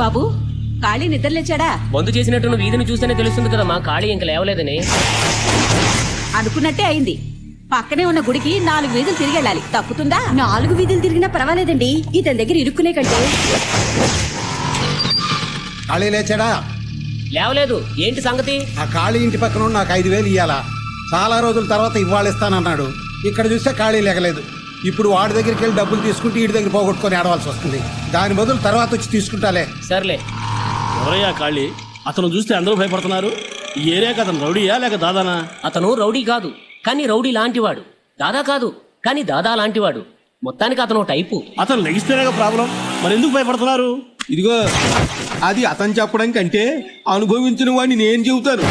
బాబు ఖాళీ నిద్రలేచాడా? మందు చేసినట్టు వీధిని చూస్తేనే తెలుస్తుంది కదమ్మా ఖాళీ ఇంక లేవలేదని. అనుకున్నట్టే అయింది. పక్కనే ఉన్న గుడికి 4 వీధులు తిరిగి వెళ్ళాలి. తప్పుతుందా? 4 వీధులు తిరిగినా పర్వాలేదండి, ఇతని దగ్గర ఇరుక్కునే కంటే. ఖాళీ లేచాడా? లేవలేదు. ఏంటి సంగతి? ఆ ఖాళీ ఇంటి పక్కన నాకు 5,000 ఇయ్యాలా? చాలా రోజుల తర్వాత ఇవాళ ఇస్తానన్నాడు. ఇక్కడ చూస్తే ఖాళీ లేగలేదు. ఇప్పుడు వాడి దగ్గరికి వెళ్ళి డబ్బులు తీసుకుంటే వీడి దగ్గర పోగొట్టుకొని ఆడవలసి వస్తుంది. దాని బదులు తర్వాత వచ్చి తీసుకుంటాలే. సర్లే. ఎవరయ్యా ఖాళీ? అతను చూస్తే అందరూ భయపడుతున్నారు. ఈ ఏరియాకి అతను రౌడీయా లేక దాదానా? అతను రౌడీ కాదు, కానీ రౌడీ లాంటివాడు. దాదా కాదు, కానీ దాదా లాంటివాడు. మొత్తానికి అతను టైపు. అతను లెగిస్తేనే ప్రాబ్లం. మరి ఎందుకు భయపడుతున్నారు? ఇదిగో అది అతను చెప్పడం కంటే అనుభవించిన వాడిని నేను చెబుతాను.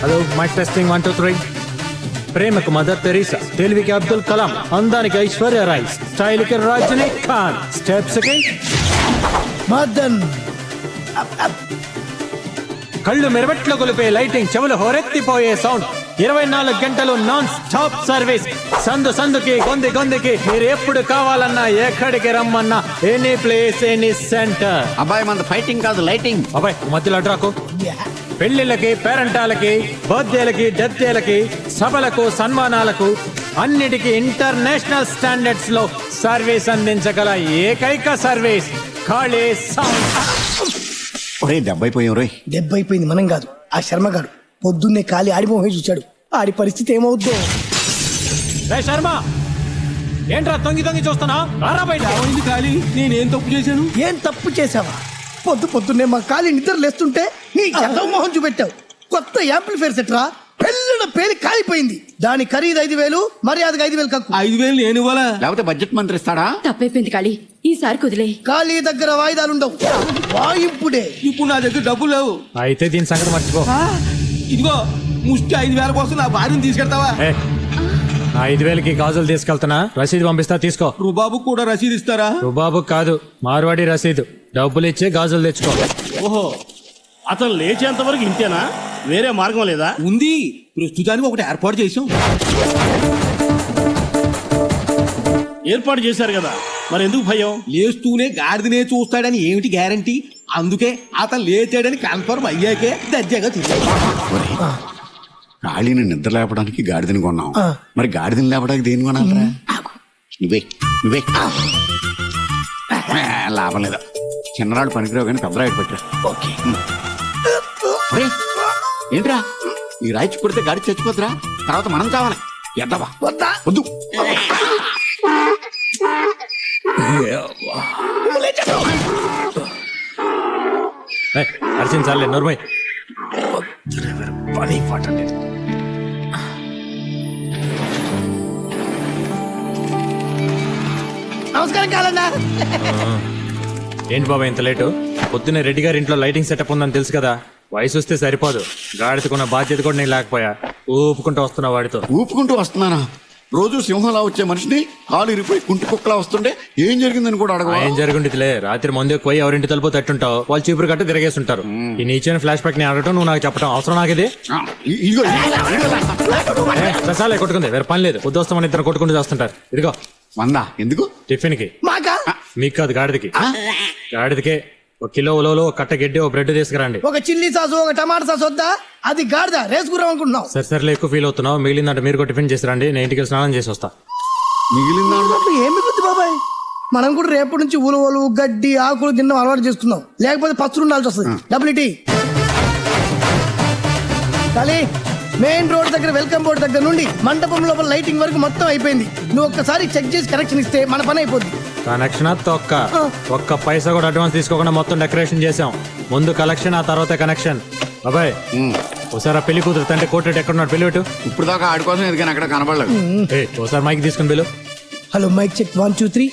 Hello mic testing 1 2 3. ప్రేమకు మదర్ తెరీసా, తెలివికి అబ్దుల్ కలాం, అందానికి ఐశ్వర్య రాయ్, స్టైల్ కి రజనీ ఖాన్, స్టెప్స్ కి మదన్, కళ్ళు మెరవెట్లో గొలిపే లైటింగ్, చెవులు హోరెత్తిపోయే సౌండ్, 24 గంటలు నాన్ స్టాప్ సర్వీస్. సందు సందుకి గొంది గొందికి మీరు ఎప్పుడు కావాలన్నా ఎక్కడికి రమ్మన్నా ఎనీ ప్లేస్ ఎనీ సెంటర్. అబ్బాయి మన ఫైటింగ్ కాదు లైటింగ్. అబ్బాయి మధ్యలో అడ్రాకు. పెళ్లిళ్ళకి, పేరంటాలకి, బర్త్డేలకి, డెత్డేలకి, సభలకు, సన్మానాలకు అన్నిటికీ ఇంటర్నేషనల్ స్టాండర్డ్స్ లో సర్వీస్ అందించగల ఏకైక సర్వీస్ ఖాళీ సౌండ్. ఒరే దెబ్బైపోయాం రోయ్. దెబ్బైపోయింది మనం కాదు, ఆ శర్మగాడు పొద్దున్నే ఖాళీ ఆడిపోయి చూశాడు. ఆడి పరిస్థితి ఏమవుద్దో. శర్మ ఏంట్రా తొంగి తొంగి చూస్తున్నా? రారా బయట. ఖాళీ నేనేం తప్పు చేశాను? ఏం తప్పు చేసావా? పొద్దున్నే మా ఖాళీ నిద్ర లేస్తుంటే నీ చదవ మొహం చూపెట్టావు. కొత్త యాంప్లిఫైర్ సెట్రా, పెళ్ళిన పేరు కాలిపోయింది. దాని ఖరీదు 5,000, మర్యాదగా 5,000 కక్కు. 5,000 నేను ఇవ్వాలా? లేకపోతే బడ్జెట్ మంత్రి ఇస్తాడా? తప్పైపోయింది ఖాళీ, ఈసారి కుదిలే. ఖాళీ దగ్గర వాయిదాలుండవు, వాయింపుడే. ఇప్పుడు నా దగ్గర డబ్బులు లేవు. అయితే దీని సంగతి మర్చిపో. ఇదిగో ముష్టి 5,000 కోసం నా భార్యను తీసుకెళ్తావా? ఏ, నా 5,000కి గాజులు తీసుకెళ్తున్నా, రసీదు పంపిస్తా తీసుకో. రుబాబు కూడా రసీదు ఇస్తారా? రుబాబు కాదు, మార్వాడి రసీదు. డబ్బులు ఇచ్చి గాజులు తెచ్చుకో. ఓహో, అతను లేచేంత వరకు ఇంతేనా? వేరే మార్గం లేదా? ఉంది, ప్రస్తుతానికి ఒకటి ఏర్పాటు చేసాం. ఏర్పాటు చేశారు కదా, మరి ఎందుకు భయం? లేస్తూనే గాడిదనే చూస్తాడని ఏమిటి గ్యారంటీ? అందుకే అతను లేచాడని కన్ఫర్మ్ అయ్యాకే దర్జాగా తీసుకు. ఖాళీని నిద్ర లేపడానికి గాడిదని కొన్నాం, మరి గాడిదని లేపడానికి దేని కొనాలరా? నువ్వే నువ్వే లాభం లేదా. చిన్నరాడు పనికిరావు కానీ పెద్దరాడు పెట్టరా. ఏంట్రా ఈ రాయిచి కొడితే గాడి చచ్చిపోతురా? తర్వాత మనం కావాలి. ఎద్దవా వద్దు. అర్చన చాలే నోర్మై. పని పాట లేదు. నమస్కారం కాలన్నా. ఏంటి బాబా ఇంత లేటు? పొద్దున్నే రెడ్డి గారి ఇంట్లో లైటింగ్ సెటప్ ఉందని తెలుసు కదా. వయసు వస్తే సరిపోదు, గాడిదకున్న బాధ్యత కూడా నేను లేకపోయా. ఊపుకుంటూ వస్తున్నా వాడితో. ఊపుకుంటూ వస్తున్నానా? రోజు సింహంలా వచ్చే మనిషిని కాలు ఇరిపోయి కుంటి కుక్కలా వస్తుంటే ఏం జరిగిందని కూడా అడగ. ఏం జరుగుండిలే, రాత్రి మందు పోయి ఎవరింటి తలుపు తట్టుంటావు, వాళ్ళు చీపురు కట్టి తిరిగేస్తుంటారు. ఈ నీచైన ఫ్లాష్ బ్యాక్ ని అడగటం, నువ్వు నాకు చెప్పడం అవసరం నాకు ఇది? రసాలే కొట్టుకుంది, వేరే పని లేదు. పొద్దుస్తామని ఇద్దరు కొట్టుకుంటూ చేస్తుంటారు. ఇదిగో 100 ఎందుకు? టిఫిన్ కి. మీకు కాదు, గాడిదకి. గాడిదకే 1 కిలో ఉలవలు, 1 కట్ట గడ్డి, 1 బ్రెడ్ తీసుకురండి. ఒక చిల్లీ సాసు, ఒక టమాటా సాసు వద్దా? అది గాడిద రేసుకురాం అనుకుంటున్నావు. సరే ఎక్కువ ఫీల్ అవుతున్నావు. మిగిలిందంటే మీరు కూడా టిఫిన్ చేసి రండి, నేను ఇంటికి స్నానం చేసి వస్తా. మిగిలిందా? ఏమి బుద్ధి బాబాయ్, మనం కూడా రేపటి నుంచి ఉలవలు, గడ్డి, ఆకులు తినడం అలవాటు చేసుకుందాం. లేకపోతే పచ్చులు ఉండాల్సి వస్తుంది. డబ్బులు ఇటీ. కానీ మెయిన్ రోడ్ దగ్గర వెల్కమ్ బోర్డు దగ్గర నుండి మండపం లోపల లైటింగ్ వరకు మొత్తం అయిపోయింది. నువ్వు ఒక్కసారి చెక్ చేసి కనెక్షన్ ఇస్తే మన పని అయిపోద్ది. కనెక్షన్ ఒక్క పైసా కూడా అడ్వాన్స్ తీసుకోకుండా మొత్తం డెకరేషన్ చేసాం. ముందు కలెక్షన్, ఆ తర్వాత కనెక్షన్. బాబాయ్ ఒకసారి పెళ్లి కూతురు తండ్రి కోర్టు ఎక్కడున్నాడు? పెళ్లి పెట్టు. ఇప్పుడు దాకా ఆడి కోసం ఎదిగాను, అక్కడ కనబడలేదు. ఒకసారి మైక్ తీసుకుని పిలు. Hello mic check 1 2 3.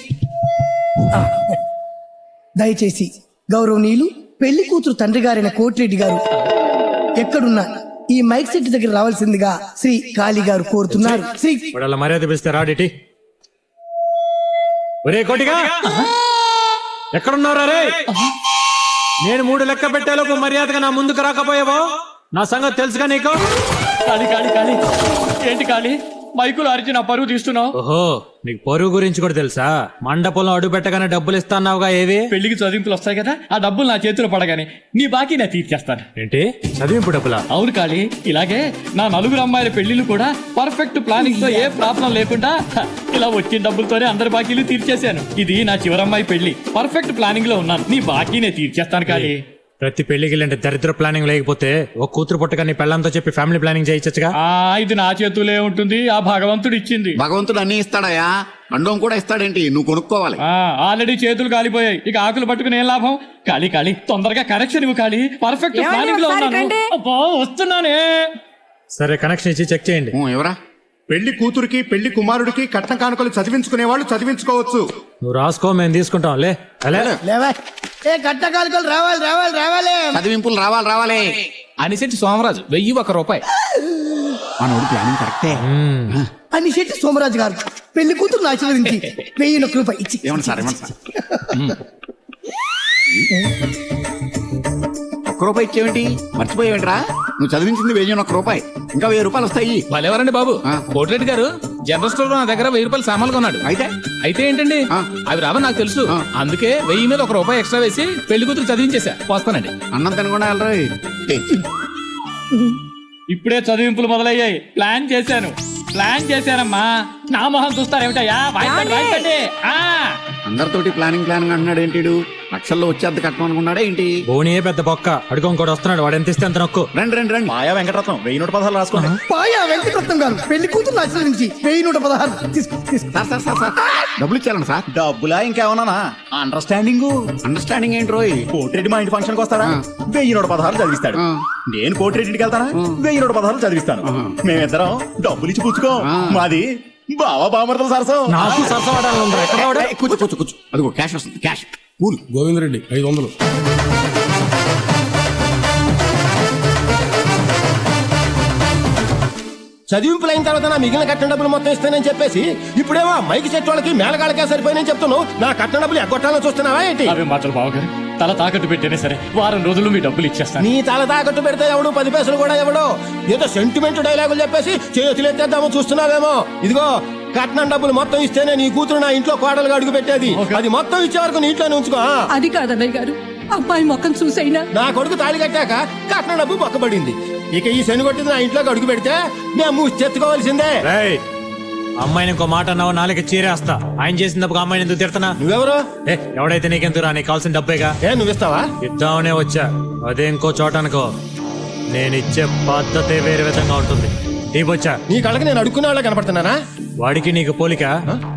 దయచేసి గౌరవనీయులు పెళ్లి కూతురు తండ్రి గారైన కోటిరెడ్డి గారు ఎక్కడున్నా ఈ మైక్ సెట్ దగ్గర రావాల్సిందిగా శ్రీ కాళీ గారు కోరుతున్నారు. శ్రీ మర్యాద పిలిస్తే రాడిటి. ఒరే కోటిగా, ఎక్కడున్నారా రే? నేను 3 లెక్క పెట్టేలోపు మర్యాదగా నా ముందుకు రాకపోయావో నా సంగతి తెలుసుగా నీకు? కాళీ కాళీ కాళీ ఏంటి కాళీ? మైకులు అరిచి నా పరువు తీస్తున్నావు? ఓహో నీకు పొరుగు గురించి కూడా తెలుసా? మండపంలో అడుగు పెట్టగానే డబ్బులు ఇస్తాన్నావుగా, ఏవి? పెళ్లికి చదివింపులు వస్తాయి కదా, ఆ డబ్బులు నా చేతిలో పడగానే నీ బాకీ నేను తీర్చేస్తాను. ఏంటి చదివింపు డబ్బులా? అవును కాళీ, ఇలాగే నా నలుగురు అమ్మాయిల పెళ్లిళ్ళు కూడా పర్ఫెక్ట్ ప్లానింగ్ తో ఏ ప్రాబ్లం లేకుండా ఇలా వచ్చిన డబ్బులతోనే అందరి బాకీలు తీర్చేశాను. ఇది నా చివరమ్మాయి పెళ్లి, పర్ఫెక్ట్ ప్లానింగ్ లో ఉన్నాను. నీ బాకీ నేను తీర్చేస్తాను కాళీ. ప్రతి పెళ్లికి అంటే దరిద్ర ప్లానింగ్ లేకపోతే ఒక కూతురు పుట్టగా నీ పెళ్ళంతో చెప్పి ఫ్యామిలీ ప్లానింగ్ చేయొచ్చుగా. ఇది నా చేతులే ఉంటుంది, ఆ భగవంతుడు ఇచ్చింది. భగవంతుడు అన్ని ఇస్తాడయా, అండం కూడా ఇస్తాడేంటి, నువ్వు కొనుక్కోవాలి. ఆల్రెడీ చేతులు కాలిపోయాయి, ఇక ఆకులు పట్టుకుని ఏం లాభం? కాళీ కాళీ తొందరగా కనెక్షన్ ఇవ్వు కాళీ, పర్ఫెక్ట్ ప్లానింగ్ లో ఉన్నాను. అబ్బా, వస్తున్నానే. సరే కనెక్షన్ ఇచ్చి చెక్ చేయండి. ఎవరా? పెళ్లి కూతురికి పెళ్లి కుమారుడికి కట్న కానుకలు చదివించుకునే వాళ్ళు చదివించుకోవచ్చు. నువ్వు రాసుకో, మేము తీసుకుంటాం. లేవా ఏ కట్ట కానుకలు రావాలి రావాలి రావాలి, చదివింపులు రావాలి రావాలి. అనిశెట్టి సోమరాజు 1001 రూపాయి. మనోడు ప్లానింగ్ కరెక్టే. అని శెట్టి సోమరాజు గారు పెళ్లి కూతురు ఆశీర్వదించి 1001 రూపాయి ఇచ్చి. ఏమన్నా సార్, ఏమన్నా సార్? ₹1 ఇచ్చేవేంటి? మర్చిపోయావేంట్రా? నువ్వు చదివించింది 1001 రూపాయి, ఇంకా 1000 రూపాయలు వస్తాయి. వాళ్ళెవరండి బాబు? కోటిరెడ్డి గారు జనరల్ స్టోర్ లో నా దగ్గర 1000 రూపాయలు సామాన్లు కొన్నాడు. అయితే ఏంటండి, అవి రావని నాకు తెలుసు, అందుకే 1000 మీద ₹1 ఎక్స్ట్రా వేసి పెళ్లి కూతురు చదివించేసా. పోస్తానండి. అన్నం తినకుండా వెళ్ళరా? ఇప్పుడే చదివింపులు మొదలయ్యాయి. ప్లాన్ చేశానమ్మా. నా మొహం చూస్తారేమిటయ్యా? అందరితోటి ప్లానింగ్ అంటున్నాడు ఏంటి? లక్షల్లో వచ్చేద్ది కట్టం అనుకున్నాడా ఏంటి? బోనియే పెద్ద బొక్క, అడుగుకోడు వస్తున్నాడు. వాడు ఎంత ఇస్తే అంత నొక్కు. రండి. మాయా వెంకటరత్నం 1116 రాసుకోండి. పాయా వెంకటరత్నం గారు పెళ్లి కూతురు ఆశీర్వదించి 1116 తీసుకో. సార్ డబ్బులు ఇచ్చారండి సార్. డబ్బులా ఇంకేమన్నా? అండర్స్టాండింగ్ ఏంటి రోయ్? కోటిరెడ్డి మా ఇంటి ఫంక్షన్ కి వస్తారా? 1116 చదివిస్తాడు. నేను కోటిరెడ్డికి వెళ్తానా? 1116 చదివిస్తాను. మేమిద్దరం డబ్బులు ఇచ్చి పుచ్చుకో. మాది బావా బామర్తల సరసం. నాకు సరసం ఆడాలి. ఎక్కడ కూర్చో. అదిగో క్యాష్ వస్తుంది. Cash cool. గోవిందరెడ్డి 500. చదివింపులైన తర్వాత నా మిగిలిన కట్టిన డబ్బులు మొత్తం ఇస్తానని చెప్పేసి ఇప్పుడేమో మైకి సెట్ వాళ్ళకి మేళగాళ్ళకే సరిపోయినని చెప్తున్నావు. నా కట్టిన డబ్బులు ఎగ్గొట్టాలని చూస్తున్నావా ఏంటి? అవి మాటలు బావగారు, తల తాకట్టు పెట్టేనే సరే వారం రోజులు మీ డబ్బులు ఇచ్చేస్తాను. నీ తల తాకట్టు పెడితే ఎవడు 10 పైసలు కూడా ఎవడో ఏదో సెంటిమెంట్ డైలాగులు చెప్పేసి చేతులు ఎత్తేద్దామో చూస్తున్నావేమో. ఇదిగో కట్నం డబ్బులు మొత్తం ఇస్తేనే నీ కూతురు నా ఇంట్లో కోడలుగా అడుగు పెట్టేది. అది మొత్తం ఇచ్చే వరకు నీ ఇంట్లోనే ఉంచుకో. అది కాదన్నయ్య గారు, అబ్బాయి మొక్కం చూసైనా నా కొడుకు తాళి కట్టాక కట్నం డబ్బు పక్కబడింది. ఇక ఈ శని కొట్టింది నా ఇంట్లోకి అడుగు పెడితే మేము చెత్తుకోవాల్సిందే. అమ్మాయిని ఇంకో మాట అన్నావు, నాలుగు చీరేస్తా. ఆయన చేసినప్పుడు అమ్మాయిని ఎందుకు తిడతానా? నువ్వెవరు? ఎవడైతే నీకెందుకు రా, నీకు కావాల్సిన డబ్బేగా. నువ్విస్తావా? ఇద్దామనే వచ్చా, అదే ఇంకో చోట అనుకో. నేను ఇచ్చే పద్ధతే వేరే విధంగా ఉంటుంది. వచ్చా నీ కళ్ళకి నేను అడుక్కునే వాళ్ళ కనపడుతున్నానా? వాడికి నీకు పోలిక.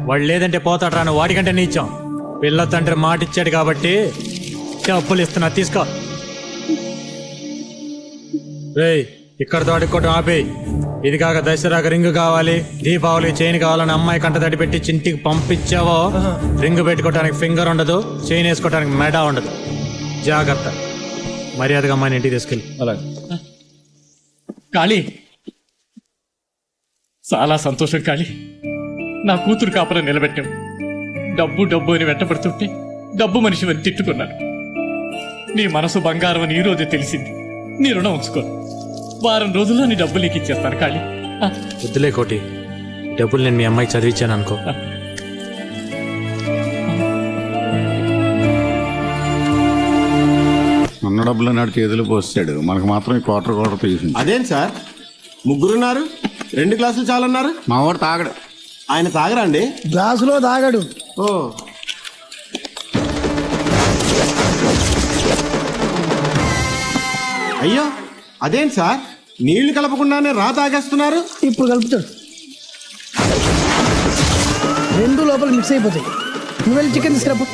వాడు లేదంటే పోతాడు రాను, వాడికంటే నీచాం. పిల్ల తండ్రి మాట ఇచ్చాడు కాబట్టి డబ్బులు ఇస్తున్నా, తీసుకో. రేయ్ ఇక్కడతో అడుక్కోవటం ఆపే. ఇది కాక దసరాకు రింగు కావాలి, దీపావళి చైన్ కావాలని అమ్మాయి కంట తడి పెట్టి చింటికి పంపించావో రింగు పెట్టుకోవడానికి ఫింగర్ ఉండదు, చైన్ వేసుకోవడానికి మెడ ఉండదు. జాగ్రత్త. మర్యాదగా అమ్మాయిని ఇంటికి తీసుకెళ్ళి. అలాగే. కాళీ, చాలా సంతోషం కాళీ. నా కూతురు కాపురం నిలబెట్టావు. డబ్బు అని వెంటబడుతుంటే డబ్బు మనిషి అని తిట్టుకున్నాను. నీ మనసు బంగారం అని ఈ రోజే తెలిసింది. నీ రుణం ఉంచుకో. వారం రోజుల్లో నీ డబ్బులు నీకు ఇచ్చేస్తాను కాళీ. వద్దులే కోటి, డబ్బులు నేను మీ అమ్మాయికి చదివించాను అనుకో. ఉన్న డబ్బులు నాడు చేతులు పోస్తాడు, మనకు మాత్రం క్వార్టర్ తీసింది. అదేం సార్, ముగ్గురున్నారు, 2 గ్లాసులు చాలన్నారు. మా వాడు తాగడు. ఆయన తాగరా అండి? గ్లాసులో తాగడు. ఓ అయ్యో, అదేం సార్, నీళ్లు కలపకుండానే రా తాగేస్తున్నారు. ఇప్పుడు కలుపుతాడు, 2 లోపల మిక్స్ అయిపోతాయి. నువ్వు వెళ్ళి చికెన్ తీసుకురాపో.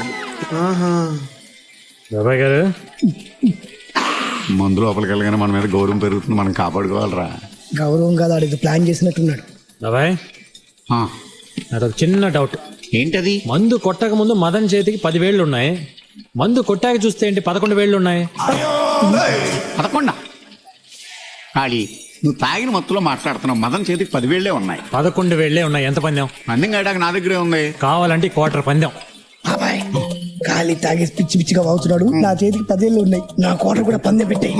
బాబాయ్ గారు, మందు లోపలికి వెళ్ళగానే మన మీద గౌరవం పెరుగుతుంది, మనం కాపాడుకోవాలరా. గౌరవం కాదు, ఆడికి ప్లాన్ చేసినట్టున్నాడు. బాబాయ్ నాదొక చిన్న డౌట్. ఏంటది? మందు కొట్టక ముందు మదన్ చేతికి 10 వేళ్ళు ఉన్నాయి, మందు కొట్టాక చూస్తే ఏంటి 11 వేళ్ళు ఉన్నాయి? 11? ఖాళీ నువ్వు తాగిన మత్తులో మాట్లాడుతున్నావు. మదన్ చేతికి 10 వేళ్లే ఉన్నాయి. 11 వేళ్లే ఉన్నాయి. ఎంత పందెం? పందెం కాయడానికి నా దగ్గరే ఉంది. కావాలంటే క్వార్టర్ పందెం. బాబాయ్ ఖాళీ తాగేసి పిచ్చిగా వాగుతున్నాడు. నా చేతికి 10 వేళ్ళు ఉన్నాయి, నా కోటర్ కూడా పందెం పెట్టాయి.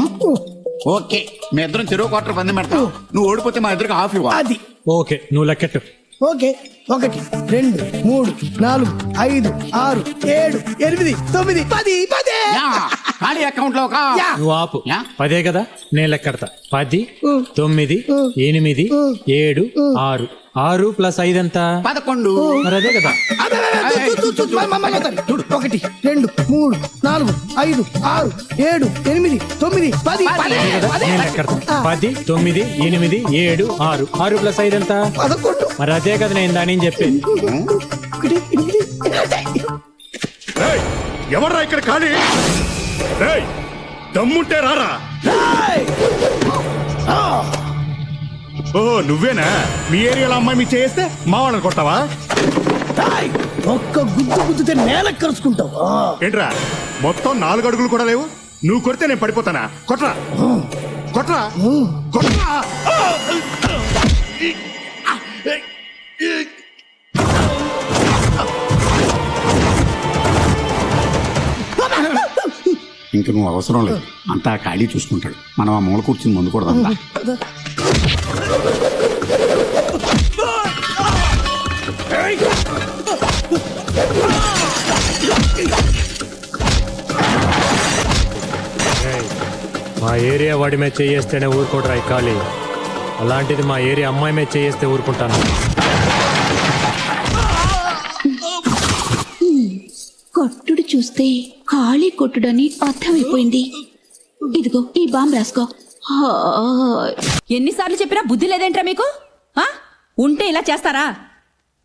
ఓకే, మీ ఇద్దరం చెరువు క్వార్టర్ పందెం పెడతావు. నువ్వు ఓడిపోతే మా ఇద్దరికి హాఫ్ ఇవ్వాలి. అది ఓకే నువ్వు లెక్కెట్టు. ఓకే 1 2 3 4 5 6 7 8 9 10 10 యా, ఖాళీ అకౌంట్ లో ఒక నువ్వు ఆపు. యా. 10 కదా, నేను లెక్కెడతా. 10 9 8 7 6 6 ప్లస్ 5 ఎంత? 11. మరి అదే కదా. చూడు 1 2 3 4 5 6 7 8 9 10 అదే కదా, నేను లెక్కెడతా. 10 9 8 7 6 6 ప్లస్ 5 ఎంత? 11. మరి అదే కదా నేను దాని చెప్పేది. ఎవర్రా ఇక్కడ ఖాళీ? రేయ్, దమ్ముంటే రారా. ఓహో నువ్వేనా? మీ ఏరియాలో అమ్మాయి మీ చేస్తే మా వాళ్ళని కొట్టావా? ఒక్క గుద్దుతే నేల కరుచుకుంటావు. ఏంట్రా మొత్తం 4 అడుగులు కూడా లేవు? నువ్వు కొడితే నేను పడిపోతానా? కొట్రా కొట్రా కొట్రా. ఇంక నువ్వు అవసరం లేదు, అంతా ఖాళీ చూసుకుంటాడు. మనం ఆ మూల కూర్చుని ముందు కూడా అంతా. మా ఏరియా వాడి మీద చేయేస్తేనే ఊరుకోడరా ఈ ఖాళీ. అలాంటిది మా ఏరియా అమ్మాయి మీద చేయేస్తే ఊరుకుంటాను. కొట్టుడు చూస్తే ఖాళీ కొట్టుడని అర్థమైపోయింది. ఇదిగో ఈ బాంబు రాసుకో. ఎన్నిసార్లు చెప్పినా బుద్ధి లేదేంట్రా మీకు? ఉంటే ఇలా చేస్తారా?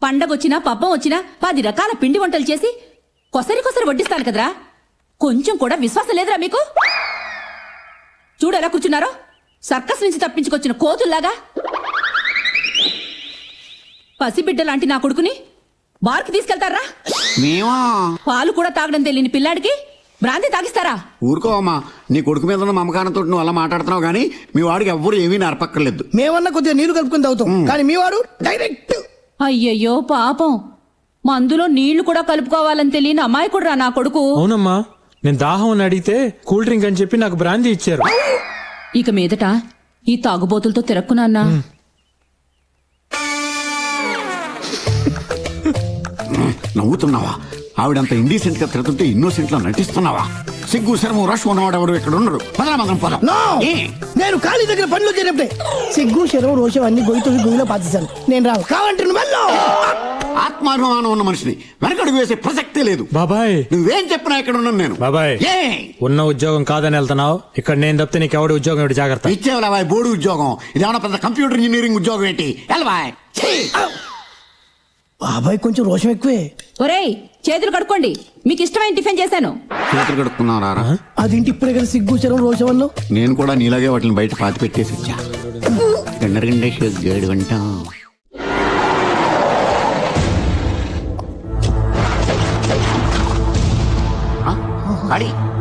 పండగొచ్చినా పబ్బం వచ్చినా 10 రకాల పిండి వంటలు చేసి కొసరి వడ్డిస్తాను కదరా. కొంచెం కూడా విశ్వాసం లేదురా మీకు? చూడు ఎలా కూర్చున్నారో, సర్కస్ నుంచి తప్పించుకొచ్చిన కోతుల్లాగా. పసిబిడ్డ లాంటి నా కొడుకుని బార్కి తీసుకెళ్తారా? మేమా? పాలు కూడా తాగడం తెలియని పిల్లాడికి బ్రాంతి తాగిస్తారా? ఊరుకోవమ్మా, నీ కొడుకు మీద ఉన్న మమకారంతో నువ్వు అలా మాట్లాడుతున్నావు కానీ మీ వాడికి ఎవ్వరు ఏమీ నరపక్కర్లేదు. మేమన్నా కొద్దిగా నీళ్లు కలుపుకొని తాగుతాం, కానీ మీ వాడు డైరెక్ట్. అయ్యయ్యో పాపం, మందులో నీళ్లు కూడా కలుపుకోవాలని తెలియని అమాయకుడురా నా కొడుకు. అవునమ్మా, నేను దాహం అని అడిగితే కూల్ డ్రింక్ అని చెప్పి నాకు బ్రాందీ ఇచ్చారు. ఇక మీదట ఈ తాగుబోతులతో తిరక్కునా. నవ్వుతున్నావా? ఆవిడంత ఇండీసెంట్ గా తిరుగుతుంటే ఇన్నోసెంట్ లా నటిస్తున్నావా? సిగ్గు శరము రష్ ఉన్నవాడు ఎవరు ఇక్కడ ఉండడు. మనం పదం. నేను ఖాళీ దగ్గర పనిలో చేరినప్పుడే సిగ్గు శరం రోషం అన్ని గొయ్యి గొయ్యిలో పాతిస్తాను. నేను రావు కావంటే ఆత్మాభిమానం ఉన్న మనిషిని వెనకడుగు వేసే ప్రసక్తే లేదు. బాబాయ్ నువ్వేం చెప్పినా ఇక్కడ ఉన్నాను నేను. బాబాయ్ ఉన్న ఉద్యోగం కాదని వెళ్తున్నావు. ఇక్కడ నేను తప్పితే నీకు ఎవడి ఉద్యోగం ఏంటి? జాగ్రత్త. ఇచ్చేవాళ్ళ బోర్డు ఉద్యోగం ఇదేమన్నా పెద్ద కంప్యూటర్ ఇంజనీరింగ్ ఉద్యోగం ఏంటి? వెళ్ళబాయ్. బాబాయ్ కొంచెం రోషం ఎక్కువే. ఒరేయ్ చేతులు కడుక్కోండి, మీకు ఇష్టమైన టిఫిన్ చేశాను. చేతులు కడుక్కున్నారా? అదేంటి ఇప్పుడే కదా సిగ్గు శరం రోషం అన్నావు? నేను కూడా నీలాగే వాటిని బయట పాతి పెట్టేసి వచ్చా. గండేడు వంట.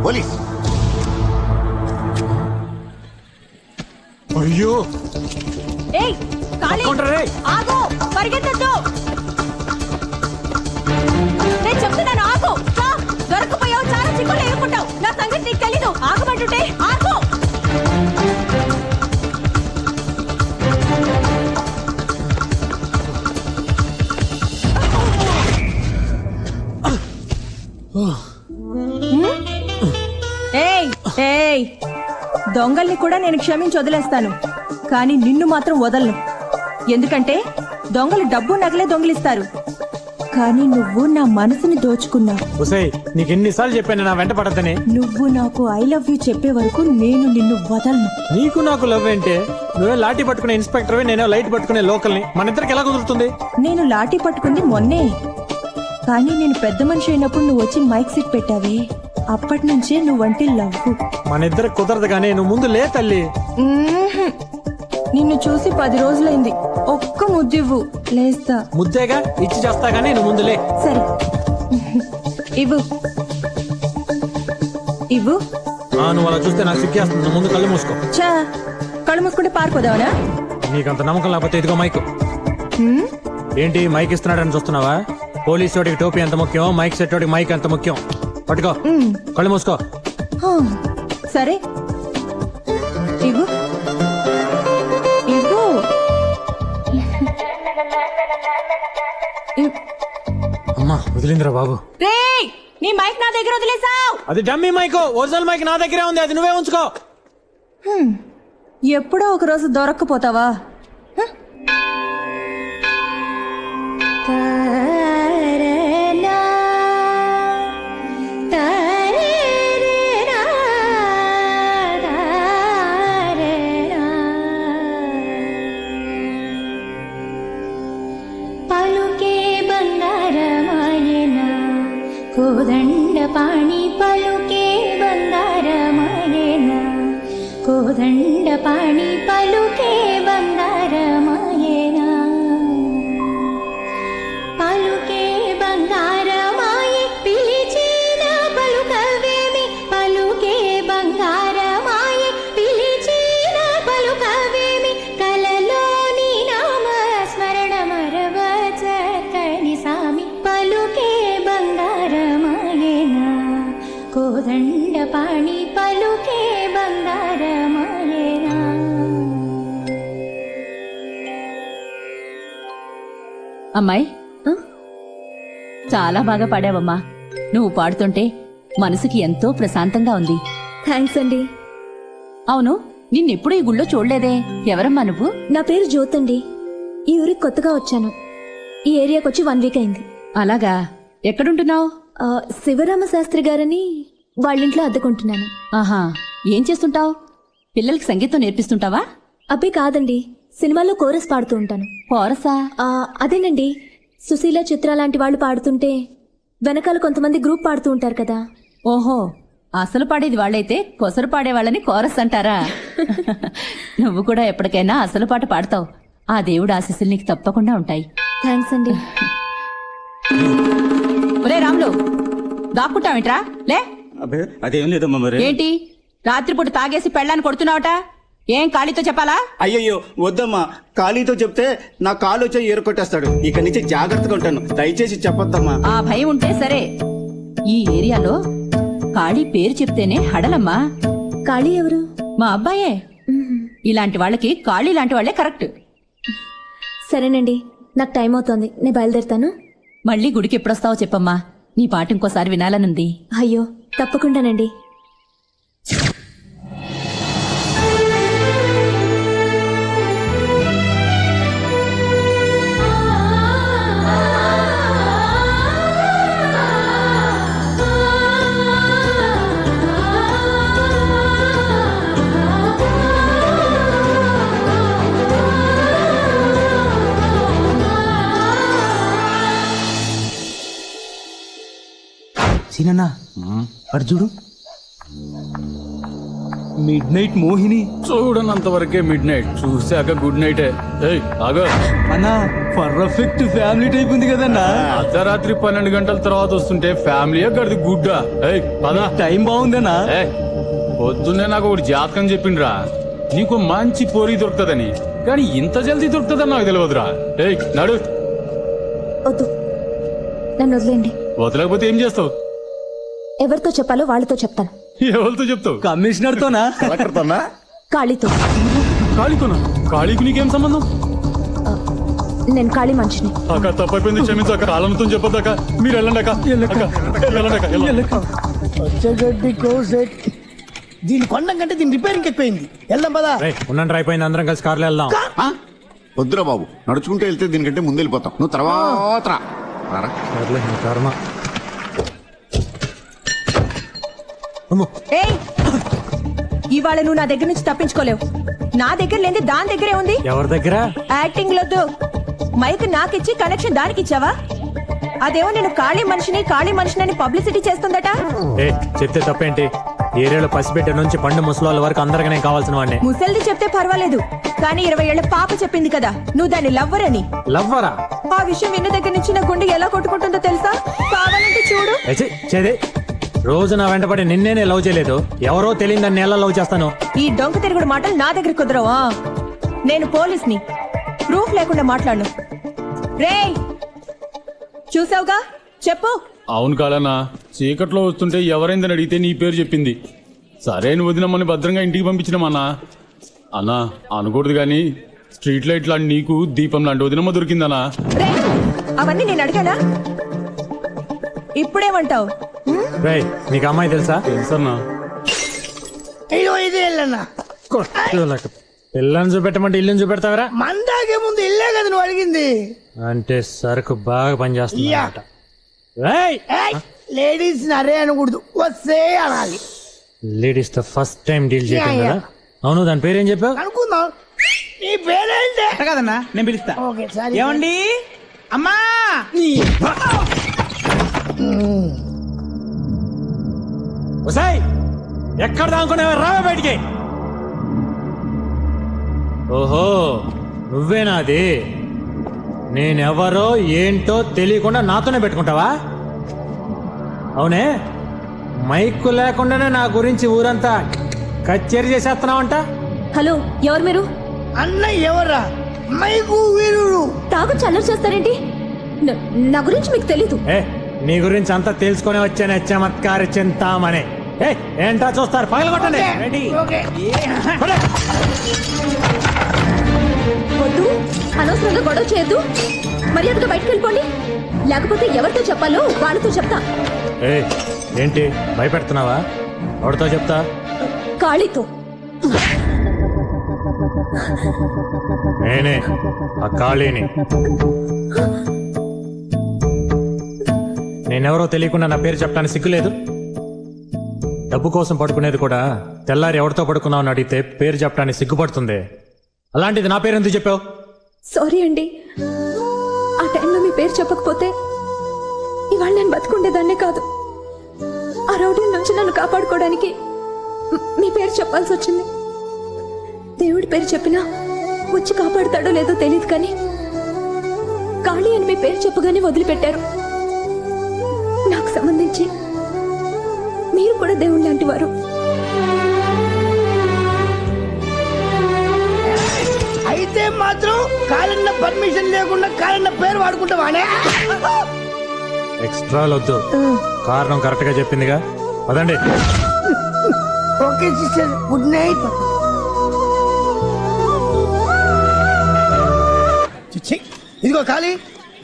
పోలీస్. అయ్యో ఏయ్ కాళీ, ఆగు, పరిగెత్తొద్దు. నేను చెప్తున్నాను ఆగు. దొరకపోయావు, చాలా చిక్కులు ఎదుర్కొంటావు. నా సంగతి నీకు తెలీదు. ఆగమంటుంటే ఆగు. ఏయ్ దొంగల్ని కూడా నేను క్షమించి వదిలేస్తాను, కానీ నిన్ను మాత్రం వదలను. ఎందుకంటే దొంగలు డబ్బు నగలే దొంగిలిస్తారు, కానీ నువ్వు నా మనసుని దోచుకున్నావు. నీకు ఎన్నిసార్లు చెప్పాను నా వెంట పడద్దని? నువ్వు నాకు ఐ లవ్ యూ చెప్పే వరకు నేను నిన్ను వదలను. నీకు నాకు లవ్ ఏంటే? నువ్వే లాఠీ పట్టుకునే ఇన్స్పెక్టర్, నేనే లైట్ పట్టుకునే లోకల్ని. మన ఇద్దరికి ఎలా కుదురుతుంది? నేను లాఠీ పట్టుకుంది మొన్నే, కానీ నేను పెద్ద మనిషి అయినప్పుడు నువ్వు వచ్చి మైక్ సెట్ పెట్టావే, అప్పటి నుంచే నువ్వంటే లవ్. మన ఇద్దరికి కుదరదు కానీ నువ్వు ముందు లే తల్లి. నిన్ను చూసి 10 రోజులైంది. ఒక్క ముద్దివ్వు, లేస్తా. ముద్దేగా ఇచ్చి చేస్తా గానీ నువ్వు ముందులే. సరే ఇవ్వు ఇవ్వు. నువ్వు అలా చూస్తే నాకు సిగ్గేస్తుంది. నువ్వు ముందు కళ్ళు మూసుకో. చా, కళ్ళు మూసుకుంటే పారిపోదావనా? నీకంత నమ్మకం లేకపోతే ఇదిగో మైక్. ఏంటి మైక్ ఇస్తున్నాడని చూస్తున్నావా? పోలీసు వాడికి టోపీ ఎంత ముఖ్యం, మైక్ సెట్ వాడికి మైక్ ఎంత ముఖ్యం. పట్టుకో, కళ్ళు మూసుకో. సరే ఇవ్వు ఇవ్వు. అమ్మా వదిలిందిరా బాబు. రేయ్ నీ మైక్ నా దగ్గర వదిలేసావు. అది డమ్మీ మైక్, ఒరిజినల్ మైక్ నా దగ్గరే ఉంది, అది నువ్వే ఉంచుకో. ఎప్పుడో ఒక రోజు దొరక్కపోతావా? కోదండ పాణి పలుకే బంగారమాయేనా, కోదండ పాణి పలుకే బంగారమాయేనా, పలుకే బంగారమాయే పిలిచిన పలుకవేమి, పలుకే బంగారమాయే పిలిచిన పలుకవేమి, కలలోని నామ స్మరణ మరవచక్కని సామి, పలుకే బంగారమాయేనా, కోదండ పాణి పలుకే బంగారమాయేనా. అమ్మాయి చాలా బాగా పాడావమ్మా. నువ్వు పాడుతుంటే మనసుకి ఎంతో ప్రశాంతంగా ఉంది. థ్యాంక్స్ అండి. అవును, నిన్నెప్పుడు ఈ గుళ్ళో చూడలేదే. ఎవరమ్మా నువ్వు? నా పేరు జ్యోతండి. ఈ ఊరికి కొత్తగా వచ్చాను. ఈ ఏరియాకి వచ్చి 1 వీక్ అయింది. అలాగా, ఎక్కడుంటున్నావు? శివరామ శాస్త్రి గారని వాళ్ళింట్లో అద్దెకుంటున్నాను. ఆహా, ఏం చేస్తుంటావు? పిల్లలకి సంగీతం నేర్పిస్తుంటావా? అబ్బే కాదండి, సినిమాల్లో కోరస్ పాడుతూ ఉంటాను. కోరసా? అదేనండి, సుశీల, చిత్ర లాంటి వాళ్ళు పాడుతుంటే వెనకాల కొంతమంది గ్రూప్ పాడుతూ ఉంటారు కదా. ఓహో, అసలు పాడేది వాళ్ళైతే కొసరు పాడేవాళ్ళని కోరస్ అంటారా? నువ్వు కూడా ఎప్పటికైనా అసలు పాట పాడతావు. ఆ దేవుడు ఆశీస్సులు నీకు తప్పకుండా ఉంటాయి. థ్యాంక్స్ అండి. ఒరే రాములు, దాక్కుంటావేంట్రా? లే. అబ్బే అదేం లేదమ్మా. మరి ఏంటి రాత్రిపూట తాగేసి పెళ్ళాన్ని కొడుతున్నావట? ఏం ఖాళీతో చెప్పాలా? అయ్యయ్యో వద్దమ్మా, ఖాళీతో చెప్తే నా కాలు వచ్చి ఏరుకొట్టేస్తాడు. ఇక నుంచి జాగ్రత్తగా ఉంటాను, దయచేసి చెప్పొద్దమ్మా. ఆ భయం ఉంటే సరే. ఈ ఏరియాలో ఖాళీ పేరు చెప్తేనే హడలమ్మా. ఖాళీ ఎవరు? మా అబ్బాయే. ఇలాంటి వాళ్ళకి ఖాళీ లాంటి వాళ్ళే కరెక్ట్. సరేనండి, నాకు టైం అవుతోంది, నేను బయలుదేరుతాను. మళ్ళీ గుడికి ఎప్పుడొస్తావో చెప్పమ్మా. నీ పాట ఇంకోసారి వినాలనుంది. అయ్యో తప్పకుండానండి. సీనన్నా అర్జుడు మిడ్ నైట్ మోహిని చూడనంత వరకే మిడ్ నైట్, చూసాక గుడ్ నైట్. అన్నా పర్ఫెక్ట్ ఫ్యామిలీ టైప్ ఉంది కదన్నా. అర్ధరాత్రి 12 గంటల తర్వాత వస్తుంటే ఫ్యామిలీయే గడిది గుడ్డా. టైం బాగుందన్నా. పొద్దున్నే నాకు ఒకటి జాతకం చెప్పిండ్రా, నీకు మంచి పోరి దొరుకుతుందని. కానీ ఇంత జల్దీ దొరుకుతుందని నాకు తెలియదురా. నడు. వద్దు, నన్ను వదిలేండి. వదలకపోతే ఏం చేస్తావు? ఎవరితో చెప్పాలో వాళ్ళతో చెప్తాను. ఎవరితో చెప్తావు? కమిషనర్ తోనా? కలెక్టర్తోనా? ఖాళీతో. ఖాళీతోనా? ఖాళీకి నీకేం సంబంధం? నేను ఖాళీ మనిషిని. అక్క తప్పైపోయింది, క్షమించాక. కాలంతో చెప్పొద్దాక. మీరు వెళ్ళండి అక్క. పచ్చగడ్డి కోసెట్. దీని కొండం కంటే దీని రిపేరింగ్ ఎక్కువైంది. వెళ్దాం పదా. ఉండండి, అయిపోయింది, అందరం కలిసి కార్లో వెళ్దాం. వద్దురా బాబు, నడుచుకుంటూ వెళ్తే దీనికంటే ముందు వెళ్ళిపోతాం. నువ్వు తర్వాత రా. కర్మ. ఏయ్, ఇవాళ నువ్వు నా దగ్గర నుంచి తప్పించుకోలేవు. నా దగ్గర లేని దాని దగ్గరే ఉంది. ఎవరి దగ్గర? యాక్టింగ్ లొద్దు. మైక్ నాకిచ్చి కనెక్షన్ దానికి ఇచ్చావా? అదేమో నేను ఖాళీ మనిషిని పబ్లిసిటీ చేస్తుందట. చెప్తే తప్పేంటి? ఏరియాలో పసిబిడ్డ నుంచి పండు ముసలాళ్ళ వరకు అందరికీ నేను కావాల్సిన వాడిని. ముసల్ది చెప్తే పర్వాలేదు, కానీ 20 ఏళ్ల పాప చెప్పింది కదా నువ్వు దాన్ని లవ్వర్ అని. లవ్వరా? ఆ విషయం విన్న దగ్గర నుంచి నా గుండె ఎలా కొట్టుకుంటుందో తెలుసా? కావాలంటే చూడు. రోజు నా వెంటపడి నిన్నే లవ్ చేయలేదు, ఎవరో తెలియదు నన్ను ఎలా లవ్ చేస్తాను. ఈ డొంక తిరుగుడు మాటలు నా దగ్గర కుదరవా? నేను పోలీస్ని, ప్రూఫ్ లేకుండా మాట్లాడను. రేయ్, చూసావుగా, చెప్పు. అవును కాదన్నా, చీకట్లో వస్తుంటే ఎవరైందని అడిగితే నీ పేరు చెప్పింది. సరే నువ్వు వదినమ్మని భద్రంగా ఇంటికి పంపించినామన్నా. అన్నా అనకూడదు గాని స్ట్రీట్ లైట్ లాంటి నీకు దీపం లాంటి వదినమ్మ దొరికిందన్నా. అవన్నీ నేను అడిగానా? ఇప్పుడేమంటావు? రేయ్, నీకు అమ్మాయి తెలుసా? తెలుసన్నా. అయ్యో ఇదే వెళ్ళన్నా పిల్లని చూపెట్టమంటే ఇల్లుని చూపెడతావరా? మందాకే ముందు ఇల్లే కదా నువ్వు అడిగింది. అంటే సరుకు బాగా పనిచేస్తుంది యా. అన్నమాట. రేయ్, లేడీస్ అరే అనకూడదు, వస్తే అనాలి. లేడీస్ తో ఫస్ట్ టైం డీల్ చేయటం యా, కదా. అవును, దాని పేరేం చెప్పావు? అనుకుందాం. నీ పేరేంటే కదన్నా నేను పిలుస్తా. ఓకే సరే. ఏమండి అమ్మా? ఒసేయ్, ఎక్కడ దానుకునేవా? రావే బయటికి. ఓహో, నువ్వేనా అది? నేనెవరో ఏంటో తెలియకుండా నాతోనే పెట్టుకుంటావా? అవునే, మైకు లేకుండానే నా గురించి ఊరంతా కచేరీ చేసేస్తున్నావంట. హలో, ఎవరు మీరు? అన్న ఎవరా? మైకు వీరుడు. తాగు చల్లరు చేస్తారేంటి? నా గురించి మీకు తెలీదు. ఏ, నీ గురించి అంతా తెలుసుకొని వచ్చానే చమత్కారి చింతామని. ఏ, ఏంటా చూస్తారు? పగలగొట్టండి. రెడీ? ఓకే. పడే. వద్దు, అనవసరంగా గొడవ చేయొద్దు. మర్యాదగా బయటకు వెళ్ళిపోండి, లేకపోతే ఎవరితో చెప్పాలో వాళ్ళతో చెప్తా. ఏ, ఏంటి భయపెడుతున్నావా? ఎవరితో చెప్తా? కాళీతో. నేనే ఆ ఖాళీని. నేనెవరో తెలియకుండా నా పేరు చెప్పడానికి సిగ్గులేదు? డబ్బు కోసం పడుకునేది కూడా తెల్లారి ఎవరితో పడుకున్నావు అని అడిగితే పేరు చెప్పడానికి సిగ్గుపడుతుంది. అలాంటిది నా పేరు ఎందుకు చెప్పావు? సారీ అండి, ఆ టైంలో మీ పేరు చెప్పకపోతే ఇవాళ నేను బతుకుండేదాన్నే కాదు. ఆ రౌడీ నుంచి నన్ను కాపాడుకోవడానికి మీ పేరు చెప్పాల్సి వచ్చింది. దేవుడి పేరు చెప్పినా వచ్చి కాపాడుతాడో లేదో తెలియదు, కానీ కాళీ అని మీ పేరు చెప్పగానే వదిలిపెట్టారు. నాకు సంబంధించి మీరు కూడా దేవుడు లాంటి వారు. అయితే మాత్రం కాలన్న పర్మిషన్ లేకుండా కాలన్న పేరు వాడుకుంటావానే? ఎక్స్ట్రా వద్దు, కారణం కరెక్ట్ గా చెప్పిందిగా. పదండి. Okay sister, good night. ఇదిగో ఖాళీ,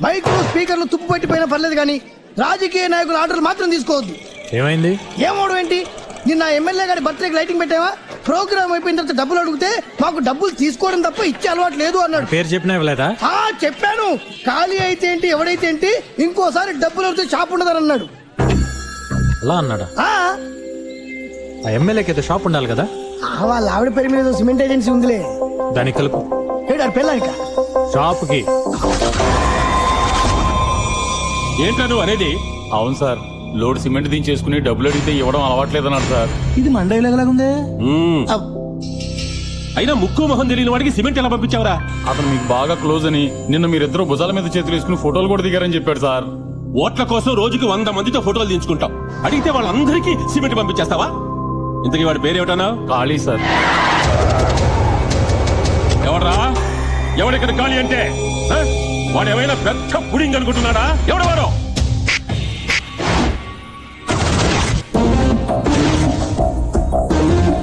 మైకు స్పీకర్లు తుప్పు పట్టిపోయినా పర్లేదు, కానీ రాజకీయ నాయకుల ఆర్డర్లు మాత్రం తీసుకోవద్దు. ఏమైంది? ఏమోడు ఏంటి? నిన్న ఎమ్మెల్యే గారి బర్త్డేకి లైటింగ్ పెట్టావా? ప్రోగ్రామ్ అయిపోయిన తర్వాత డబ్బులు అడిగితే మాకు డబ్బులు తీసుకోవడం తప్ప ఇచ్చే అలవాటు లేదు అన్నాడు. పేరు చెప్పినా ఇవ్వలేదా? చెప్పాను. ఖాళీ అయితే ఏంటి, ఎవడైతే ఏంటి, ఇంకోసారి డబ్బులు అడిగితే షాప్ ఉండదని అన్నాడు. అలా అన్నాడా? ఆ ఎమ్మెల్యేకి ఏదో షాప్ ఉండాలి కదా. వాళ్ళ ఆవిడ పేరు మీద సిమెంట్ ఏజెన్సీ ఉందిలే. దానికి కలుపు. ఏడాడు పెళ్ళానిక షాప్ కి. ఏంటా నువ్వు అనేది? అవును సార్, లోడ్ సిమెంట్ దించేసుకుని డబ్బులు అడిగితే ఇవ్వడం అలవాట్లేదన్నాడు సార్. ఇది మండలాగుందే. అయినా ముక్కు మొహం తెలియని వాడికి సిమెంట్ ఎలా పంపించావురా? అతను మీకు బాగా క్లోజ్ అని నిన్న మీరిద్దరు భుజాల మీద చేతులు వేసుకుని ఫోటోలు కూడా దిగారని చెప్పాడు సార్. ఓట్ల కోసం రోజుకి 100 మందితో ఫోటోలు దించుకుంటాం. అడిగితే వాళ్ళందరికీ సిమెంట్ పంపించేస్తావా? ఇంతకీ వాడి పేరేమిటన్నా? ఖాళీ సార్. ఎవడ్రా? ఎవడిక్కడ ఖాళీ అంటే? వాడు ఏమైనా పెద్ద పుడింగ్ అనుకుంటున్నాడా? ఎవడెవరో?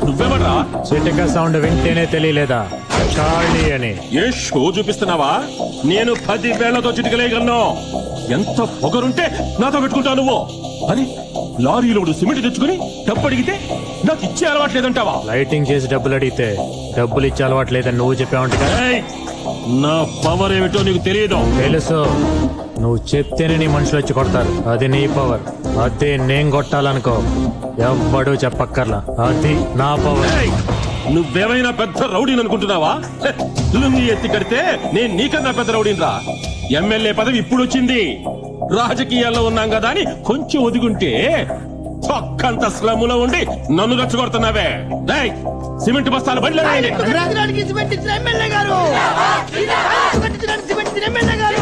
నువ్వెవడ్రా? చిటిక సౌండ్ వింటేనే తెలియలేదా ఖాళీ అని? ఏ షో చూపిస్తున్నావా? నేను 10 వేళ్లతో చిటికలేయగలను. ఎంత పొగరుంటే నాతో పెట్టుకుంటావు నువ్వు? అని లారీలోడు సిమెంట్ తెచ్చుకుని డబ్బు అడిగితే నాకు ఇచ్చే అలవాట్లేదంటావా? లైటింగ్ చేసి డబ్బులు అడిగితే డబ్బులు ఇచ్చే అలవాట్లేదని నువ్వు చెప్పావంట. నా పవర్ ఏమిటో నీకు తెలియదు. తెలుసు, నువ్వు చెప్తేనే నీ మనుషులు వచ్చి కొడతారు. అది నీ పవర్. అదే నేను కొట్టాలనుకో ఎవ్వడూ చెప్పక్కర్లా. అది నా పవర్. నువ్వేమైనా పెద్ద రౌడీని అనుకుంటున్నావా? లుంగి ఎత్తి కడితే నేను నీకన్నా పెద్ద రౌడీని. ఎమ్మెల్యే పదవి ఇప్పుడు వచ్చింది. రాజకీయాల్లో ఉన్నాం కదా అని కొంచెం ఒదిగుంటే పక్కంత స్లమ్ములో ఉండి నన్ను రెచ్చగొడుతున్నావే. సిమెంట్ బస్తాలు బండ్లు సిమెంట్ ఇచ్చిన ఎమ్మెల్యే గారు, సిమెంట్ ఇచ్చిన ఎమ్మెల్యే గారు,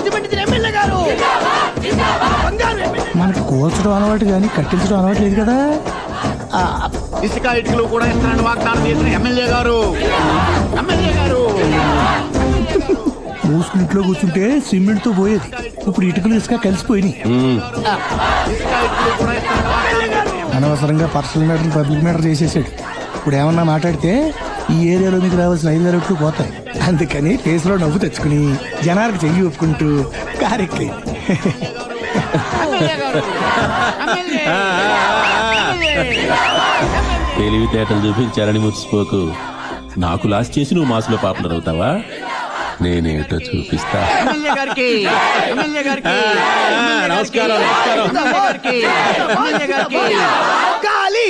సిమెంట్ ఇచ్చిన ఎమ్మెల్యే గారు. మనకి కూల్చడం అలవాటు కానీ కట్టించడం అలవాటు లేదు కదా. ఇసుక ఇటుకలు కూడా ఇస్తానని వాగ్దానం చేసిన ఎమ్మెల్యే గారు. ఎమ్మెల్యే గారు మూసుకుని ఇంట్లో కూర్చుంటే సిమెంట్ తో పోయేది. ఇప్పుడు ఇటుకలు ఇసుక కలిసిపోయినాయి. అనవసరంగా పర్సనల్ మ్యాటర్ పబ్లిక్ మ్యాటర్ చేసేసాడు. ఇప్పుడు ఏమన్నా మాట్లాడితే ఈ ఏరియాలో మీకు రావాల్సిన 5,000 రూపాయలు పోతాయి. అందుకని ఫేస్లో నవ్వు తెచ్చుకుని జనాలకు చెయ్యి ఒప్పుకుంటూ కారెక్కి తెలివితేటలు చూపించారని మురిసిపోకు. నాకు లాస్ట్ చేసి నువ్వు మాసులో పాపులర్ అవుతావా? నేనేటో చూపిస్తా. నమస్కారం. కాళీ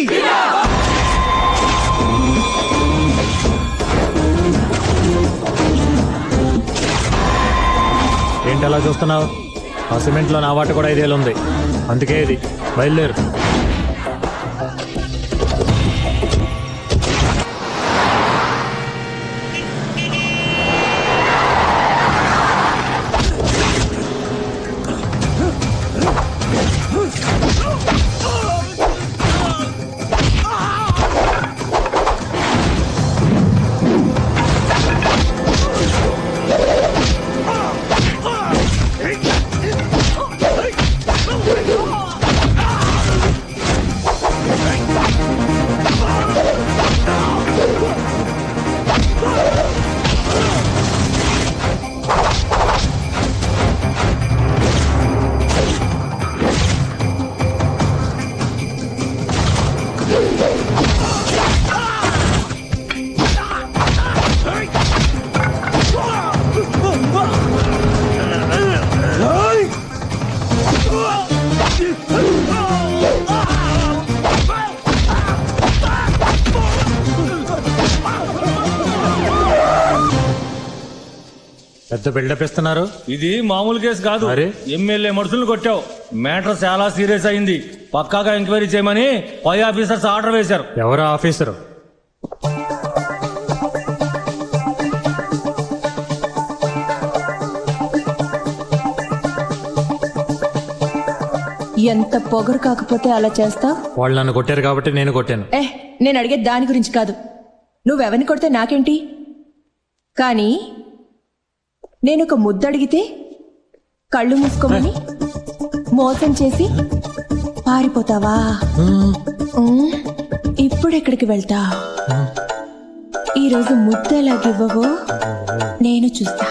ఏంటి అలా చూస్తున్నావు? ఆ సిమెంట్లో నా వాట కూడా 5,000 ఉంది. అందుకే ఇది బయలుదేరు. పెద్ద బిల్డప్ ఇస్తున్నారు. ఇది మామూలు కేసు కాదు. ఎమ్మెల్యే మనుషులను కొట్టావు. మ్యాటర్ చాలా సీరియస్ అయింది. పక్కాగా ఎంక్వైరీ చేయమని పై ఆఫీసర్స్ ఆర్డర్ వేశారు. ఎవరు ఆఫీసరు? ఎంత పొగరు కాకపోతే అలా చేస్తా? వాళ్ళు నన్ను కొట్టారు కాబట్టి నేను కొట్టాను. నేను అడిగేది దాని గురించి కాదు. నువ్వెవరిని కొడితే నాకేంటి? కానీ నేను ఒక ముద్దడిగితే కళ్ళు మూసుకోమని మోసం చేసి పారిపోతావా? ఇప్పుడెక్కడికి వెళ్తా? ఈరోజు ముద్ద ఎలాగివ్వవో నేను చూస్తా.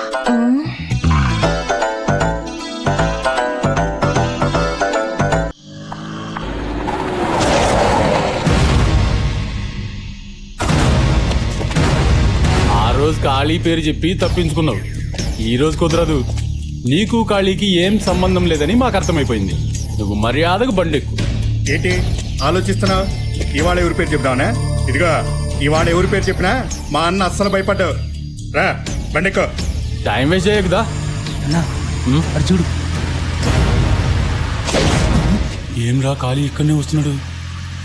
ఆ రోజు ఖాళీ పేరు చెప్పి తప్పించుకున్నావు. ఈ రోజు కుదరదు. నీకు ఖాళీకి ఏం సంబంధం లేదని మాకు అర్థమైపోయింది. నువ్వు మర్యాదకు బండెక్కు. ఏంటి ఆలోచిస్తున్నావు? ఇవాళ ఎవరి పేరు చెప్దావునా? ఇదిగో ఇవాళ ఎవరి పేరు చెప్పినా మా అన్న అస్సలు భయపడ్డావు. రా బండెక్కో. Time waste చేయకుదా. చూడు ఏం రా ఖాళీ ఇక్కడనే వస్తున్నాడు.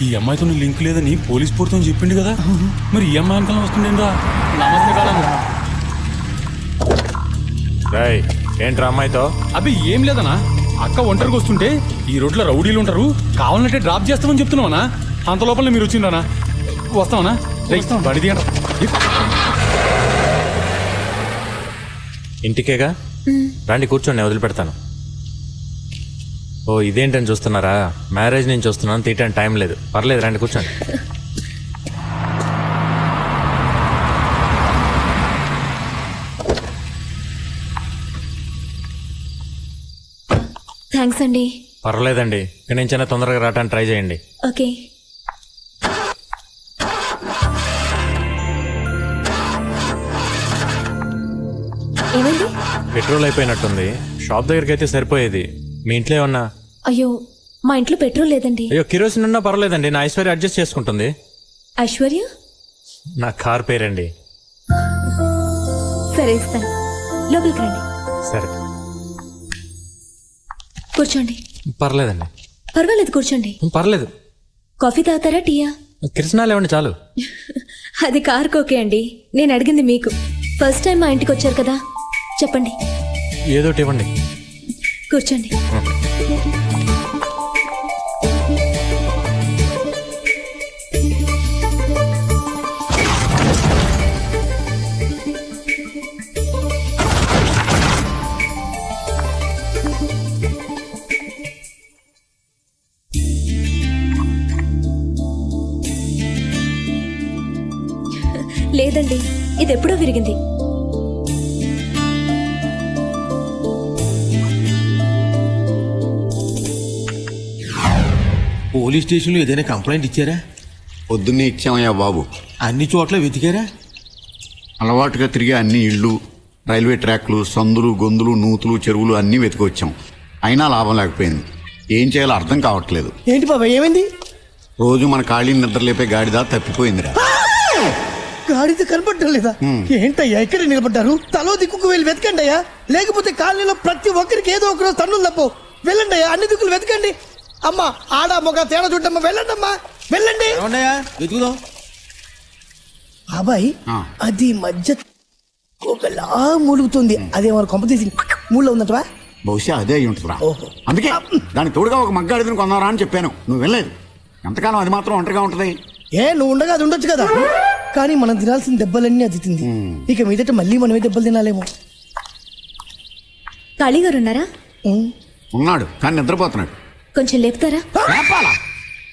ఈ అమ్మాయితో లింక్ లేదని పోలీస్ పూర్తం చెప్పిండు కదా. మరి ఈ అమ్మాయి అంకలం వస్తుండేంరా. నమస్తే కాలం. ఏంట్రా అమ్మాయితో? అబ్బి ఏం లేదనా. అక్క ఒంటరికి వస్తుంటే ఈ రోడ్లో రౌడీలు ఉంటారు, కావాలంటే డ్రాప్ చేస్తామని చెప్తున్నావనా. అంత లోపల మీరు వచ్చిండ్రానా? వస్తామనా? బడి తీయండి. ఇంటికేగా రండి, కూర్చోండి, వదిలిపెడతాను. ఓ ఇదేంటని చూస్తున్నారా? మ్యారేజ్ నుంచి వస్తున్నాను, తీయటానికి టైం లేదు. పర్లేదు రండి, కూర్చోండి. థ్యాంక్స్ అండి. పర్లేదండి, ఇక్కడి నుంచైనా తొందరగా రావడానికి ట్రై చేయండి. ఓకే. ఏమైంది? పెట్రోల్ అయిపోయినట్టుంది. షాప్ దగ్గరికి అయితే సరిపోయేది. మీ ఇంట్లో ఏమన్నా? అయ్యో మా ఇంట్లో పెట్రోల్ లేదండి. అయ్యో కిరోసిన్ ఉన్నా పర్లేదండి, నా ఐశ్వర్య అడ్జస్ట్ చేసుకుంటుంది. ఐశ్వర్య? నా కార్ పేరండి. సరే ఇస్తాను, లోపలికి రండి. సరే కూర్చోండి. పర్లేదండి. పర్వాలేదు, కూర్చోండి. పర్లేదు. కాఫీ తాగుతారా, టీయా? కిరసనాలు ఇవ్వండి చాలు. అది కార్కి ఓకే అండి. నేను అడిగింది మీకు. ఫస్ట్ టైం మా ఇంటికి వచ్చారు కదా, చెప్పండి. ఏదోటి ఇవ్వండి. కూర్చోండి. లేదండి, ఇది ఎప్పుడో విరిగింది. పోలీస్ స్టేషన్లో ఏదైనా కంప్లైంట్ ఇచ్చారా? పొద్దున్నే ఇచ్చామయ్యా బాబు. అన్ని చోట్ల వెతికారా? అలవాటుగా తిరిగే అన్ని ఇళ్ళు, రైల్వే ట్రాక్లు, సందులు, గొంతులు, నూతులు, చెరువులు అన్నీ వెతికొచ్చాం. అయినా లాభం లేకపోయింది. ఏం చేయాలో అర్థం కావట్లేదు. ఏంటి బాబాయ్ ఏమైంది? రోజు మన ఖాళీ నిద్రలేపే గాడిద తప్పిపోయిందిరా. గాడిద కనపడటం లేదా? ఏంటయ్యా ఇక్కడ నిలబడ్డారు? తలో దిక్కుకు వెళ్ళి వెతకండి అయ్యా, లేకపోతే కాలనీలో ప్రతి ఒక్కరికి ఏదో ఒకరోజు తన్నులు తప్పు. వెళ్ళండి అయ్యా, అన్ని దిక్కులు వెతకండి. అమ్మా ఆడ మొగ తేడా చూడమ్మా, వెళ్ళండి అమ్మా వెళ్ళండి. వెతుకుదాం. బాబాయ్ అది మధ్య ఒకలా మూలుగుతుంది, అదేమో కొంప తీసి మూడులో ఉందంటవా? బహుశా అదే అయి ఉంటుందిరా. అందుకే దానికి తోడుగా ఒక మగ్గాడిదని కొన్నారా అని చెప్పాను. నువ్వు వెళ్ళలేదు. ఎంతకాలం అది మాత్రం ఒంటరిగా ఉంటది? నువ్వు ఉండగా అది ఉండొచ్చు కదా. కానీ మనం తినాల్సిన దెబ్బలన్నీ అది తింది. ఇక మీదట మళ్ళీ మనమే దెబ్బలు తినాలేమో. కాళీగారు ఉన్నారా? ఉన్నాడు, కానీ నిద్రపోతున్నాడు. కొంచెం లేపుతారా?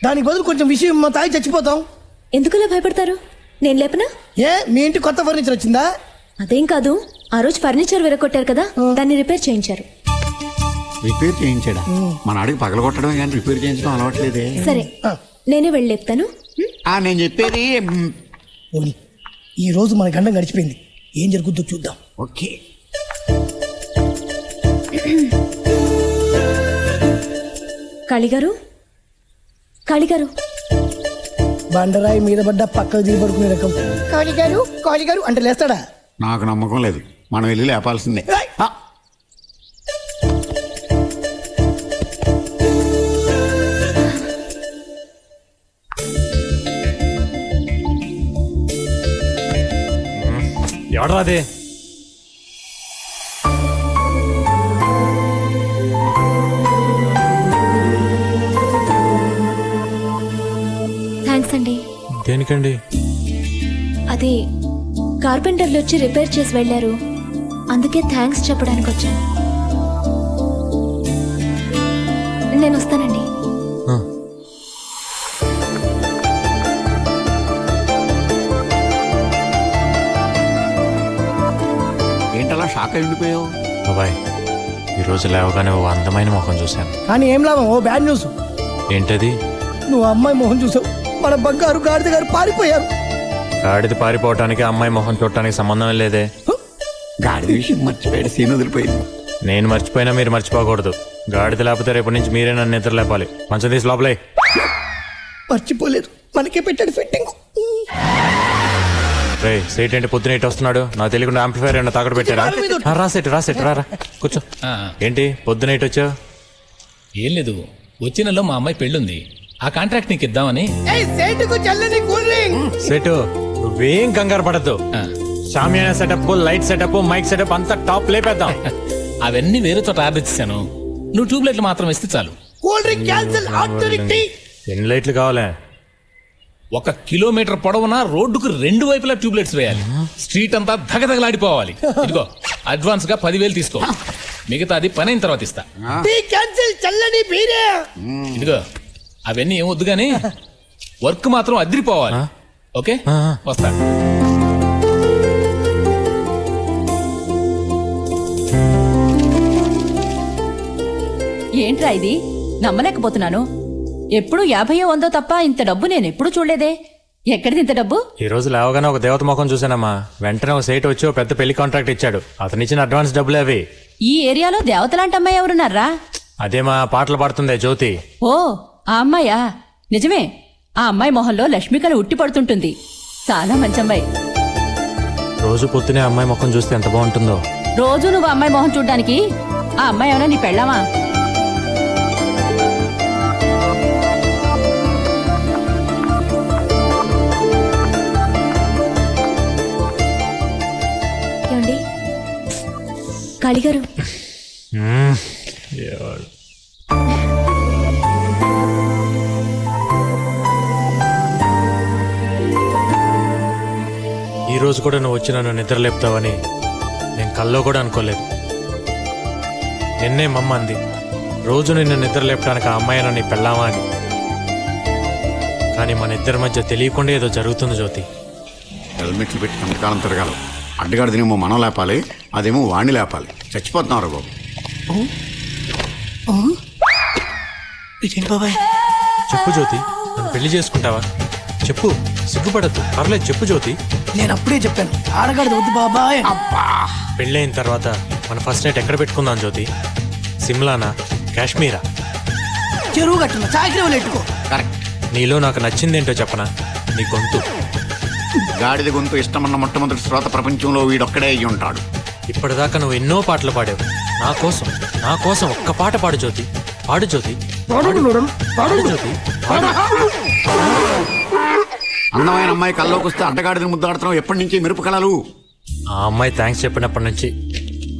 దానికి బదులు కొంచెం విషయం తాగి చచ్చిపోతాం. ఎందుకలా భయపడతారు? నేను లేపనా? మీ ఇంటి కొత్త ఫర్నిచర్ వచ్చిందా? అదేం కాదు, ఆ రోజు ఫర్నిచర్ విరగొట్టారు కదా, దాన్ని రిపేర్ చేయించారు. రిపేర్ చేయించాడా? మన అడిగి పగలగొట్టడమే కానీ రిపేర్ చేయించడం అలవాట్లేదే. సరే నేనే వెళ్ళి లేపుతాను. నేను చెప్పేది ఈ రోజు మన గండం గడిచిపోయింది, ఏం జరుగుతుందో చూద్దాం. ఓకే. కాళీగారు, కాళీగారు. బండరాయి మీద పడ్డ పక్కకు దిగి పడుకునే రకం. కాళీగారు కాళీగారు అంటే లేస్తాడా? నాకు నమ్మకం లేదు, మనం వెళ్ళి లేపాల్సిందే. ఎవడరా అదే? థ్యాంక్స్ అండి. దేనికండి? అది కార్పెంటర్లు వచ్చి రిపేర్ చేసి వెళ్ళారు, అందుకే థ్యాంక్స్ చెప్పడానికి వచ్చాను. నేను వస్తానండి. ఏంటలా షాక్ అయి ఉండిపోయావు? బాబాయ్, ఈరోజు లేవగానే ఓ అందమైన మొహం చూశాను. కానీ ఏం లాభం? ఓ బ్యాడ్ న్యూస్. ఏంటది? నువ్వు అమ్మాయి మొహం చూసావు, మన బంగారు గాడిద గారు పారిపోయారు. గాడిద పారిపోవటానికి అమ్మాయి మొహం చూడటానికి సంబంధం లేదే. గాడిద విషయం మర్చిపోయాడు, సీన్ వదిలిపోయింది. నేను మర్చిపోయినా మీరు మర్చిపోకూడదు. గాడిద లేకపోతే రేపటి నుంచి మీరే నన్ను నిద్ర లేపాలి. మంచం తీసి లోపలే. మర్చిపోలేదు, మనకే పెట్టాడు ఫిట్టింగ్. రే సీట్ ఏంటి పొద్దున ఇటు వస్తున్నాడు? నాకు తెలియకుండా ఆంప్లిఫైర్ ఏమన్నా తాకట్టు పెట్టారా? రాసేట్ రా కూర్చో. ఏంటి పొద్దున ఇటు వచ్చావు? ఏం లేదు, వచ్చే నెలలో మా అమ్మాయి పెళ్ళుంది, ఆ కాంట్రాక్ట్ నీకు ఇద్దామని. సెటు నువ్వేం కంగారు పడద్దు. షామియానా setup, light setup, mike setup అంతా టాప్ లేపేద్దాం. అవన్నీ వేరే చోట ఆర్డర్ ఇచ్చాను, నువ్వు ట్యూబ్ లైట్లు మాత్రం ఇస్తే చాలు. ఎన్ని లైట్లు కావాలే? 1 కిలోమీటర్ పొడవున రోడ్డుకు 2 వైపులా ట్యూబ్ లైట్స్ వేయాలి. స్ట్రీట్ అంతా ధగధగలాడిపోవాలి. ఇదిగో అడ్వాన్స్ గా 10,000 తీసుకో, మిగతాది పని అయిన తర్వాత ఇస్తా. ఇదిగో అవన్నీ ఏం వద్దు గానీ వర్క్ మాత్రం అదిరిపోవాలి. ఓకే, వస్తా. ఏంట్రా ఇది? నమ్మలేకపోతున్నాను. ఎప్పుడు 50 100 తప్ప ఇంత డబ్బు నేను ఎప్పుడు చూడలేదే. ఎక్కడిది ఇంత డబ్బు? ఈ రోజు లేవగానే ఒక దేవత ముఖం చూసానమ్మా. వెంటనే ఒక సైట్ వచ్చి ఒక పెద్ద పెళ్లి కాంట్రాక్ట్ ఇచ్చాడు. అతను ఇచ్చిన అడ్వాన్స్ డబ్బులే అవి. ఈ ఏరియాలో దేవతలాంటి అమ్మాయి ఎవరున్నారా? అదేమా పాటలు పాడుతుందే జ్యోతి. ఓ ఆ అమ్మాయా? నిజమే, ఆ అమ్మాయి మొహంలో లక్ష్మికలు ఉట్టి పడుతుంటుంది. చాలా మంచి అమ్మాయి. రోజు పొద్దునే అమ్మాయి ముఖం చూస్తే ఎంత బాగుంటుందో. రోజు నువ్వు అమ్మాయి మొహం చూడ్డానికి ఆ అమ్మాయి ఏమైనా నీ పెళ్ళామా? ఏమండి కాళీగారు? ఈ రోజు కూడా నువ్వు వచ్చి నన్ను నిద్ర లేపుతావని నేను కల్లో కూడా అనుకోలేదు. నిన్నే మమ్మ అంది, రోజు నిన్ను నిద్ర లేపడానికి ఆ అమ్మాయి నన్ను పెళ్ళామా అని. కానీ మన ఇద్దరి మధ్య తెలియకుండా ఏదో జరుగుతుంది జ్యోతి. హెల్మెట్లు పెట్టి కంతకాలం తిరగాలి. అడ్డగాడిదేమో మనం లేపాలి, అదేమో వాణ్ణి లేపాలి. చచ్చిపోతున్నావు రా బాబు. బాబాయ్ చెప్పు జ్యోతి, నన్ను పెళ్లి చేసుకుంటావా? చెప్పు, సిగ్గుపడద్దు, పర్లేదు చెప్పు జ్యోతి. నేను అప్పుడే చెప్పాను ఆడగాడిది వద్దు బాబాయ్. పెళ్ళైన తర్వాత మన ఫస్ట్ నైట్ ఎక్కడ పెట్టుకుందాం జ్యోతి? సిమ్లానా, కాశ్మీరా? చెరువు కట్టున్నా చాకరీ ఎట్టుకో. కరెక్ట్. నీలో నాకు నచ్చిందేంటో చెప్పనా? నీ గొంతు. గాడిద గొంతు ఇష్టమన్న మొట్టమొదటి శ్రోత ప్రపంచంలో వీడొక్కడే అయ్యి ఉంటాడు. ఇప్పటిదాకా నువ్వు ఎన్నో పాటలు పాడావు. నా కోసం ఒక్క పాట పాడు జ్యోతి. పాడు జ్యోతి, పాడు జ్యోతి. అందమైన అమ్మాయి కల్లోకి వస్తే అడ్డగాడిదని ముద్దాడుతున్నావు. ఎప్పటి నుంచి మెరుపు కళలు? ఆ అమ్మాయి థ్యాంక్స్ చెప్పినప్పటి నుంచి.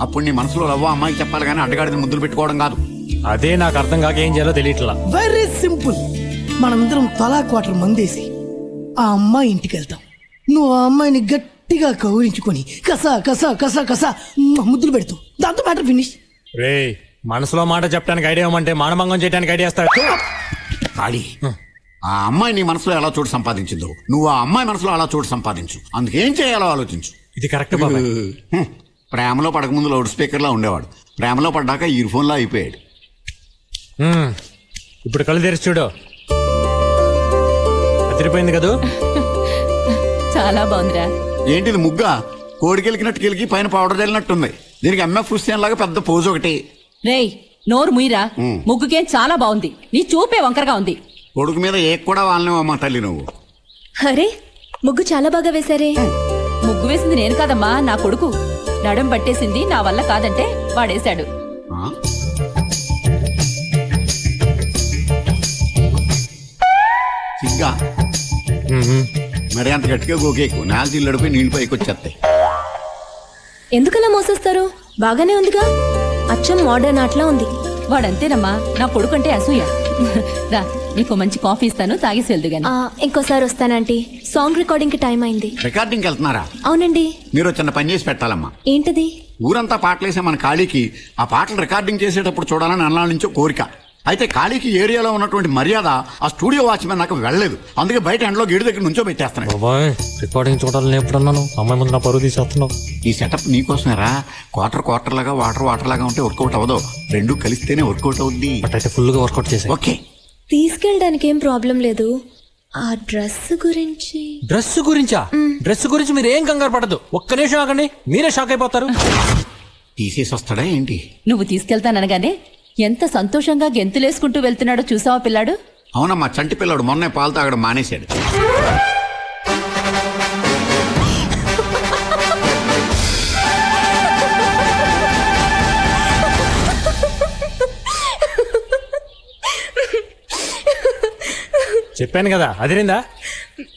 అప్పుడు నీ మనసులో లవ్వ అమ్మాయికి చెప్పాలి కానీ అడ్డగాడిని ముద్దులు పెట్టుకోవడం కాదు. అదే నాకు అర్థం కాక ఏం చేయాలో తెలియట్లా. Very simple. మనందరం తలా క్వార్టర్ మందేసి ఆ అమ్మాయి ఇంటికి వెళ్తాం. నువ్వు ఆ అమ్మాయిని గట్టిగా కౌరించుకొని కసా కసా కసా కసా ముద్దులు పెడతావు. దాంతో మ్యాటర్ ఫినిష్. రే, మనసులో మాట చెప్పడానికి ఐడియా ఇవ్వమంటే మానభంగం చేయడానికి ఐడియా ఇస్తాడు. ఖాళీ. ఆ అమ్మాయి నీ మనసులో ఎలా చోటు సంపాదించిందో నువ్వు ఆ అమ్మాయి మనసులో అలా చోటు సంపాదించు. అందుకేం చేయాలో ఆలోచించు. ఇది కరెక్ట్ బాబాయ్. ప్రేమలో పడకముందు లౌడ్ స్పీకర్లా ఉండేవాడు, ప్రేమలో పడ్డాక ఇయర్ ఫోన్లా అయిపోయాడు. ఇప్పుడు కళ్ళు తెరిచి చూడు. అదిరిపోయింది కదూ? చాలా బాగుందిరా. ఏంటిది ముగ్గా? కోడికెలికినట్టు కెలికి పైన పౌడర్ చల్లినట్టుంది. దీనికి ఎంఎఫ్ హుస్సేన్ లాగా పెద్ద పోజు ఒకటి. రేయ్, నోరు ముయిరా. ముగ్గుకేం చాలా బాగుంది, నీ చూపే వంకరగా ఉంది. కొడుకు మీద ఏ కూడా వాళ్ళనేవమ్మా తల్లి నువ్వు. అరే, ముగ్గు చాలా బాగా వేశారే. ముగ్గు వేసింది నేను కాదమ్మా, నా కొడుకు. నడుం పట్టేసింది నా వల్ల కాదంటే వాడేశాడు. సిగ్గా మరి అంత గట్టిగా గోకేకు. నేల చిల్లడిపోయి నీళ్ళు పైకి వచ్చేస్తాయి. ఎందుకలా మోసేస్తారు? బాగానే ఉందిగా, అచ్చం మోడర్న్ ఆటలా ఉంది. వాడంతేనమ్మా, నా కొడుకంటే అసూయ. రా, నీకు మంచి కాఫీ ఇస్తాను, తాగేసి వెళ్దు గాని. ఇంకోసారి వస్తానంటీ. సాంగ్ రికార్డింగ్ కి టైం అయింది. రికార్డింగ్ వెళ్తున్నారా? అవునండి. మీరు చిన్న పని చేసి పెట్టాలమ్మా. ఏంటది? ఊరంతా పాటలేసే మన ఖాళీకి ఆ పాటలు రికార్డింగ్ చేసేటప్పుడు చూడాలని అన్నాళ్ళ నుంచో కోరిక. అయితే ఖాళీకి ఏరియాలో ఉన్నటువంటి మర్యాద ఆ స్టూడియో వాచ్మెన్ నాకు వెళ్ళలేదు. అందుకే బయట ఎండలో గేటు దగ్గర నుంచో పెట్టేస్తున్నాను. రికార్డింగ్ చూడాలని ఎప్పుడన్నాను? అమ్మాయి ముందు నా పరువు తీసేస్తున్నావు. ఈ సెటప్ నీకోసమేరా. క్వార్టర్ లాగా వాటర్ లాగా ఉంటే వర్కౌట్ అవ్వదు. రెండు కలిస్తేనే వర్కౌట్ అవుద్ది. అయితే ఫుల్ గా వర్కౌట్ చేసే. ఓకే, తీసుకెళ్ళడానికి ఏం ప్రాబ్లం లేదు. ఆ డ్రెస్ గురించి. డ్రెస్ గురించా? డ్రెస్ గురించి మీరు ఏం కంగారు పడదు. ఒక్క నిమిషం ఆగండి, మీరే షాక్ అయిపోతారు. తీసేసి వస్తాడా ఏంటి? నువ్వు తీసుకెళ్తాననగానే ఎంత సంతోషంగా గెంతులేసుకుంటూ వెళ్తున్నాడో చూసావా పిల్లాడు? అవునమ్మా, చంటి పిల్లాడు మొన్నే పాలు తాగడం మానేశాడు. చెప్పాను కదా, అదిరిందా?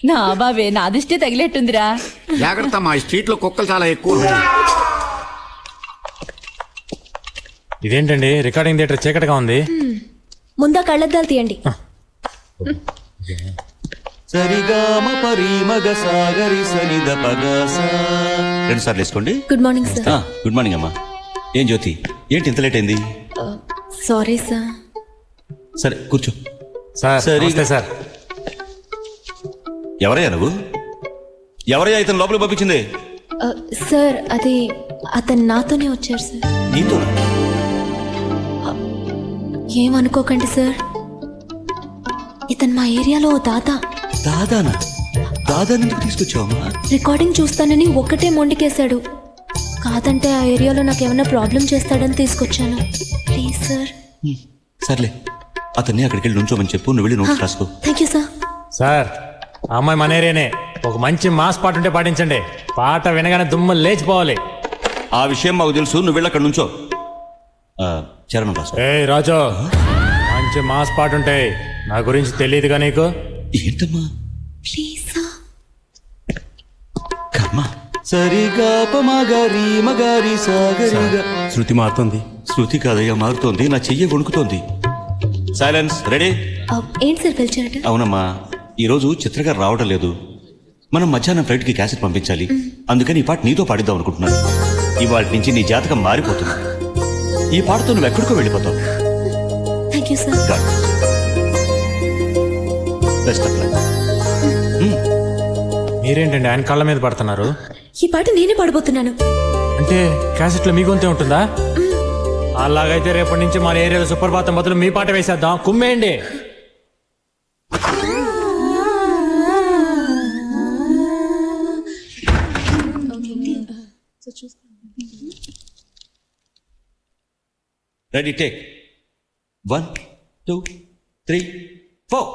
నా బావే, నా దృష్టి తగిలేట్టుందిరా. జాగ్రత్త, మా స్ట్రీట్ లో కుక్కలు చాలా ఎక్కువ. ఇదేంటండి, రికార్డింగ్ థియేటర్ చీకటిగా ఉంది. ముందా కళ్ళద్దాలు తీయండి. సరిగామ పరిమగ సాగరి సనిద పగస. రెండు సార్లు వేసుకోండి. Good morning sir. Good morning అమ్మా. ఏం జ్యోతి, ఏంటి ఇంత లేట్ అయింది? Sorry sir. సరే కూర్చో. సార్, ఎవరయ్యా నువ్వు? ఎవరయ్యా ఇతను లోపలికి పంపించింది? సార్, అది అతను నాతోనే వచ్చారు సార్. నీతో? ఏమనుకోకండి సార్, ఇతను మా ఏరియాలో దాదా. దాదానా? దాదాని ఎందుకు తీసుకొచ్చావమ్మా? రికార్డింగ్ చూస్తానని ఒక్కటే మొండికేశాడు. కాదంటే ఆ ఏరియాలో నాకు ఏమైనా ప్రాబ్లం చేస్తాడని తీసుకొచ్చాను. Please sir. సర్లే, అతన్ని అక్కడికి వెళ్ళి నుంచోమని చెప్పు. నువ్వు వెళ్ళి నోట్స్ రాసుకో. Thank you sir. సార్, ఆ అమ్మాయి మన ఏరియానే. ఒక మంచి మాస్ పాట ఉంటే పాటించండి. పాట వినగానే దుమ్ము లేచిపోవాలి. ఆ విషయం మాకు తెలుసు. నువ్వు వెళ్ళి అక్కడ నుంచో. చరణం రాసుకో. ఏ రాజు, మంచి మాస్ పాట ఉంటాయి. నా గురించి తెలియదుగా నీకు? ఏంటమ్మా? Please sir. కర్మ. సరిగా మగరి మగరి సాగరిగా. శృతి మారుతుంది. శృతి కాదయ్యా, మారుతోంది. నా చెయ్యి వణుకుతోంది. సైలెన్స్. రెడీ? ఏంటి సార్ పిలిచారట? అవునమ్మా, ఈరోజు చిత్రగారు రావడం లేదు. మనం మధ్యాహ్నం ఫ్లైట్ కి క్యాసెట్ పంపించాలి. అందుకని ఈ పాట నీతో పాడిద్దాం అనుకుంటున్నాను. ఇవాళ నుంచి నీ జాతకం మారిపోతుంది. ఈ పాటతో నువ్వు ఎక్కడికో వెళ్ళిపోతావు. Thank you sir. Best of luck. మీరేంటండి ఆయన కళ్ళ మీద పడుతున్నారు? ఈ పాట నేనే పాడబోతున్నాను. అంటే క్యాసెట్లో మీ గొంతే ఉంటుందా? అలాగైతే రేపటి నుంచి మన ఏరియాలో సుప్రభాతం బదులు మీ పాట వేసేద్దాం. కుమ్మేయండి. Ready take 1 2 3 4.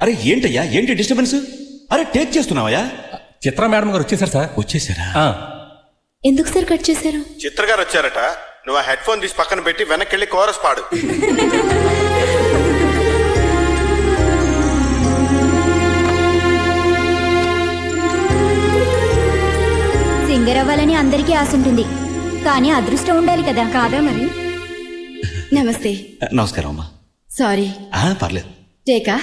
అరే ఏంటయ్యా, ఏంటి డిస్టర్బెన్స్? అరే టేక్ చేస్తున్నావయ్యా? చిత్ర మేడం గారు వచ్చేసారు సార్. వచ్చేసారా? ఎందుకు సార్ కట్ చేశారు? చిత్ర గారు వచ్చారట. నువ్వు ఆ హెడ్ ఫోన్ తీసి పక్కన పెట్టి వెనక్కి వెళ్ళి కోరస్ పాడు. సింగర్ అవ్వాలని అందరికీ ఆశ ఉంటుంది, కానీ అదృష్టం ఉండాలి కదా. కాదా మరి? నమస్తే. నమస్కారం అమ్మా. సారీ. పర్లేదు. టేకా?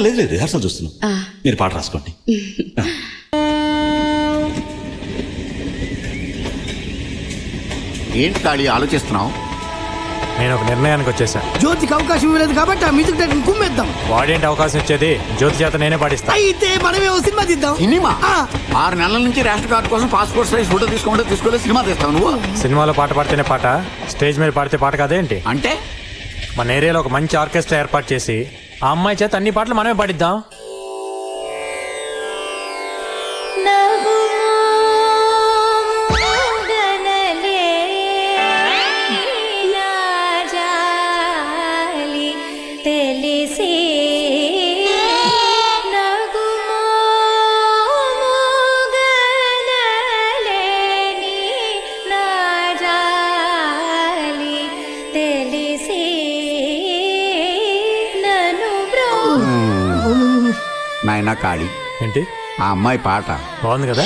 లేదు లేదు, రిహార్సల్ చూస్తున్నాం. మీరు పాట రాసుకోండి. ఏంటి కాళీ ఆలోచిస్తున్నావు? నేను ఒక నిర్ణయానికి వచ్చేసా. జ్యోతికి అవకాశం ఇవ్వలేదు కాబట్టి ఆ మ్యూజిక్ డైరెక్టర్ కుమ్మేద్దాం. వాడేంటి అవకాశం ఇచ్చేది? జ్యోతి చేత నేనే పాటిస్తా. అయితే మనమే ఓ సినిమా తీద్దాం. సినిమా? 6 నెలల నుంచి రేషన్ కార్డు కోసం పాస్పోర్ట్ సైజ్ ఫోటో తీసుకోమంటే తీసుకోలేదు, సినిమా తీస్తావు నువ్వు? సినిమాలో పాట పాడితేనే పాట, స్టేజ్ మీద పాడితే పాట కాదేంటి? అంటే మన ఏరియాలో ఒక మంచి ఆర్కెస్ట్రా ఏర్పాటు చేసి ఆ అమ్మాయి చేత అన్ని పాటలు మనమే పాడిద్దాం. నాయనా కాళీ, ఏంటి ఆ అమ్మాయి పాట బాగుంది కదా?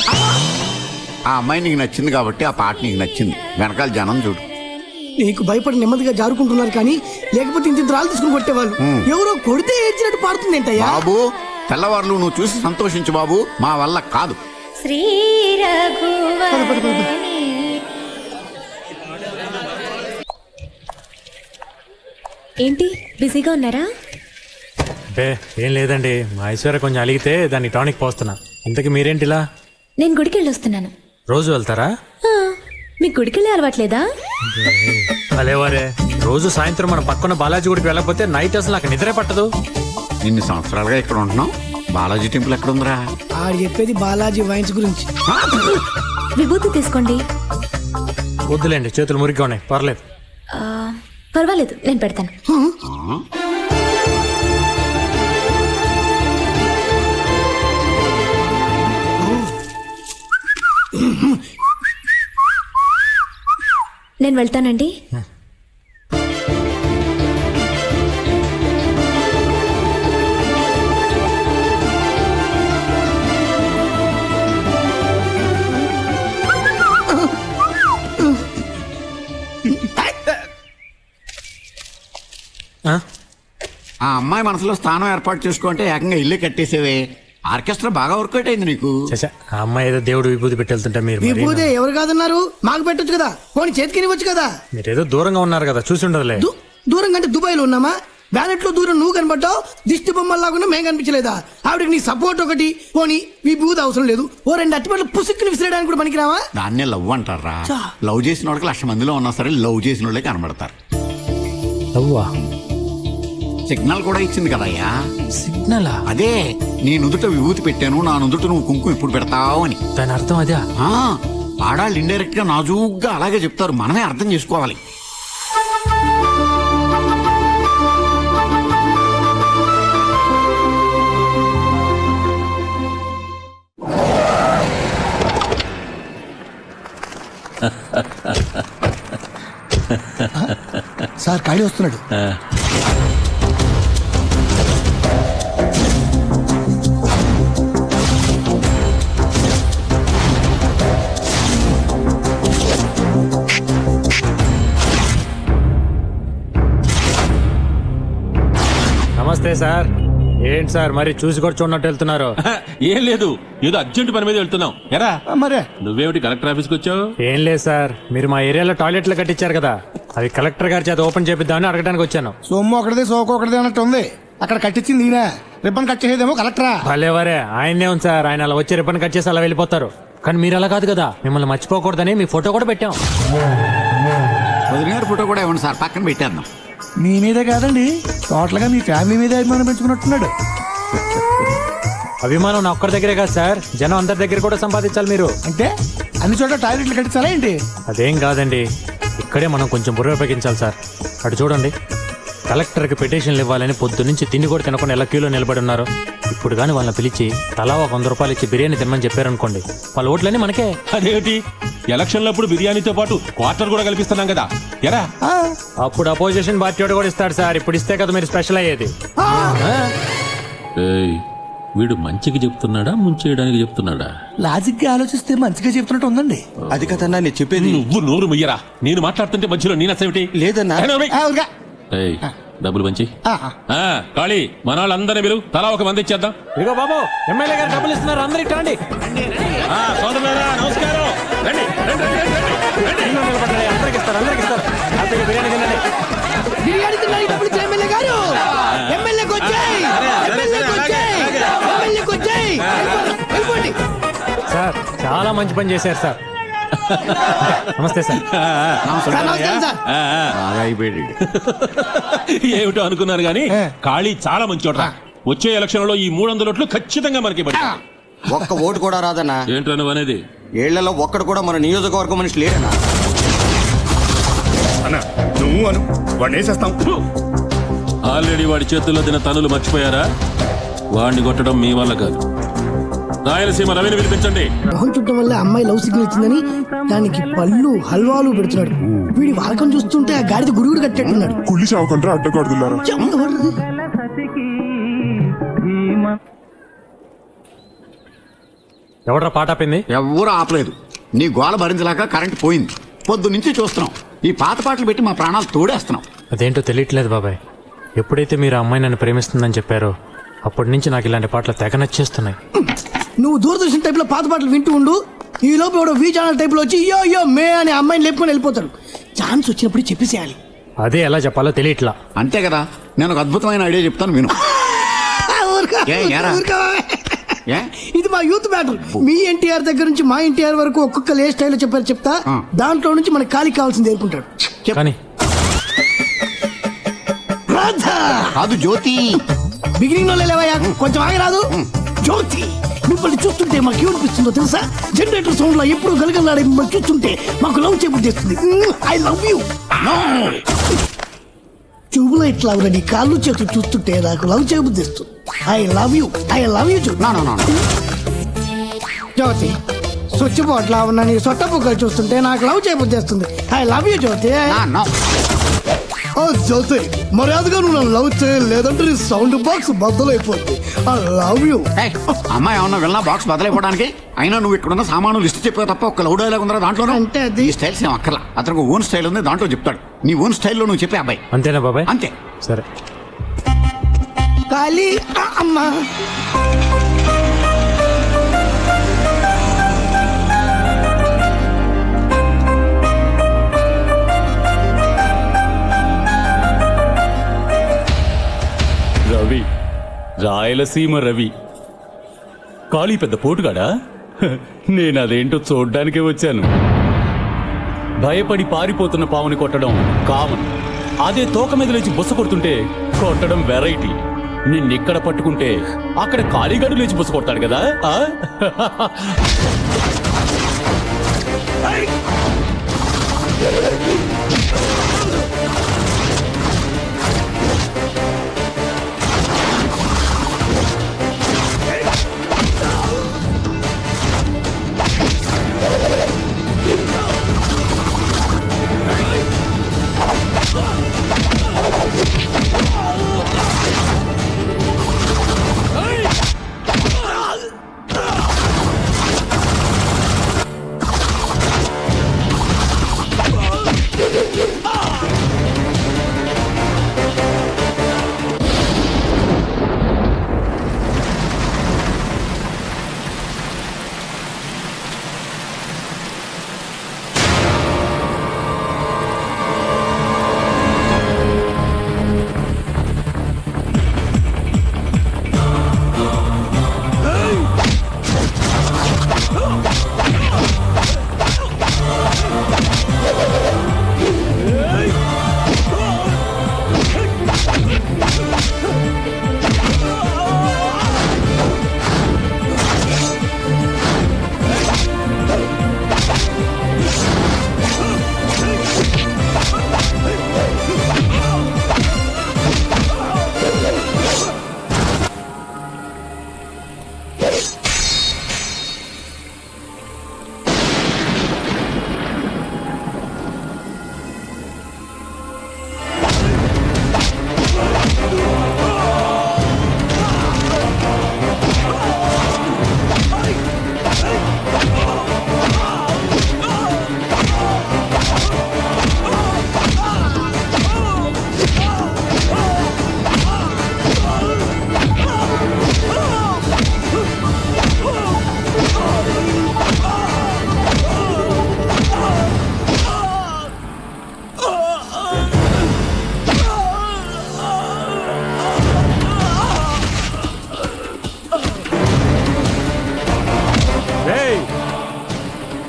ఆ అమ్మాయి నీకు నచ్చింది కాబట్టి ఆ పాట నీకు నచ్చింది. వెనకాల జనం చూడు. నీకు భయపడి నెమ్మదిగా జారుకుంటున్నారు కానీ లేకపోతే ఇంత రాళ్ళు తీసుకుని కొట్టేవాళ్ళు. ఎవరో కొడితే ఏడ్చినట్టు పాడుతుంది ఏంటయ్యా? బాబు తెల్లవారులు నువ్వు చూసి సంతోషించు బాబు, మా వల్ల కాదు. శ్రీ ఏంటి బిజీగా ఉన్నారా? బే ఏం లేదండి, మా ఐశ్వర్య కొంచెం అలిగితే దాన్ని టానిక్ పోస్తున్నా. ఇంతకీ మీరేంటిలా? నేను గుడికి వెళ్ళొస్తున్నాను. రోజు వెళ్తారా? మీకు గుడికి వెళ్ళే అలవాట్లేదా? అలేవారే, రోజు సాయంత్రం మన పక్కన బాలాజీ గుడికి వెళ్ళకపోతే నైట్ అసలు నాకు నిద్రే పట్టదు. ఇన్ని సంవత్సరాలుగా ఇక్కడ ఉంటున్నాం, బాలాజీ టెంపుల్ ఎక్కడ ఉందిరా? ఆడు చెప్పేది బాలాజీ వైన్స్ గురించి. విభూతి తీసుకోండి. వద్దులేండి, చేతులు మురిగ్గా ఉన్నాయి, పర్లేదు. పర్వాలేదు, నేను పెడతాను. నేను వెళ్తానండి. ఆ అమ్మాయి మనసులో స్థానం ఏర్పాటు చేసుకుంటే ఏకంగా ఇల్లు కట్టేసేవే. ఆర్కెస్ట్రా బాగా వర్కౌట్ అయింది నీకు. ఆ అమ్మాయి ఏదో దేవుడు విభూతి పెట్టెళ్తుంటే మీరు విభూతి ఎవరు కాదన్నారు? మాకు పెట్టొచ్చు కదా, పోనీ చేతికి ఇవ్వచ్చు కదా. మీరేదో దూరంగా ఉన్నారు కదా, చూసి ఉండదులే. దూరం కంటే దుబాయ్ లో ఉన్నామా? బ్యానెట్ లో దూరం నువ్వు కనబడ్డావు, దిష్టి బొమ్మల్లాగా మేము కనిపించలేదా? ఆవిడకి నీ సపోర్ట్ ఒకటి, పోనీ విభూతి అవసరం లేదు, ఓ 2 అట్టిపట్లు పుసుక్కుని విసిరేయడానికి కూడా పనికిరావా? దాన్నే లవ్ అంటారా? లవ్ చేసిన వాళ్ళకి 1,00,000 మందిలో ఉన్నా సరే లవ్ చేసిన వాళ్ళే కనబడతారు. సిగ్నల్ కూడా ఇచ్చింది కదయ్యా. సిగ్నల్? అదే, నీ నుదుట విభూతి పెట్టాను, నా నుదుట నువ్వు కుంకుమ ఇప్పుడు పెడతావు అని. దాని అర్థం అదే. ఆడాళ్ళు ఇండైరెక్ట్ గా నాజూగ్గా అలాగే చెప్తారు, మనమే అర్థం చేసుకోవాలి. సార్ కాళీ వస్తున్నాడు. సార్. ఏంటి సార్ మరి చూసి కూడా చూడనట్టు వెళ్తున్నారు? ఏం లేదు, ఏదో అర్జెంట్ పని మీద వెళ్తున్నాం. ఎరా మరే నువ్వేమిటి కలెక్టర్ ఆఫీస్కి వచ్చావు? ఏం లేదు సార్, మీరు మా ఏరియాలో టాయిలెట్లు కట్టించారు కదా, అవి కలెక్టర్ గారి చేత ఓపెన్ చేపిద్దామని అడగడానికి వచ్చాను. సొమ్ము ఒకటిది సోకు ఒకటిది అన్నట్టు ఉంది. అక్కడ కట్టించింది ఈయన, రిబ్బన్ కట్ చేసేదేమో కలెక్టరా. భలేవరే, ఆయన్నే ఉంది సార్. ఆయన అలా వచ్చి రిబ్బన్ కట్ చేసి అలా వెళ్ళిపోతారు. కానీ మీరు అలా కాదు కదా, మిమ్మల్ని మర్చిపోకూడదని మీ ఫోటో కూడా పెట్టాం. వదిన గారి ఫోటో కూడా ఇవ్వండి సార్, పక్కన పెట్టేద్దాం. మీ మీదే కాదండి, టోటల్ గా మీ ఫ్యామిలీ మీదే అభిమానం పెంచుకున్నట్టున్నాడు. అభిమానం నా ఒక్కరి దగ్గరే కాదు సార్, జనం అందరి దగ్గర కూడా సంపాదించాలి మీరు. అంటే అన్ని చోట్ల టాయిలెట్లు కట్టించాలా ఏంటి? అదేం కాదండి, ఇక్కడే మనం కొంచెం బుర్ర ఉపయోగించాలి సార్. అటు చూడండి, కలెక్టర్కి పిటిషన్లు ఇవ్వాలని పొద్దు నుంచి తిండి కూడా తినకుండా ఎలా క్యూలో నిలబడి ఉన్నారు. ఇప్పుడు కానీ వాళ్ళని పిలిచి తలా ఒక 100 రూపాయలు ఇచ్చి బిర్యానీ తినమని చెప్పారనుకోండి, వాళ్ళ ఓట్లన్నీ మనకే. అదేమిటి, ఎలక్షన్లప్పుడు బిర్యానీతో పాటు క్వార్టర్ కూడా కల్పిస్తున్నాం కదా. ఎరా అప్పుడు అపోజిషన్ పార్టీ వాడు కూడా ఇస్తాడు సార్, ఇప్పుడు ఇస్తే కదా మీరు స్పెషల్ అయ్యేది. వీడు మంచికి చెప్తున్నాడా ముంచేయడానికి చెప్తున్నాడా? లాజిక్ గా ఆలోచిస్తే మంచిగా చెప్తున్నట్టు ఉందండి. అది కదన్నా నేను చెప్పేది. నువ్వు నోరు ముయ్యరా, నేను మాట్లాడుతుంటే మధ్యలో నేను అసలు లేదన్నా. డబ్బులు పంచి కాళీ మన వాళ్ళందరినీ పిలువు, తలా ఒక మంది ఇచ్చేద్దాం. ఇదిగో బాబు, ఎమ్మెల్యే గారు డబ్బులు ఇస్తున్నారు, అందరూ ఇట్టండి. నమస్కారం. అందరికి ఇస్తారు, అందరికి ఇస్తారు. బిర్యానీ తినండి. బిర్యానీ తిన్నాడు డబ్బులు ఇచ్చిన ఎమ్మెల్యే గారు. ఎమ్మెల్యేకి వచ్చాయి, ఎమ్మెల్యేకి వచ్చాయి, ఎమ్మెల్యేకి వచ్చాయి. వెళ్ళిపోండి సార్, చాలా మంచి పని చేశారు సార్. నమస్తే సార్. నమస్కారం సార్. ఏమిటో అనుకున్నారు గానీ కాళీ చాలా మంచి చోట. వచ్చే ఎలక్షన్ లో ఈ 300 ఓట్లు ఖచ్చితంగా మనకి పడి. ఒక్క ఓటు కూడా రాదన్నా. ఏంటో నువ్వు అనేది? ఏళ్లలో ఒక్కడు కూడా మన నియోజకవర్గం మనిషి లేడన్నా. అన్న నువ్వు అను, వాడిని వేసేస్తాం. ఆల్రెడీ వాడి చేతుల్లో తిన తనులు మర్చిపోయారా? వాడిని కొట్టడం మీ వల్ల కాదు. రాయలసీమ రవిని వినిపించండి. మొహం చుట్టం వల్ల అమ్మాయి లవ్ సిగ్నల్ ఇచ్చిందని దానికి పళ్ళు హల్వాలు పెడుతున్నాడు. వీడి వారకం చూస్తుంటే ఆ గాడిద గురుగుడు కట్టేట్టున్నాడు. కుళ్ళి చావకుండా అడ్డగాడుతున్నారు. ఎవడ్రా పాట ఆపింది? ఎవరు ఆపలేదు. నీ గోల భరించలేక కరెంట్ పోయింది. పొద్దు నుంచి చూస్తున్నాం. ఈ పాత పాటలు పెట్టి మా ప్రాణాలు తోడేస్తున్నాం. అదేంటో తెలియట్లేదు బాబాయ్. ఎప్పుడైతే మీరు అమ్మాయి నన్ను ప్రేమిస్తుందని చెప్పారో అప్పటి నుంచి నాకు ఇలాంటి పాటలు తెగ నచ్చేస్తున్నాయి. నువ్వు దూరదర్శన్ టైప్ లో పాత పాటలు వింటూ ఉండు. ఈ లోపు ఎవడో వి ఛానల్ టైప్ లో వచ్చి యో యో మే అని అమ్మాయిని లేపుకొని వెళ్ళిపోతాడు. ఛాన్స్ వచ్చినప్పుడు చెప్పేసేయాలి. అదే ఎలా చెప్పాలో తెలియట్లా. అంతే కదా, నేను ఒక అద్భుతమైన ఐడియా చెప్తాను విను. ఇది మా యూత్ మ్యాటర్. మీ ఎన్టీఆర్ దగ్గర నుంచి మా ఎన్టీఆర్ వరకు ఒక్కొక్కరు ఏ స్టైల్లో చెప్పారు చెప్తా. దాంట్లో నుంచి మనకి ఖాళీ కావాల్సింది ఏర్కుంటాడు. కానీ కాదు జ్యోతి, బిగినింగ్ లో లేవయ్యా, కొంచెం ఆగరాదు. జ్యోతి, మిమ్మల్ని చూస్తుంటే మాకు ఏమనిపిస్తుందో తెలుసా? జనరేటర్ సౌండ్ లో ఎప్పుడు గలగలాడే మిమ్మల్ని చూస్తుంటే మాకు లవ్ చేస్తుంది. I love you. ట్యూబ్లో ఇట్లా నీ కాళ్ళు చేతులు చూస్తుంటే నాకు లవ్ చేయబుద్ధిస్తుంది. I love you, I love you. Jyothi, switch board లా ఉన్న నీ సొట్ట బుగ్గలు చూస్తుంటే నాకు లవ్ చేయబుద్ధిస్తుంది. I love you Jyothi. Jyothi, మర్యాదగా నువ్వు నన్ను లవ్ చేయలేదంటే నీ సౌండ్ బాక్స్ బద్దలైపోతుంది. I love you. అమ్మాయి ఏమన్నా వెళ్ళినా బాక్స్ బదలైపోవడానికి? అయినా నువ్వు ఇక్కడున్న సామాను లిస్ట్ చెప్పే తప్ప ఒక్క లౌడ్ డైలాగ్ ఉందా దాంట్లో? అంటే ఈ స్టైల్స్ ఏం అక్కర్లా. అతనికి ఓన్ స్టైల్ ఉంది, దాంట్లో చెప్తాడు. నీ ఓన్ స్టైల్లో నువ్వు చెప్పే అబ్బాయి. అంతేనా బాబాయ్? అంతే. సరే. ఖాళీ అమ్మా. రవి, రాయలసీమ రవి. కాళీ పెద్ద పోటుగాడా? నేను అదేంటో చూడ్డానికే వచ్చాను. భయపడి పారిపోతున్న పావుని కొట్టడం కామన్. అదే తోక మీద లేచి బుస కొడుతుంటే కొట్టడం వెరైటీ. నిన్నెక్కడ పట్టుకుంటే అక్కడ కాళీగాడు లేచి బుస కొడతాడు కదా.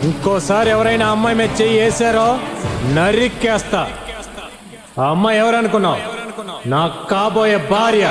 ఇంకోసారి ఎవరైనా అమ్మాయి మీద చెయ్యి వేసారో నరికేస్తా. ఆ అమ్మాయి ఎవరనుకున్నావు? నా కాబోయే భార్య.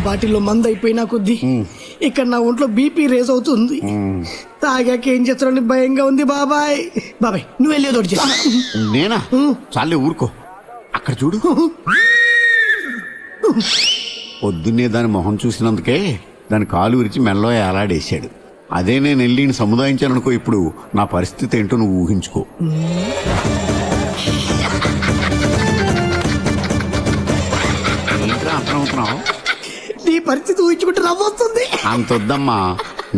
బాటిల్లో మందు అయిపోయినా కొద్దీ ఇక్కడ నా ఒంట్లో బీపీ రేస్ అవుతుంది. తాగాక ఏం చేస్తారని భయంగా ఉంది. బాబాయ్ నువ్వు వెళ్ళేదోటి చేస్తా. నేనా? చాలే ఊరుకో. అక్కడ చూడు. పొద్దున్నే దాని మొహం చూసినందుకే దాని కాలు విరిచి మెల్లో ఏలాడేశాడు. అదే నేను వెళ్ళి సముదాయించాననుకో, ఇప్పుడు నా పరిస్థితి ఏంటో నువ్వు ఊహించుకో. ఏంట్రా అర్థమవుతున్నావు? నీ పరిస్థితి ఊహించుకుంటే నవ్వొస్తుంది. అంతొద్దమ్మా,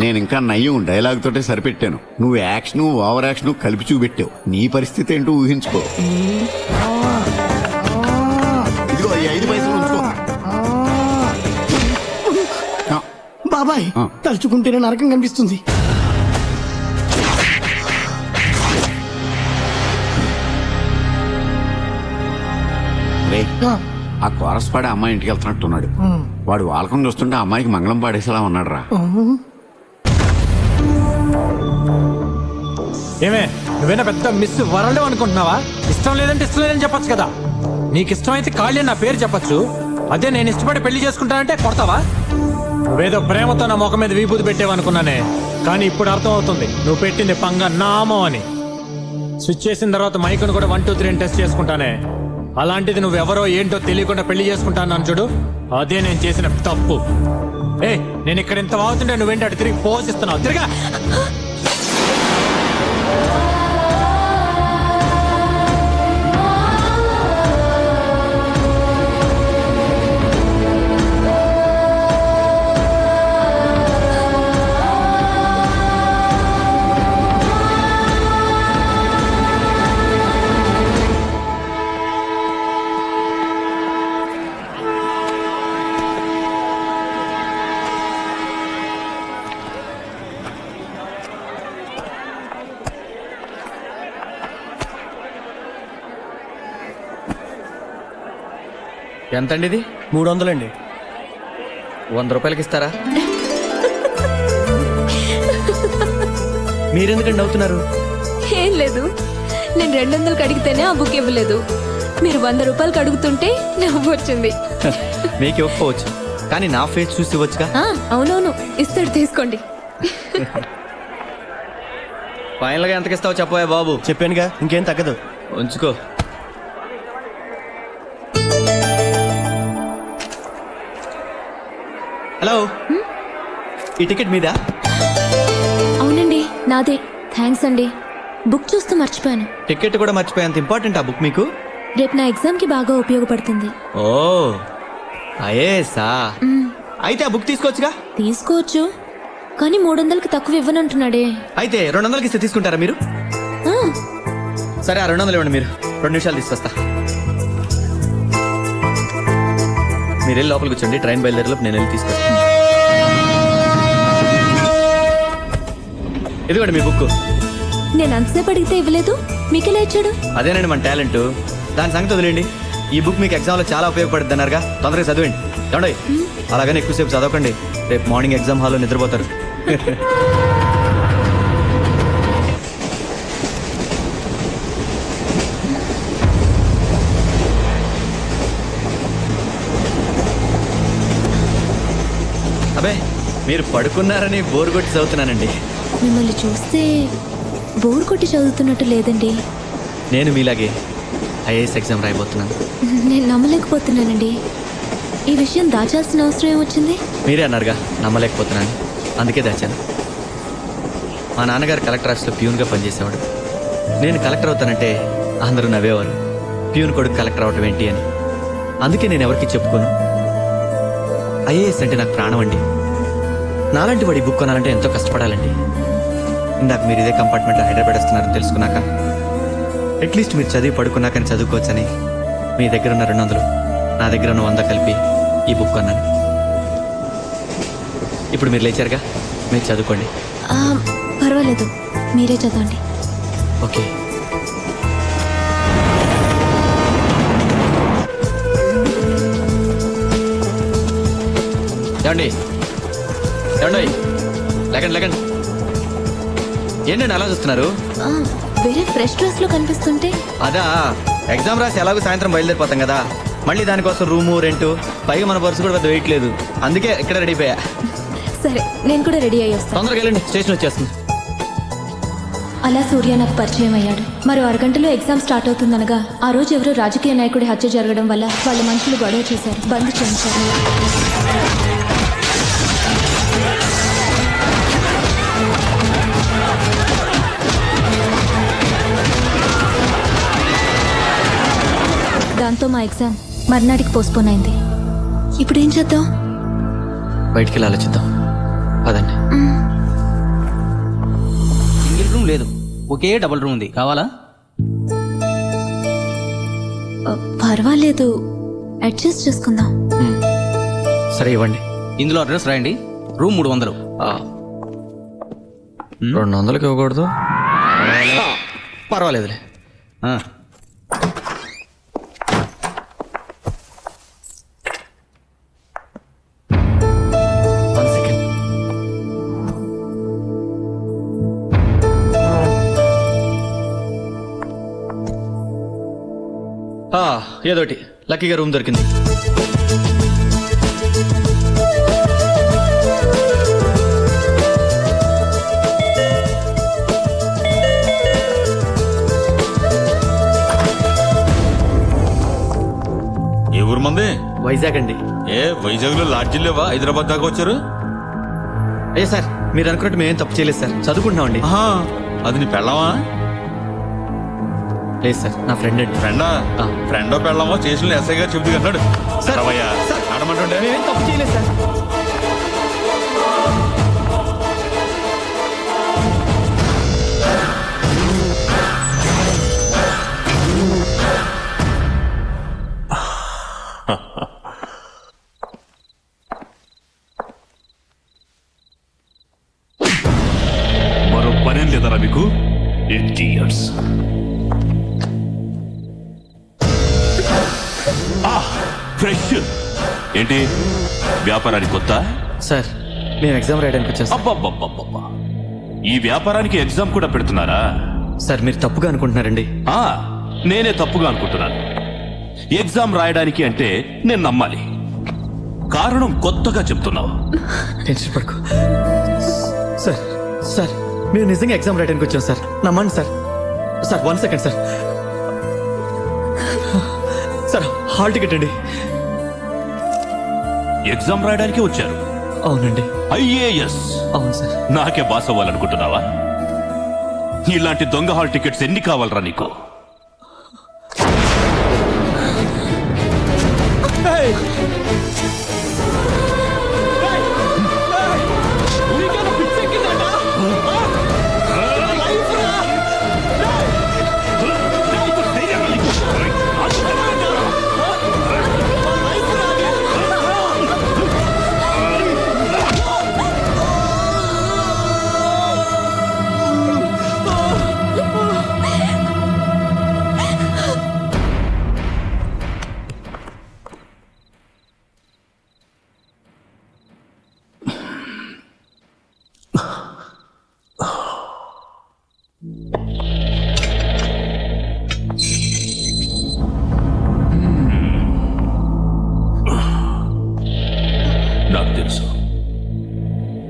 నేను ఇంకా నయ్యం డైలాగ్ తోటే సరిపెట్టాను. నువ్వు యాక్షన్ ఓవర్ యాక్షన్ కలిపి చూపెట్టావు. నీ పరిస్థితి ఏంటో ఊహించుకో. ఇదిగో ఈ 5 పైసలు ఉంచుకో. బాబాయ్ తలుచుకుంటేనే నరకం కనిపిస్తుంది. ఆ కోరస్ పాడే అమ్మాయి ఇంటికి వెళ్తున్నట్టున్నాడు. వాడు వాలకం చూస్తుంటే అమ్మాయికి మంగళం పాడేసేలా ఉన్నాడు రా. ఏమే, నువ్వేనా పెద్ద మిస్ వరల్డ్ అనుకుంటున్నావా? ఇష్టం లేదంటే ఇష్టం లేదని చెప్పొచ్చు కదా. నీకు ఇష్టమైతే కాళ్ళే నా పేరు చెప్పొచ్చు. అదే నేను ఇష్టపడి పెళ్లి చేసుకుంటానంటే కొడతావా? నువ్వేదో ప్రేమతో నా ముఖం మీద విభూతి పెట్టేవనుకున్నానే, కానీ ఇప్పుడు అర్థం అవుతుంది నువ్వు పెట్టింది పంగ నామం అని. స్విచ్ చేసిన తర్వాత మైకును కూడా 1 2 3 టెస్ట్ చేసుకుంటానే. అలాంటిది నువ్వెవరో ఏంటో తెలియకుండా పెళ్లి చేసుకుంటాను చూడు, అదే నేను చేసిన తప్పు. నేను ఇక్కడ ఇంత వాగుతుంటే నువ్వేంటి అటు తిరిగి పోషిస్తున్నావు? తిరిగా. ఎంతండి ఇది? 300 అండి. 100 రూపాయలకి ఇస్తారా? మీరెందుకండి అవుతున్నారు? ఏం లేదు, నేను 200కి అడిగితేనే ఆ బుక్ ఇవ్వలేదు. మీరు 100 రూపాయలకి అడుగుతుంటే నవ్వు వచ్చింది. మీకు ఇవ్వకపోవచ్చు, కానీ నా ఫేస్ చూసి ఇవ్వచ్చుగా. అవునవును, ఇస్తాడు, తీసుకోండి. ఫైనల్ గా ఎంతకి ఇస్తావు చెప్పవా బాబు? చెప్పానుగా, ఇంకేం తగ్గదు. ఉంచుకో. హలో, ఈ టికెట్ మీదా? అవునండి, నాదే. థ్యాంక్స్ అండి. బుక్ చూస్తూ మర్చిపోయాను. టికెట్ కూడా మర్చిపోయేంత ఇంపార్టెంట్ ఆ బుక్ మీకు? రేపు నా ఎగ్జామ్ కి బాగా ఉపయోగపడుతుంది. ఓ అయేసా, అయితే ఆ బుక్ తీసుకోవచ్చుగా. తీసుకోవచ్చు, కానీ 300కి తక్కువ ఇవ్వనంటున్నాడే. అయితే 200కి ఇస్తే తీసుకుంటారా మీరు? సరే, ఆ 200 ఇవ్వండి. మీరు 2 నిమిషాలు తీసుకొస్తా. మీరు వెళ్ళి లోపలికి కూర్చోండి, ట్రైన్ బయలుదేరేలోపు నేను వెళ్ళి తీసుకొస్తాను. ఇదిగోండి మీ బుక్. నేను అంతసేపు అడిగితే ఇవ్వలేదు, మీకెలా ఇచ్చాడు? అదేనండి మన టాలెంట్. దాని సంగతి వదిలేండి. ఈ బుక్ మీకు ఎగ్జామ్ లో చాలా ఉపయోగపడుతుంది అన్నారుగా, తొందరగా చదివండి. ఏమండి, అలాగని ఎక్కువసేపు చదవకండి, రేపు మార్నింగ్ ఎగ్జామ్ హాల్లో నిద్రపోతారు. అబే మీరు పడుకున్నారని బోర్ కొట్టి చదువుతున్నానండి. మిమ్మల్ని చూస్తే బోర్ కొట్టి చదువుతున్నట్టు లేదండి. నేను మీలాగే ఐఏఎస్ ఎగ్జామ్ రాయబోతున్నాను. నేను నమ్మలేకపోతున్నానండి. ఈ విషయం దాచాల్సిన అవసరం ఏమొచ్చింది? మీరే అన్నారుగా నమ్మలేకపోతున్నాను, అందుకే దాచాను. మా నాన్నగారు కలెక్టర్ ఆఫీస్లో ప్యూన్గా పనిచేసేవాడు. నేను కలెక్టర్ అవుతానంటే అందరూ నవ్వేవారు, ప్యూన్ కొడుకు కలెక్టర్ అవటం ఏంటి అని. అందుకే నేను ఎవరికి చెప్పుకోను. ఐఏఎస్ అంటే నాకు ప్రాణం అండి. నాలాంటి వాడి బుక్ కొనాలంటే ఎంతో కష్టపడాలండి. ఇందాక మీరు ఇదే కంపార్ట్మెంట్లో హైదరాబాద్ వస్తున్నారని తెలుసుకున్నాక అట్లీస్ట్ మీరు చదివి పడుకున్నాకని చదువుకోవచ్చని మీ దగ్గర ఉన్న 200 నా దగ్గర ఉన్న 100 కలిపి ఈ బుక్ కొన్నాను. ఇప్పుడు మీరు లేచారుగా, మీరు చదువుకోండి. పర్వాలేదు, మీరే చదవండి. ఓకే. ఏమండి ఏమండి, లేకండి లేకండి. ఏంటండి అలా చూస్తున్నారు? వేరే ఫ్రెష్ డ్రెస్ లో కనిపిస్తుంటే అదా, ఎగ్జామ్ రాసి ఎలాగో సాయంత్రం బయలుదేరిపోతాం కదా, మళ్ళీ దానికోసం రూము రెంటు, పైగా మన పర్సు కూడా పెద్ద వెయిట్ లేదు, అందుకే ఇక్కడ రెడీ అయిపోయా. సరే, నేను కూడా రెడీ అయ్యి వస్తాను. తొందరగా వెళ్ళండి, స్టేషన్ వచ్చేస్తుంది. అలా సూర్య నాకు పరిచయం అయ్యాడు. మరో అరగంటలో ఎగ్జామ్ స్టార్ట్ అవుతుందనగా ఆ రోజు ఎవరో రాజకీయ నాయకుడి హత్య జరగడం వల్ల వాళ్ళ మనుషులు గొడవ చేశారు, బంద్ చేయించారు. దాంతో మా ఎగ్జామ్ మర్నాటికి పోస్ట్పోన్ అయింది. ఇప్పుడు ఏం చేద్దాం? బయటికి వెళ్ళి ఆలోచిద్దాం, పదండి. సింగిల్ రూమ్ లేదు, ఒకే డబుల్ రూమ్ ఉంది, కావాలా? పర్వాలేదు, అడ్జస్ట్ చేసుకుందాం. సరే ఇవ్వండి. ఇందులో అడ్రస్ రాయండి. రూమ్ 300. 200కి ఇవ్వకూడదు? పర్వాలేదులే. ఏదోటి లక్కీగా రూమ్ దొరికింది. ఏ ఊరు మంది? వైజాగ్ అండి. వైజాగ్ లో లాడ్జిలు లేవా? హైదరాబాద్ దాకా వచ్చారు? అయ్యా సార్, మీరు అనుకున్నట్టు మేమేం తప్పు చేయలేదు సార్, చదువుకుంటున్నామండి. అది నీ పెళ్ళామా? లేదు సార్, నా ఫ్రెండ్ అండి. ఫ్రెండా? ఫ్రెండో పెళ్ళామో చేసిన ఎస్ఐ గారు చెబుతూ అన్నాడు. ఆడమంటుండే తప్పు చేయలేదు సార్. మరో పనేం లేదరా మీకు? ఇడియట్స్. ఫ్రెష్ ఏంటి వ్యాపారానికి కొత్త? సార్, మేము ఎగ్జామ్ రాయడానికి వచ్చాం. అబ్బబ్బబ్బబ్బబ్బా, ఈ వ్యాపారానికి ఎగ్జామ్ కూడా పెడుతున్నారా? సార్, మీరు తప్పుగా అనుకుంటున్నారండి. నేనే తప్పుగా అనుకుంటున్నాను. ఎగ్జామ్ రాయడానికి అంటే నేను నమ్మాలి. కారణం కొత్తగా చెప్తున్నావు. టెన్షన్ పడుకో సార్. సార్, మేము నిజంగా ఎగ్జామ్ రాయడానికి వచ్చాం సార్, నమ్మండి sir. Sir 1 second sir. Sir, hall ticket అండి. ఎగ్జామ్ రాయడానికి వచ్చారు? అవునండి. ఐఏఎస్? అవును సార్. నాకే బాస్ అవ్వాలనుకుంటున్నావా? ఇలాంటి దొంగ హాల్ టికెట్స్ ఎన్ని కావాలరా నీకు?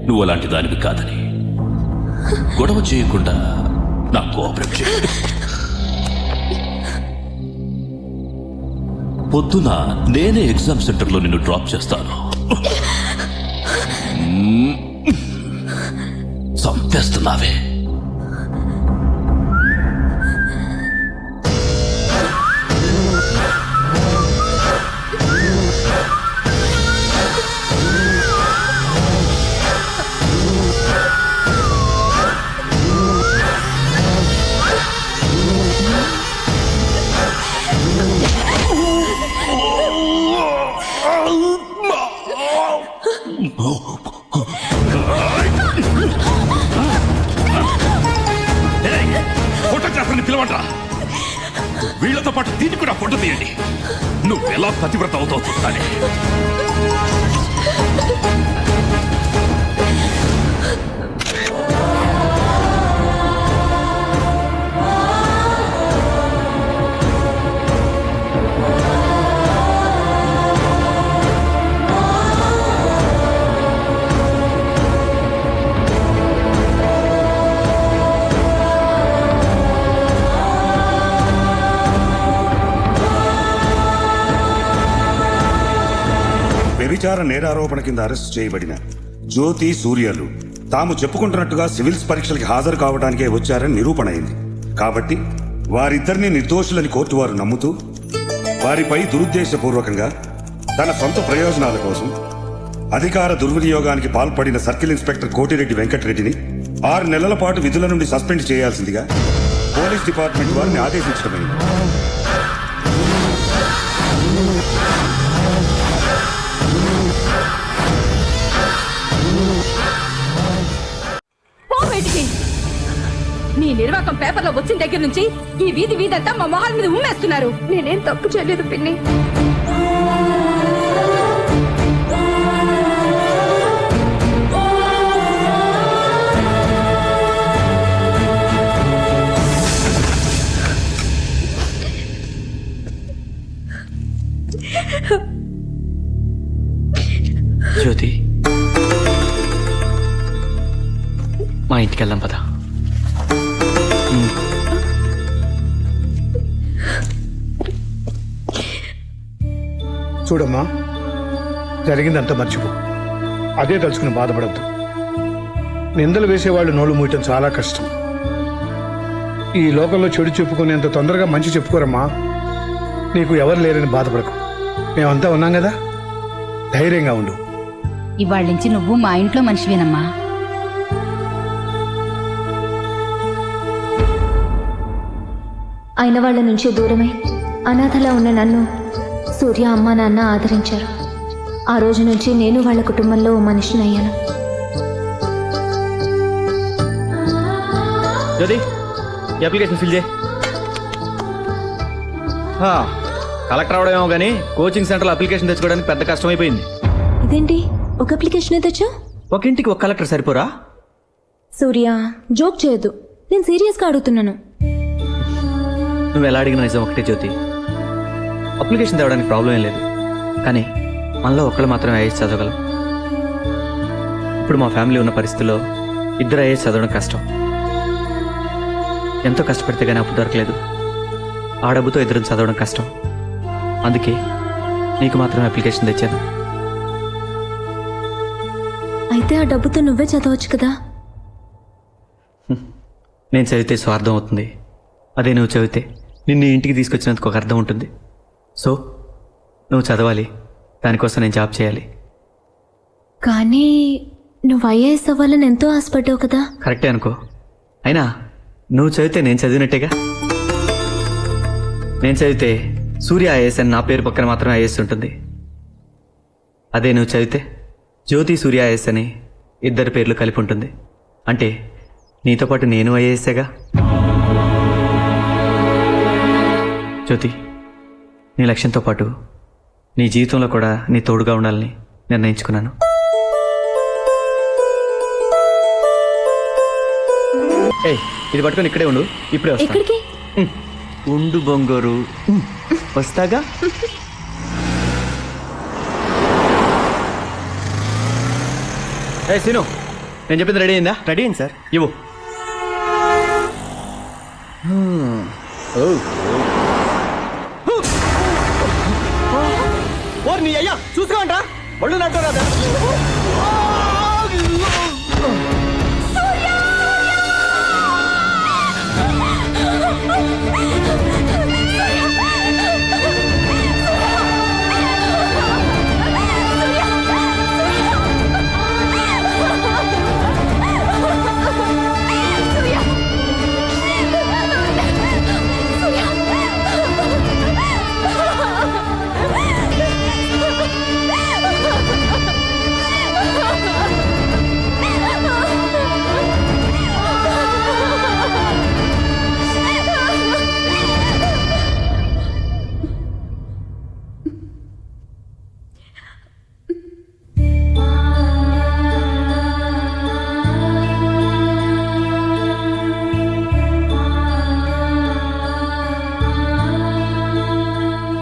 నువ్వు అలాంటి దానివి కాదని. గొడవ చేయకుండా నాకు కోఆపరేట్ చేయి. పొద్దున నేనే ఎగ్జామ్ సెంటర్లో నిన్ను డ్రాప్ చేస్తాను. చంపేస్తున్నావే. ఫోటోగ్రాఫర్ని పిలవండి. వీళ్లతో పాటు దీన్ని కూడా ఫోటో తీయండి. నువ్వెలా పతివ్రత అవుతావు చూస్తానే. వ్యభిచార నేరారోపణ కింద అరెస్ట్ చేయబడిన జ్యోతి సూర్యలు తాము చెప్పుకుంటున్నట్టుగా సివిల్స్ పరీక్షలకి హాజరు కావడానికే వచ్చారని నిరూపణ అయింది. కాబట్టి వారిద్దరిని నిర్దోషులని కోర్టు వారు నమ్ముతూ వారిపై దురుద్దేశపూర్వకంగా తన సొంత ప్రయోజనాల కోసం అధికార దుర్వినియోగానికి పాల్పడిన సర్కిల్ ఇన్స్పెక్టర్ కోటిరెడ్డి వెంకటరెడ్డిని 6 నెలల పాటు విధుల నుండి సస్పెండ్ చేయాల్సిందిగా పోలీస్ డిపార్ట్మెంట్ వారిని ఆదేశించడమైంది. నీ నిర్వాకం పేపర్లో వచ్చిన దగ్గర నుంచి ఈ వీధి వీధంతా మా మొహాల మీద ఉమ్మేస్తున్నారు. నేనేం తప్పు చేయలేదు పిన్ని. జ్యోతి, మా ఇంటికి వెళ్దాం పద. చూడమ్మా, జరిగిందంతా మర్చిపో. అదే తలుచుకుని బాధపడద్దు. నిందలు వేసేవాళ్ళు నోళ్ళు మూయటం చాలా కష్టం. ఈ లోకంలో చెడు చెప్పుకునేంత తొందరగా మంచి చెప్పుకోరమ్మా. నీకు ఎవరు లేరని బాధపడకు. మేమంతా ఉన్నాం కదా, ధైర్యంగా ఉండు. ఇవాళ నుంచి నువ్వు మా ఇంట్లో మనిషివేనమ్మా. అయిన వాళ్ళ నుంచి దూరమై అనాథలా ఉన్న నన్ను సూర్య అమ్మ నాన్న ఆదరించారు. ఆ రోజు నుంచి నేను వాళ్ళ కుటుంబంలో మనిషిని అయ్యాను. జ్యోతి, ఈ అప్లికేషన్ ఫిల్ చేయి. కలెక్టర్ అవడమేమో కానీ కోచింగ్ సెంటర్లో అప్లికేషన్ తెచ్చుకోవడానికి పెద్ద కష్టమైపోయింది. ఇదేంటి ఒక అప్లికేషన్ తెచ్చా? ఒక ఇంటికి ఒక కలెక్టర్ సరిపోరా? సూర్య, జోక్ చేయొద్దు. నేను సీరియస్గా అడుగుతున్నాను. నువ్వు ఎలా అడిగిన నిజం ఒకటే జ్యోతి. అప్లికేషన్ తేవడానికి ప్రాబ్లం ఏం లేదు, కానీ మనలో ఒకళ్ళు మాత్రమే ఐఏఎస్ చదవగలం. ఇప్పుడు మా ఫ్యామిలీ ఉన్న పరిస్థితుల్లో 2 ఐఏఎస్ చదవడం కష్టం. ఎంతో కష్టపడితే కానీ అప్పు దొరకలేదు. ఆ డబ్బుతో 2 చదవడం కష్టం. అందుకే నీకు మాత్రమే అప్లికేషన్ తెచ్చాను. అయితే ఆ డబ్బుతో నువ్వే చదవచ్చు కదా. నేను చదివితే స్వార్థం అవుతుంది. అదే నువ్వు చదివితే నిన్ను ఇంటికి తీసుకొచ్చినందుకు ఒక అర్థం ఉంటుంది. సో నువ్వు చదవాలి, దానికోసం నేను జాబ్ చేయాలి. కానీ నువ్వు ఐఏఎస్ అవ్వాలని ఎంతో ఆశపడ్డావు కదా. కరెక్టే అనుకో. అయినా నువ్వు చదివితే నేను చదివినట్టేగా. నేను చదివితే సూర్య ఐఏఎస్ అని నా పేరు పక్కన మాత్రమే ఐఏఎస్ ఉంటుంది. అదే నువ్వు చదివితే జ్యోతి సూర్య ఐఏఎస్ అని 2 పేర్లు కలిపి ఉంటుంది. అంటే నీతో పాటు నేను ఐఏఎస్సేగా. జ్యోతి, నీ లక్ష్యంతో పాటు నీ జీవితంలో కూడా నీ తోడుగా ఉండాలని నిర్ణయించుకున్నాను. ఏయ్, ఇది పట్టుకొని ఇక్కడే ఉండు. ఇప్పుడే వస్తా. ఎక్కడికి? ఉండు బొంగోరు, వస్తాగా. ఏ సీను, నేను చెప్పింది రెడీ అయిందా? రెడీ అయింది సార్. ఇవ్వు. ఓ నీ అయ్యా చూసుకోండి ఒళ్ళు నట్టు రాదా?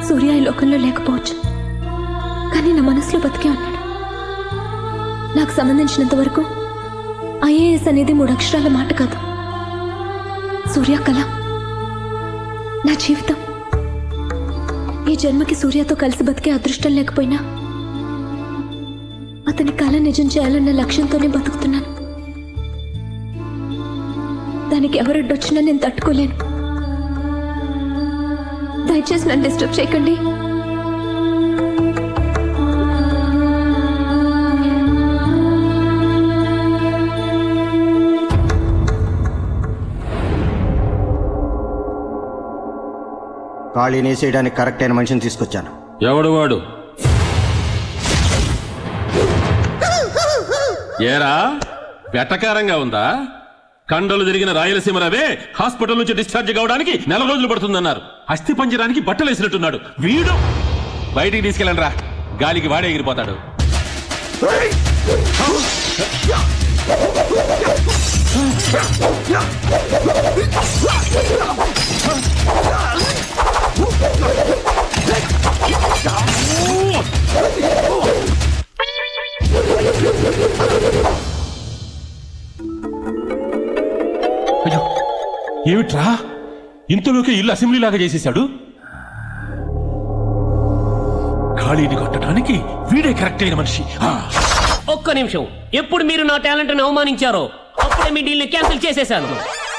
సూర్య ఈ లోకంలో లేకపోవచ్చు, కానీ నా మనసులో బతికే ఉన్నాడు. నాకు సంబంధించినంత వరకు ఐఏఎస్ అనేది 3 అక్షరాల మాట కాదు. సూర్య కళ నా జీవితం. ఈ జన్మకి సూర్యతో కలిసి బతికే అదృష్టం లేకపోయినా అతని కళ నిజం చేయాలన్న లక్ష్యంతోనే బతుకుతున్నాను. దానికి ఎవరడ్డొచ్చినా నేను తట్టుకోలేను. దయచేసి నన్ను డిస్టర్బ్ చేయకండి. ఖాళీని వేసేయడానికి కరెక్ట్ అయిన మనిషిని తీసుకొచ్చాను. ఎవడు వాడు? ఏరా వెటకారంగా ఉందా? కండలు తిరిగిన రాయలసీమ రవే హాస్పిటల్ నుంచి డిశ్చార్జ్ కావడానికి 4 రోజులు పడుతుందన్నారు. అస్థి పంజరానికి బట్టలు వేసినట్టున్నాడు వీడు. బయటికి తీసుకెళ్ళండి రా, గాలికి వాడే ఎగిరిపోతాడు. అయ్యో ఏమిట్రా, ఇంతలోకి ఇల్లు అసెంబ్లీ లాగా చేసేశాడు. ఖాళీని కొట్టడానికి వీడే కరెక్ట్ అయిన మనిషి. ఒక్క నిమిషం, ఎప్పుడు మీరు నా టాలెంట్ ని అవమానించారో అప్పుడే మీ డీల్ ని క్యాన్సిల్ చేసేశాను.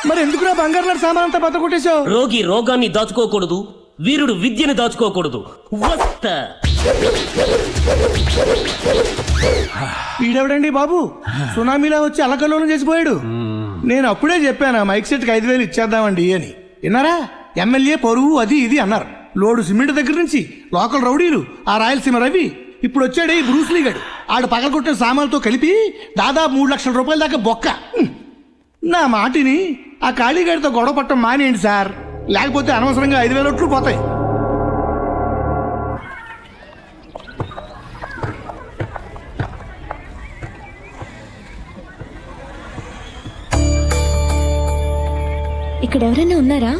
మరి ఎందుకురా బంగారు సామాన్ అంతా బద్ద కొట్టేశావు? రోగి రోగాన్ని దాచుకోకూడదు, వీరుడు విద్యను దాచుకోకూడదు. వస్తా. వీడెవడండి బాబు, సునామీలా వచ్చి అలకల్లోనం చేసిపోయాడు. నేను అప్పుడే చెప్పాను మైక్ సెట్కి 5,000 ఇచ్చేద్దామండి అని. విన్నారా? ఎమ్మెల్యే పరువు అది ఇది అన్నారు. లోడు సిమెంట్ దగ్గర నుంచి లోకల్ రౌడీలు, ఆ రాయలసీమ రవి, ఇప్పుడు వచ్చాడు ఈ బ్రూస్లీ గడు. ఆడు పగలగొట్టిన సామాన్లతో కలిపి దాదాపు 3 లక్షల రూపాయల దాకా బొక్క. నా మాటిని ఆ ఖాళీగాడితో గొడవ పట్టం మానేయండి సార్, లేకపోతే అనవసరంగా 5,000 ఒట్లు పోతాయి. ఇక్కడ ఎవరైనా ఉన్నారా?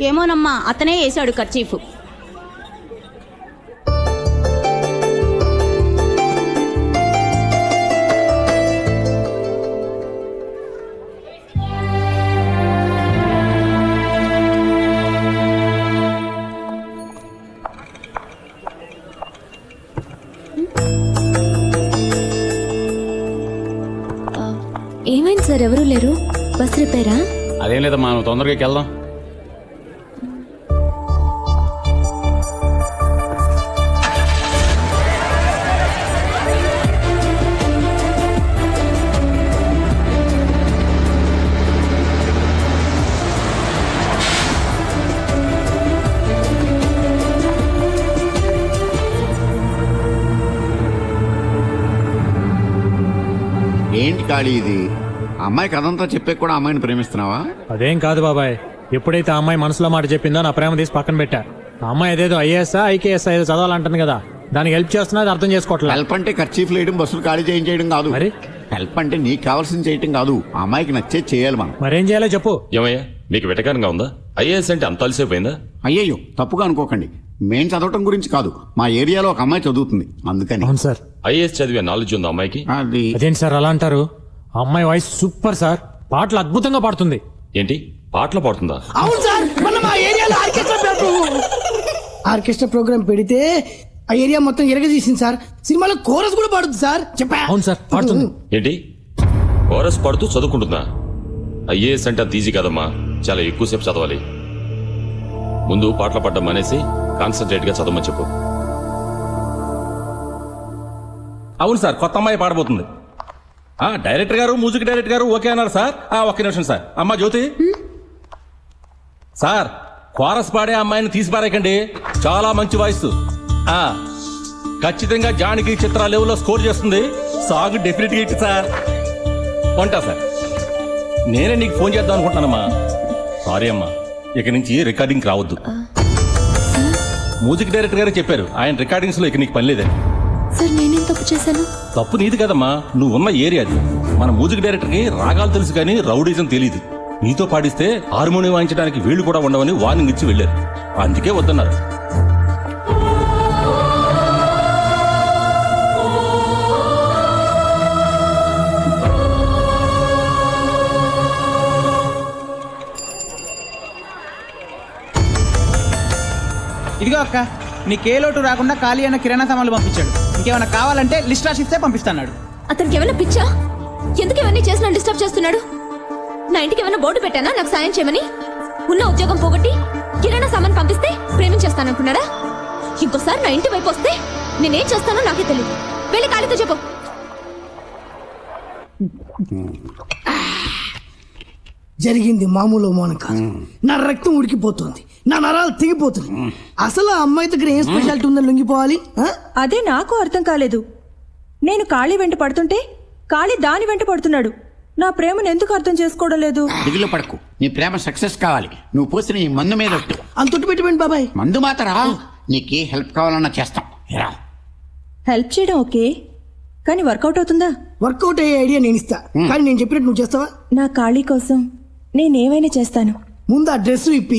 ఏమోనమ్మా, అతనే వేశాడు కర్చీఫ్. ఏమైంది సార్, ఎవరూ లేరు? బస్ రిపేరా? అదేం లేదమ్మా, నువ్వు తొందరగా వెళ్దాం. ఏంటి ఖాళీ ఇది? అమ్మాయి కథంతా చెప్పే కూడా అమ్మాయిని ప్రేమిస్తున్నావా? అదేం కాదు బాబాయ్, ఎప్పుడైతే ఆ అమ్మాయి మనసులో మాట చెప్పిందో నా ప్రేమ తీసి పక్కన పెట్టా. ఆ అమ్మాయి ఏదేదో ఐఏఎస్ఆ ఐకేఎస్ ఏదో చదవాలంటుంది కదా, దానికి హెల్ప్ చేస్తున్నది అర్థం చేసుకోవట్లేదు. హెల్ప్ అంటే ఖర్చీఫ్ లేయడం, బస్సులు ఖాళీ చేయించేయడం కాదు. మరి హెల్ప్ అంటే నీకు కావాల్సింది చేయటం కాదు, ఆ అమ్మాయికి నచ్చే చేయాలి మనం. మరేం చేయాలో చెప్పు. ఏమయ్యా మీకు వెటకారంగా ఉందా? ఐఏఎస్ అంటే అంత అలసిపోయిందా? అయ్యయ్యో తప్పుగా అనుకోకండి, మేం చదవటం గురించి కాదు, మా ఏరియాలో ఒక అమ్మాయి చదువుతుంది అందుకని. అవును సార్. ఐఏఎస్ చదివే నాలెడ్జ్ ఉందా అమ్మాయికి? అది అదేంటి సార్ అలా అంటారు? అమ్మాయి వాయిస్ సూపర్ సార్, పాటలు అద్భుతంగా పాడుతుంది. ఏంటి పాటలు పాడుతుందా? అవును సార్, మొన్న మా ఏరియాలో ఆర్కెస్ట్రా ప్రోగ్రామ్ పెడితే ఆ ఏరియా మొత్తం ఎరగదీసింది సార్. సినిమాలో కోరస్ కూడా పాడుతుంది సార్. చెప్పా. అవును సార్, పాడుతుంది. ఏంటి కోరస్ పాడుతూ చదువుకుంటుందా? ఐఏఎస్ అంటే అంత ఈజీ కాదమ్మా, చాలా ఎక్కువసేపు చదవాలి. ముందు పాటలు పాడడం మానేసి కాన్సన్ట్రేట్ గా చదవమని చెప్పు. అవును సార్, కొత్త అమ్మాయి పాడబోతుంది. డైరెక్టర్ గారు, మ్యూజిక్ డైరెక్టర్ గారు ఓకే అన్నారు సార్. ఒక్క నిమిషం సార్. అమ్మా జ్యోతి సార్, కోరస్ పాడే అమ్మాయిని తీసి పారేకండి, చాలా మంచి వాయిస్. ఖచ్చితంగా జానకి చిత్ర లెవెల్లో స్కోర్ చేస్తుంది. సాంగ్ డెఫినెట్ గా ఇట్ సార్. ఉంటా సార్, నేనే నీకు ఫోన్ చేద్దాం అనుకుంటున్నానమ్మా. సారీ అమ్మా, ఇక నుంచి రికార్డింగ్ రావద్దు. మ్యూజిక్ డైరెక్టర్ గారే చెప్పారు, ఆయన రికార్డింగ్స్ లో ఇక నీకు పని లేదని. సార్ నేనేం తప్పు చేశాను? తప్పు నీది కదమ్మా, నువ్వు ఉన్న ఏరియా అది. మన మ్యూజిక్ డైరెక్టర్ కి రాగాలు తెలుసు కానీ రౌడీజం తెలియదు. నీతో పాడిస్తే హార్మోనియం వాయించడానికి వీళ్లు కూడా ఉండవని వార్నింగ్ ఇచ్చి వెళ్లారు. అందుకే వద్దన్నారు. ఇదిగో అక్క, నీకే లోటు రాకుండా ఖాళీ అయిన కిరాణా సామాన్లు పంపించాడు. ఇంకేమైనా కావాలంటే లిస్ట్ రాసిస్తే పంపిస్తాడు. అతనికి ఏమైనా పిచ్చా? ఎందుకు ఇవన్నీ చేసి నన్ను డిస్టర్బ్ చేస్తున్నాడు? నా ఇంటికి ఏమైనా బోర్డు పెట్టానా నాకు సాయం చేయమని? ఉన్న ఉద్యోగం పోగొట్టి కిరాణా సామాన్ పంపిస్తే ప్రేమించేస్తాననుకున్నాడా? ఇంకోసారి నా ఇంటి వైపు వస్తే నేనేం చేస్తానో నాకే తెలియదు. వెళ్ళి ఖాళీతో చెప్పు. జరిగింది మామూలు మౌనం కాదు. నా రక్తం ఉడికిపోతుంది, నా నరాలు తెగిపోతుంది. అసలు ఆ అమ్మాయి దగ్గర ఏం స్పెషాలిటీ ఉందని లొంగిపోవాలి? అదే నాకు అర్థం కాలేదు. నేను కాళీ వెంట పడుతుంటే కాళీ దాని వెంట పడుతున్నాడు. నా ప్రేమను ఎందుకు అర్థం చేసుకోవడం లేదు? దిగులు పడకు, నీ ప్రేమ సక్సెస్ కావాలి. నువ్వు పోసిన ఈ మందు మీద ఒట్టు. అంతొట్టు పెట్టుకోండి బాబాయ్. మందు మాత్రం నీకే హెల్ప్ కావాలన్నా చేస్తాం. హెల్ప్ చేయడం ఓకే, కానీ వర్కౌట్ అవుతుందా? వర్కౌట్ అయ్యే ఐడియా నేను ఇస్తా, కానీ నేను చెప్పినట్టు నువ్వు చేస్తావా? నా కాళీ కోసం నేనేమైనా చేస్తాను. ముందు ఆ డ్రెస్ ఇప్పి.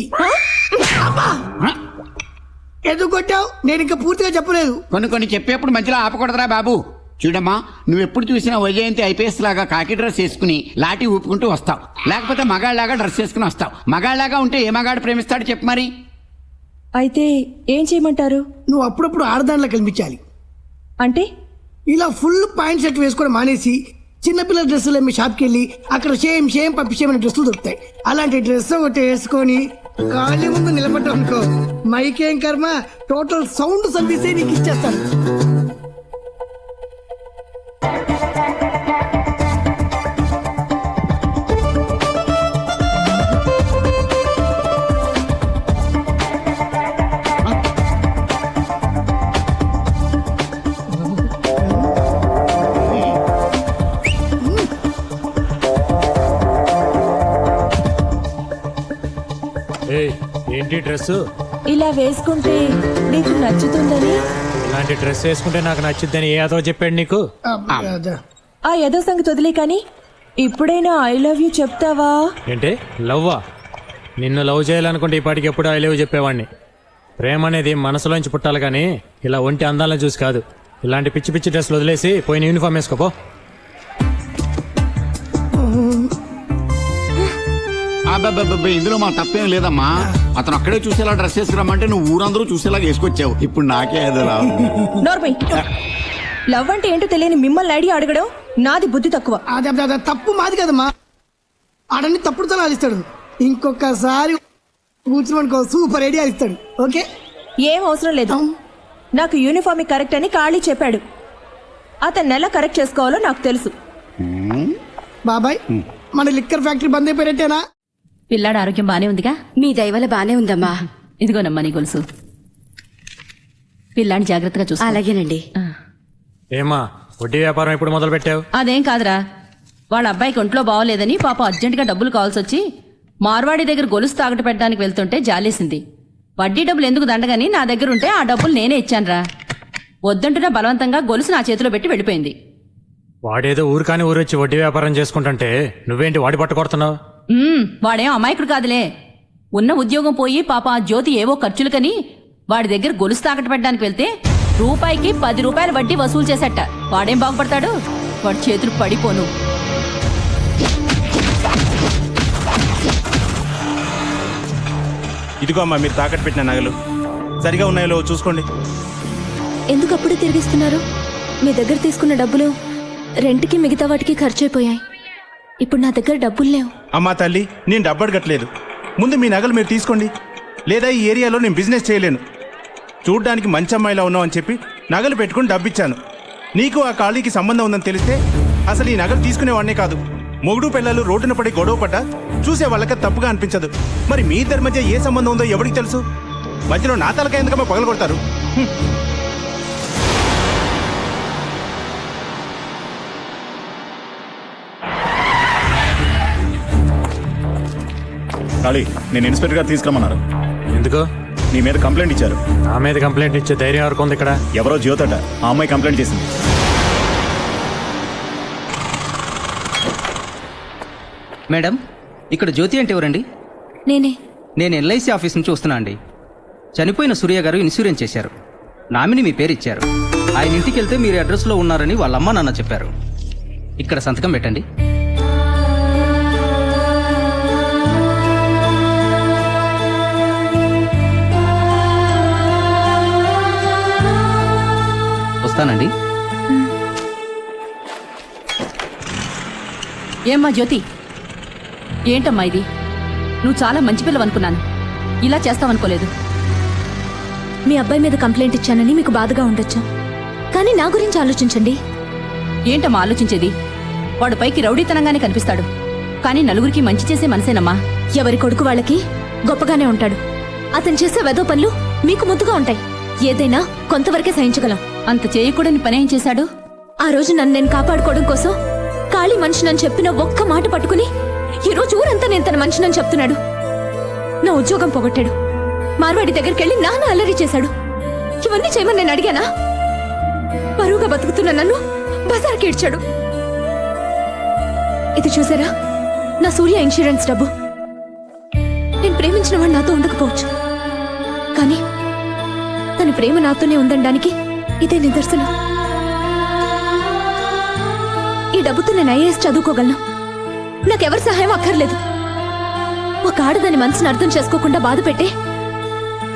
ఎందుకు కొట్టావు? నేను ఇంకా పూర్తిగా చెప్పలేదు. కొన్ని చెప్పేప్పుడు మధ్యలో ఆపకూడదురా బాబు. చూడమ్మా, నువ్వు ఎప్పుడు చూసినా వైజయంతి ఐపీఎస్ లాగా కాకి డ్రెస్ వేసుకుని లాఠీ ఊపుకుంటూ వస్తావు, లేకపోతే మగాళ్ళలాగా డ్రెస్ వేసుకుని వస్తావు. మగాళ్ళలాగా ఉంటే ఏ మగాడు ప్రేమిస్తాడు చెప్పు మరి. అయితే ఏం చేయమంటారు? నువ్వు అప్పుడప్పుడు ఆడదానిలో కనిపించాలి. అంటే ఇలా ఫుల్ పాయింట్ షర్ట్ వేసుకోవడం మానేసి చిన్నపిల్లల డ్రెస్సులు అమ్మి షాప్కి వెళ్ళి అక్కడ షేమ్ పంపించేమని డ్రెస్సులు దొరుకుతాయి. అలాంటి డ్రెస్ ఒకటి వేసుకొని ఖాళీ ముందు నిలబడ్డావు అనుకో, మైకేం కర్మ, టోటల్ సౌండ్ సర్వీసే నీకు ఇచ్చేస్తాను. ఏంటి డ్రెస్ ఇలా వేసుకుంటే నీకు నచ్చుతుందని? ఇలాంటి డ్రెస్ వేసుకుంటే నాకు నచ్చుద్దని ఏ అదో చెప్పాడు నీకు? ఆ ఏదో సంగతి వదిలే, కానీ ఇప్పుడైనా ఐ లవ్ యూ చెప్తావా? ఏంటి లవ్వా? నిన్ను లవ్ చేయాలనుకుంటే ఈ పాటికి ఎప్పుడు ఐ లవ్ చెప్పేవాడిని. ప్రేమ అనేది మనసులోంచి పుట్టాలి కానీ ఇలా ఒంటి అందాలను చూసి కాదు. ఇలాంటి పిచ్చి పిచ్చి డ్రెస్లు వదిలేసి పోయిన యూనిఫామ్ వేసుకోపో. ఇందులో మా తప్పేం లేదమ్మా. అతను అక్కడే చూసేలా డ్రెస్ వేసుకురమ్మంటే నువ్వు ఊరందరూ చూసేలా వేసుకొచ్చావు. ఇప్పుడు నాకే అదేలా. నోర్మై, లవ్ అంటే ఏంటో తెలియని మిమ్మల్ని ఐడియా అడగడం నాది బుద్ధి తక్కువ. తప్పు మాది కదమ్మా, ఆడని తప్పుడు తలా ఇస్తాడు. ఇంకొకసారి కూర్చుని సూపర్ ఐడియా ఇస్తాడు. ఓకే, ఏం అవసరం లేదు. నాకు యూనిఫామ్ కరెక్ట్ అని ఖాళీ చెప్పాడు. అతన్ని ఎలా కరెక్ట్ చేసుకోవాలో నాకు తెలుసు. బాబాయ్, మన లిక్కర్ ఫ్యాక్టరీ బంద్ అయిపోయినట్టేనా? పిల్లాడు ఆరోగ్యం బానే ఉందిగా? మీ దయవల్ల బానే ఉందమ్మా. ఇదిగోనమ్మా నీ గొలుసు. పిల్లాన్ని జాగ్రత్తగా చూసుకో. అలాగేనండి. ఏమా వడ్డీ వ్యాపారం ఎప్పుడు మొదలు పెట్టావు? అదేం కాదురా, వాళ్ళ అబ్బాయికి ఒంట్లో బాగోలేదని పాప అర్జెంటుగా డబ్బులు కావాల్సి వచ్చి మార్వాడి దగ్గర గొలుసు తాకట్టు పెట్టడానికి వెళ్తుంటే జాలేసింది. వడ్డీ డబ్బులు ఎందుకు దండగని నా దగ్గర ఉంటే ఆ డబ్బులు నేనే ఇచ్చానురా. వద్దంటున్నా బలవంతంగా గొలుసు నా చేతిలో పెట్టి వెళ్ళిపోయింది. వాడేదో ఊరికాని ఊరొచ్చి వడ్డీ వ్యాపారం చేసుకుంటుంటే నువ్వేంటి వాడి పట్టుకొడుతున్నావు? వాడేం అమాయకుడు కాదులే. ఉన్న ఉద్యోగం పోయి పాప ఆ జ్యోతి ఏవో ఖర్చులకని వాడి దగ్గర గొలుసు తాకట్టు పెట్టడానికి వెళ్తే రూపాయికి 10 రూపాయల వడ్డీ వసూలు చేసేట. వాడేం బాగుపడతాడు? వాడి చేతులు పడిపోను. ఇదిగో అమ్మా మీరు తాకట్టు పెట్టిన నగలు సరిగా ఉన్నాయో చూసుకోండి. ఎందుకు అప్పుడే తిరిగిస్తున్నారు? మీ దగ్గర తీసుకున్న డబ్బులు రెంట్కి మిగతా వాటికి ఖర్చు అయిపోయాయి. ఇప్పుడు నా దగ్గర డబ్బులు లేవు. అమ్మా తల్లి, నేను డబ్బు అడగట్లేదు. ముందు మీ నగలు మీరు తీసుకోండి, లేదా ఈ ఏరియాలో నేను బిజినెస్ చేయలేను. చూడ్డానికి మంచి అమ్మాయిలా ఉన్నావు అని చెప్పి నగలు పెట్టుకుని డబ్బిచ్చాను. నీకు ఆ ఖాళీకి సంబంధం ఉందని తెలిస్తే అసలు ఈ నగలు తీసుకునేవాడినే కాదు. మొగుడు పిల్లలు రోడ్డున పడి గొడవ పడ్డా చూసే వాళ్ళకి తప్పుగా అనిపించదు. మరి మీ ఇద్దరి మధ్య ఏ సంబంధం ఉందో ఎవరికి తెలుసు? మధ్యలో నా తలకాయ ఎందుకమ్మా పగలగొడతారు? ఖాళీ, నేను ఇన్స్పెక్టర్ గారు తీసుకురమ్మన్నారు. ఎందుకు? నీ మీద కంప్లైంట్ ఇచ్చారు. నా మీద కంప్లైంట్ ఇచ్చే ధైర్యం ఎవరికి ఉంది ఇక్కడ? ఎవరో జ్యోతట ఆ అమ్మాయి కంప్లైంట్ చేసింది. మేడం, ఇక్కడ జ్యోతి అంటే ఎవరండి? నేనే. నేను ఎల్ఐసి ఆఫీస్ నుంచి వస్తున్నా అండి. చనిపోయిన సూర్య గారు ఇన్సూరెన్స్ చేశారు. నామిని మీ పేరు ఇచ్చారు. ఆయన ఇంటికి వెళ్తే మీరు అడ్రస్లో ఉన్నారని వాళ్ళ అమ్మ నాన్న చెప్పారు. ఇక్కడ సంతకం పెట్టండి. వస్తానండి. ఏమ్మా జ్యోతి, ఏంటమ్మా ఇది? నువ్వు చాలా మంచి పిల్లవనుకున్నాను, ఇలా చేస్తావనుకోలేదు. మీ అబ్బాయి మీద కంప్లైంట్ ఇచ్చానని మీకు బాధగా ఉండొచ్చు, కానీ నా గురించి ఆలోచించండి. ఏంటమ్మా ఆలోచించేది? వాడు పైకి రౌడీతనంగానే కనిపిస్తాడు, కానీ నలుగురికి మంచి చేసే మనసేనమ్మా. ఎవరి కొడుకు వాళ్ళకి గొప్పగానే ఉంటాడు. అతను చేసే వెధవ పనులు మీకు ముద్దుగా ఉంటాయి. ఏదైనా కొంతవరకే సహించగలం. అంత చేయకూడని పనేం చేశాడు? ఆ రోజు నన్ను నేను కాపాడుకోవడం కోసం ఖాళీ మనిషినని చెప్పిన ఒక్క మాట పట్టుకుని ఈ రోజు ఊరంతా నేను తన మనిషినని చెప్తున్నాడు. నా ఉద్యోగం పోగొట్టాడు. మార్వాడి దగ్గరికి వెళ్ళి నాన్న అల్లరి చేశాడు. ఇవన్నీ చేయమని నేను అడిగానా? పరువుగా బతుకుతున్న నన్ను బజార్కి ఇడ్చాడు. ఇది చూసారా, నా సూర్య ఇన్సూరెన్స్ డబ్బు. నేను ప్రేమించిన వాడు నాతో ఉండకపోవచ్చు, కానీ తన ప్రేమ నాతోనే ఉందనడానికి ఇదే నిదర్శనం. ఈ డబ్బుతో నేను ఐఏఎస్ చదువుకోగలను. నాకెవరి సహాయం అక్కర్లేదు. ఒక ఆడదాని మనసుని అర్థం చేసుకోకుండా బాధ పెట్టే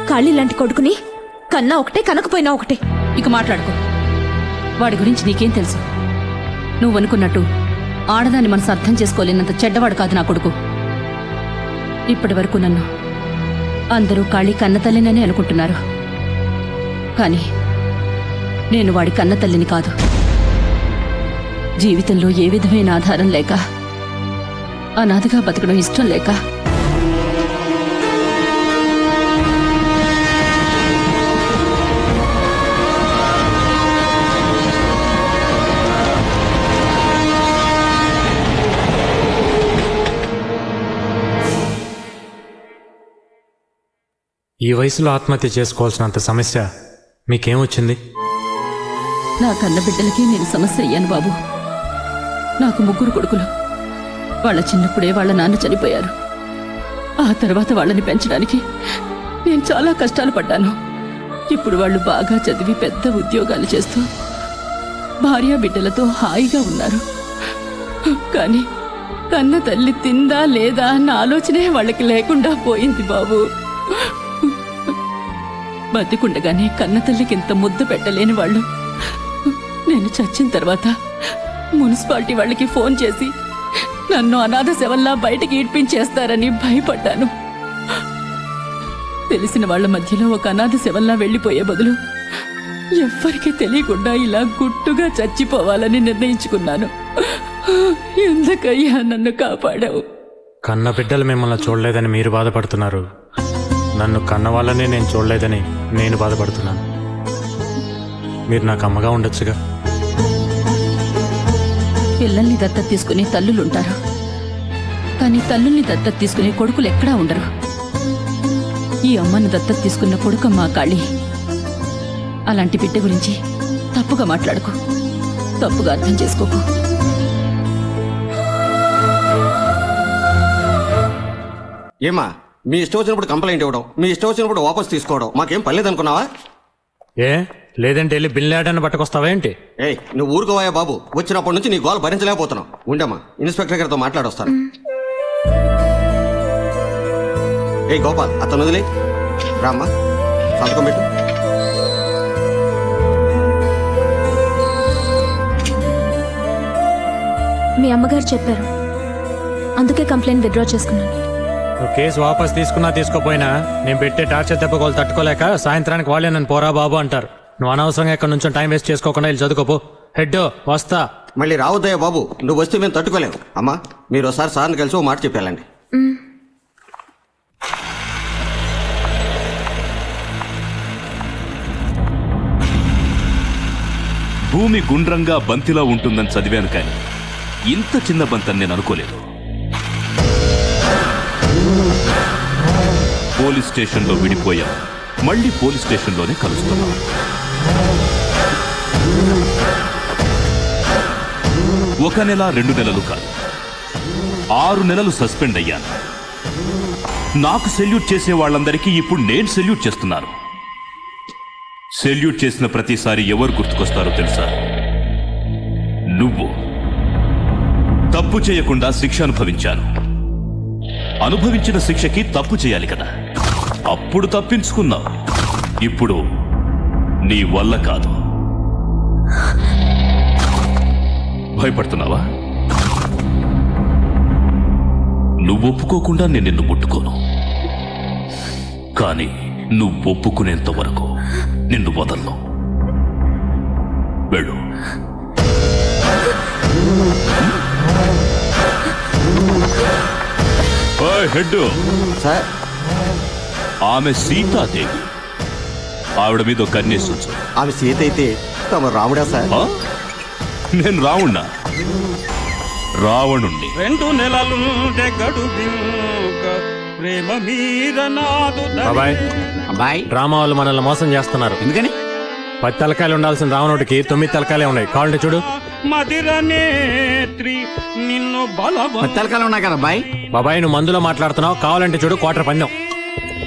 ఖాళీ లాంటి కొడుకుని కన్నా ఒకటే, కనకపోయినా ఒకటే. ఇక మాట్లాడుకో. వాడి గురించి నీకేం తెలుసు? నువ్వు అనుకున్నట్టు ఆడదాని మనసు అర్థం చేసుకోలేనంత చెడ్డవాడు కాదు నా కొడుకు. ఇప్పటి వరకు నన్ను అందరూ ఖాళీ కన్నతల్లినని అనుకుంటున్నారు, కానీ నేను వాడి కన్నతల్లిని కాదు. జీవితంలో ఏ విధమైన ఆధారం లేక, అనాథగా బతకడం ఇష్టం లేక ఈ వయసులో ఆత్మహత్య చేసుకోవాల్సినంత సమస్య మీకేమొచ్చింది? నా కన్న బిడ్డలకి నేను సమస్య అయ్యాను బాబు. నాకు 3 కొడుకులు. వాళ్ళ చిన్నప్పుడే వాళ్ళ నాన్న చనిపోయారు. ఆ తర్వాత వాళ్ళని పెంచడానికి నేను చాలా కష్టాలు పడ్డాను. ఇప్పుడు వాళ్ళు బాగా చదివి పెద్ద ఉద్యోగాలు చేస్తూ భార్య బిడ్డలతో హాయిగా ఉన్నారు. కానీ కన్న తల్లి తిందా లేదా అన్న ఆలోచనే వాళ్ళకి లేకుండా పోయింది బాబు. బతికుండగానే కన్న తల్లికి ఇంత ముద్దు పెట్టలేని వాళ్ళు నేను చచ్చిన తర్వాత మున్సిపాలిటీ వాళ్ళకి ఫోన్ చేసి నన్ను అనాథ శవల్లా బయటికి ఈడ్పించేస్తారని భయపడ్డాను. తెలిసిన వాళ్ల మధ్యలో ఒక అనాథ శవల్లా వెళ్లిపోయే బదులు ఎవ్వరికీ తెలియకుండా ఇలా గుట్టుగా చచ్చిపోవాలని నిర్ణయించుకున్నాను. ఎందుకయ్యా నన్ను కాపాడావు? కన్న బిడ్డలు మిమ్మల్ని చూడలేదని మీరు బాధపడుతున్నారు. నన్ను కన్న వాళ్ళనే నేను చూడలేదని నేను బాధపడుతున్నాను. మీరు నాకు అమ్మగా ఉండొచ్చుగా. పిల్లల్ని దత్తత తీసుకునే తల్లులుంటారు, కానీ తల్లుల్ని దత్తత తీసుకునే కొడుకులు ఎక్కడా ఉండరు. ఈ అమ్మను దత్తత తీసుకున్న కొడుకమ్మా కాళీ. అలాంటి బిడ్డ గురించి తప్పుగా మాట్లాడుకో, తప్పుగా అర్థం చేసుకోకు. ఏమా, మీ ఇష్టం వచ్చినప్పుడు కంప్లైంట్ ఇవ్వడం, మీ ఇష్టం వచ్చినప్పుడు వాపస్ తీసుకోవడం మాకేం పర్లేదనుకున్నావా? ఏ లేదంటే వెళ్ళి బిల్లాడని పట్టుకొస్తావా ఏంటి? ఏయ్, నువ్వు ఊరుకోవాయా బాబు. వచ్చినప్పటి నుంచి నీ గోల్ భరించలేకపోతున్నావు. ఉండమ్మా, ఇన్స్పెక్టర్ గారితో మాట్లాడొస్తాను. ఏ గోపాల్ అతను వదిలే రామ్మా సంతకం పెట్టు. మీ అమ్మగారు చెప్పారు, అందుకే కంప్లైంట్ విత్డ్రా చేసుకున్నాను. నువ్వు కేసు వాపస్ తీసుకున్నా తీసుకోపోయినా నేను పెట్టే టార్చర్ దెబ్బకోలు తట్టుకోలేక సాయంత్రానికి వాళ్ళే నన్ను పోరా బాబు అంటారు. నువ్వు అనవసరంగా ఇక్కడ నుంచి టైం వేస్ట్ చేసుకోకుండా వెళ్ళి చదువుకోపో. హెడ్ వస్తా. మళ్ళీ రావద్దయ్యా బాబు, నువ్వు వస్తే మేము తట్టుకోలేము. అమ్మా మీరు ఒకసారి సార్ని కలిసి ఓ మాట చెప్పాలండి. భూమి గుండ్రంగా బంతిలా ఉంటుందని చదివాను కానీ ఇంత చిన్న బంతని నేను అనుకోలేదు. పోలీస్ స్టేషన్లో విడిపోయాం, మళ్ళీ పోలీస్ స్టేషన్లోనే కలుస్తున్నాం. ఒక నెల 2 నెలలు కాదు, 6 నెలలు సస్పెండ్ అయ్యాను. నాకు సెల్యూట్ చేసే వాళ్ళందరికీ ఇప్పుడు నేను సెల్యూట్ చేస్తున్నాను. సెల్యూట్ చేసిన ప్రతిసారి ఎవరు గుర్తుకొస్తారో తెలుసా? నువ్వు. తప్పు చేయకుండా శిక్ష అనుభవించాను. అనుభవించిన శిక్షకి తప్పు చేయాలి కదా, అప్పుడు తప్పించుకున్నావు. ఇప్పుడు నీ వల్ల కాదు. భయపడుతున్నావా? నువ్వు ఒప్పుకోకుండా నేను నిన్ను ముట్టుకోను, కానీ నువ్వు ఒప్పుకునేంత వరకు నిన్ను వదలను. వెళ్ళు. హెడ్ సార్, ఆమె సీతాదేవి. ఆవిడ మీద ఒక కన్నేసి ఉంచు. ఆమె సీత అయితే తమ రాముడా సార్? నేను రావుణ్ణా? రావణుణ్ణి. 2 నెలలు ప్రేమ మీద నాదు. బాబాయ్ అబ్బాయి, డ్రామా వాళ్ళు మనల్ని మోసం చేస్తున్నారు. ఎందుకని? 10 తలకాయలు ఉండాల్సిన రావణుడికి 9 తలకాయలే ఉన్నాయి. కావాలంటే చూడు. మదిరనేత్రి నిన్ను బలవ 10 తలకాయలు ఉన్నాయి కదా అబ్బాయి. బాబాయ్ నువ్వు మందులో మాట్లాడుతున్నావు, కావాలంటే చూడు. క్వార్టర్ పందెం.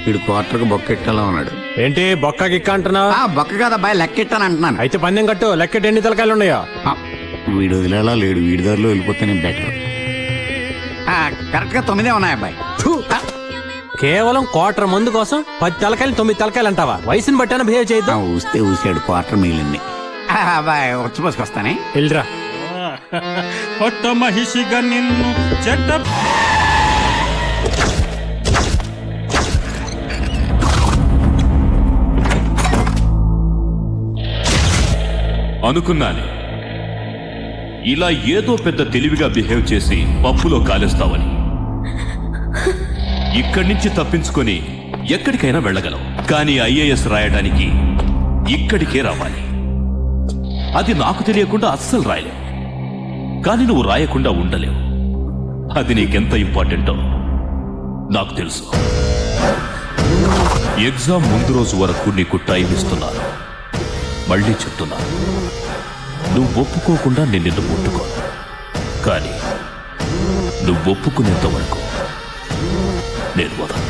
వీడు క్వార్టర్కి బొక్కెట్టాలో ఉన్నాడు. ఏంటి బొక్క గిక్క అంటున్నావు? బొక్క కదా అబ్బాయి, లెక్కెట్టాను అంటున్నాను. అయితే పందెం కట్టు. లెక్కెట్టి ఎన్ని తలకాయలు ఉన్నాయో. వీడు వదిలేలా లేడు, వీడి దారిలో వెళ్ళిపోతేనే బెటర్. కరెక్ట్ గా 9 ఉన్నాయి అబ్బాయి. కేవలం క్వార్టర్ మందు కోసం 10 తలకాయలు 9 తలకాయలు అంటావా? వయసుని బట్టాన బిహేవ్ చేయొద్దు. ఊస్తే ఊసాడు, క్వార్టర్ మిగిలింది. అబ్బాయి వచ్చిపోసుకొస్తానే. వెళ్ళరా. కొత్త మహిషిగా నిన్ను చెడ్డ అనుకున్నాను ఇలా ఏదో పెద్ద తెలివిగా బిహేవ్ చేసి పప్పులో కాలేస్తావని. ఇక్కడి నుంచి తప్పించుకొని ఎక్కడికైనా వెళ్ళగలవు, కానీ ఐఏఎస్ రాయడానికి ఇక్కడికే రావాలి. అది నాకు తెలియకుండా అస్సలు రాయలేవు, కానీ నువ్వు రాయకుండా ఉండలేవు. అది నీకెంత ఇంపార్టెంటో నాకు తెలుసు. ఎగ్జామ్ ముందు రోజు వరకు నీకు టైం ఇస్తున్నాను. మళ్ళీ చెప్తున్నాను, నువ్వు ఒప్పుకోకుండా నేను నిన్ను ముట్టుకోను, కానీ నువ్వు ఒప్పుకునేంత వరకు నేను వదలను.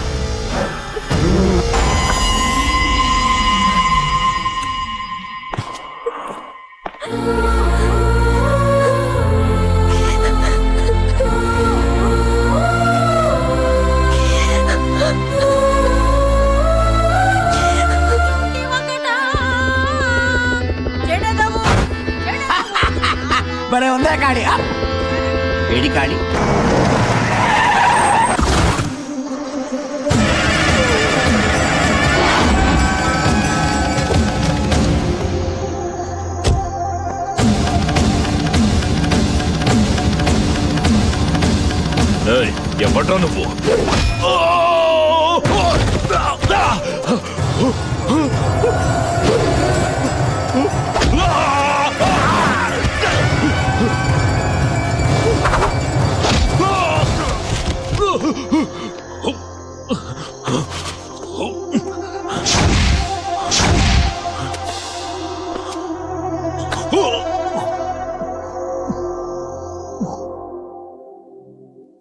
భలే ఉందా కాడి? ఏడి కాడి? ఎవడ్రా నువ్వు?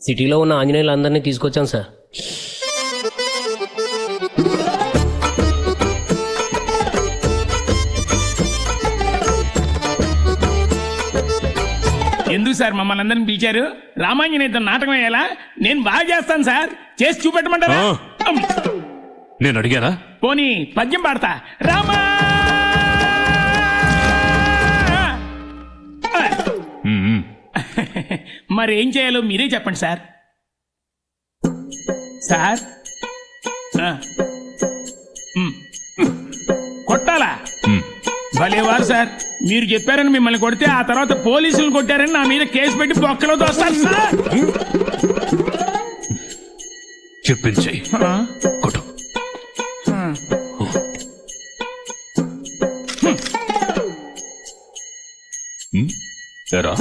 సిటీలో ఉన్న ఆంజనేయులందరినీ తీసుకొచ్చాం సార్. ఎందుకు సార్ మమ్మల్ని అందరిని పిలిచారు? రామాంజనేయుతో నాటకం వేయాలా? నేను బాగా చేస్తాను సార్, చేసి చూపెట్టమంటారా? నేను అడిగానా? పోనీ పద్యం పాడతా. రామా మరి ఏం చేయాలో మీరే చెప్పండి సార్. సార్ కొట్టాలా? భలేవారు సార్, మీరు చెప్పారని మిమ్మల్ని కొడితే ఆ తర్వాత పోలీసులు కొట్టారని నా మీద కేసు పెట్టి బొక్కలో దోస్తారు సార్. చెప్పించాయి కొట్టు. ఎరా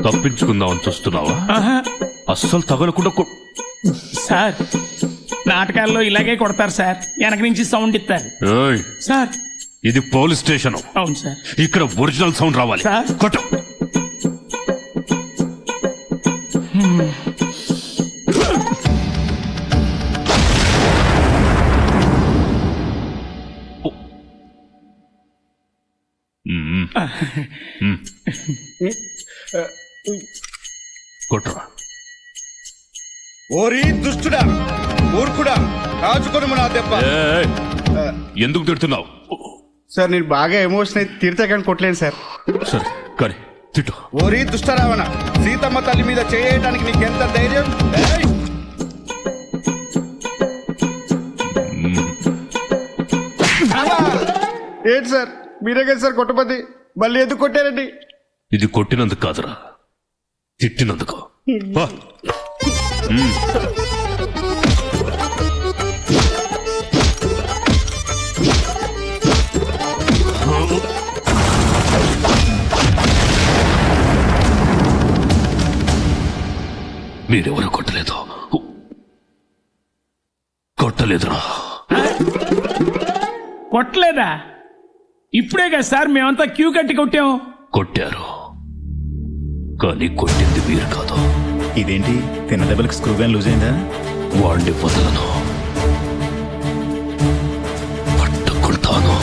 తప్పించుకుందామని చూస్తున్నావా? అస్సలు తగలకుండా సార్ నాటకాల్లో ఇలాగే కొడతారు సార్, వెనక నుంచి సౌండ్ ఇస్తారు సార్. ఇది పోలీస్ స్టేషన్. అవును సార్. ఇక్కడ ఒరిజినల్ సౌండ్ రావాలి. కొట్టు. కొట్రా. ఓరి దుష్టుడా, మూర్ఖుడా, కాచుకొని నా దెబ్బ. ఎందుకు తిడుతున్నావు? సార్ నేను బాగా ఎమోషన్ అయితే తిడితే కానీ కొట్టలేను సార్. సరే కానీ తిట్టు. ఓరి దుష్టరావణ, సీతమ్మ తల్లి మీద చేయడానికి నీకెంత ధైర్యం? ఏంటి సార్, మీరే కదా సార్ కొట్టపతి, మళ్ళీ ఎందుకు కొట్టారండి? ఇది కొట్టినందుకు కాదురా, తిట్టినందుకు. మీరెవరు కొట్టలేదు. కొట్టలేదురా. కొట్టలేదా? ఇప్పుడే కదా సార్ మేమంతా క్యూ కట్టి కొట్టాం. కొట్టారు కానీ కొట్టింది మీరు కాదు. ఇదేంటి, తిన్న దెబ్బలకు స్క్రూ గాని లూజ్ అయిందా? వాడిని వదలను, పట్టుకుంటాను.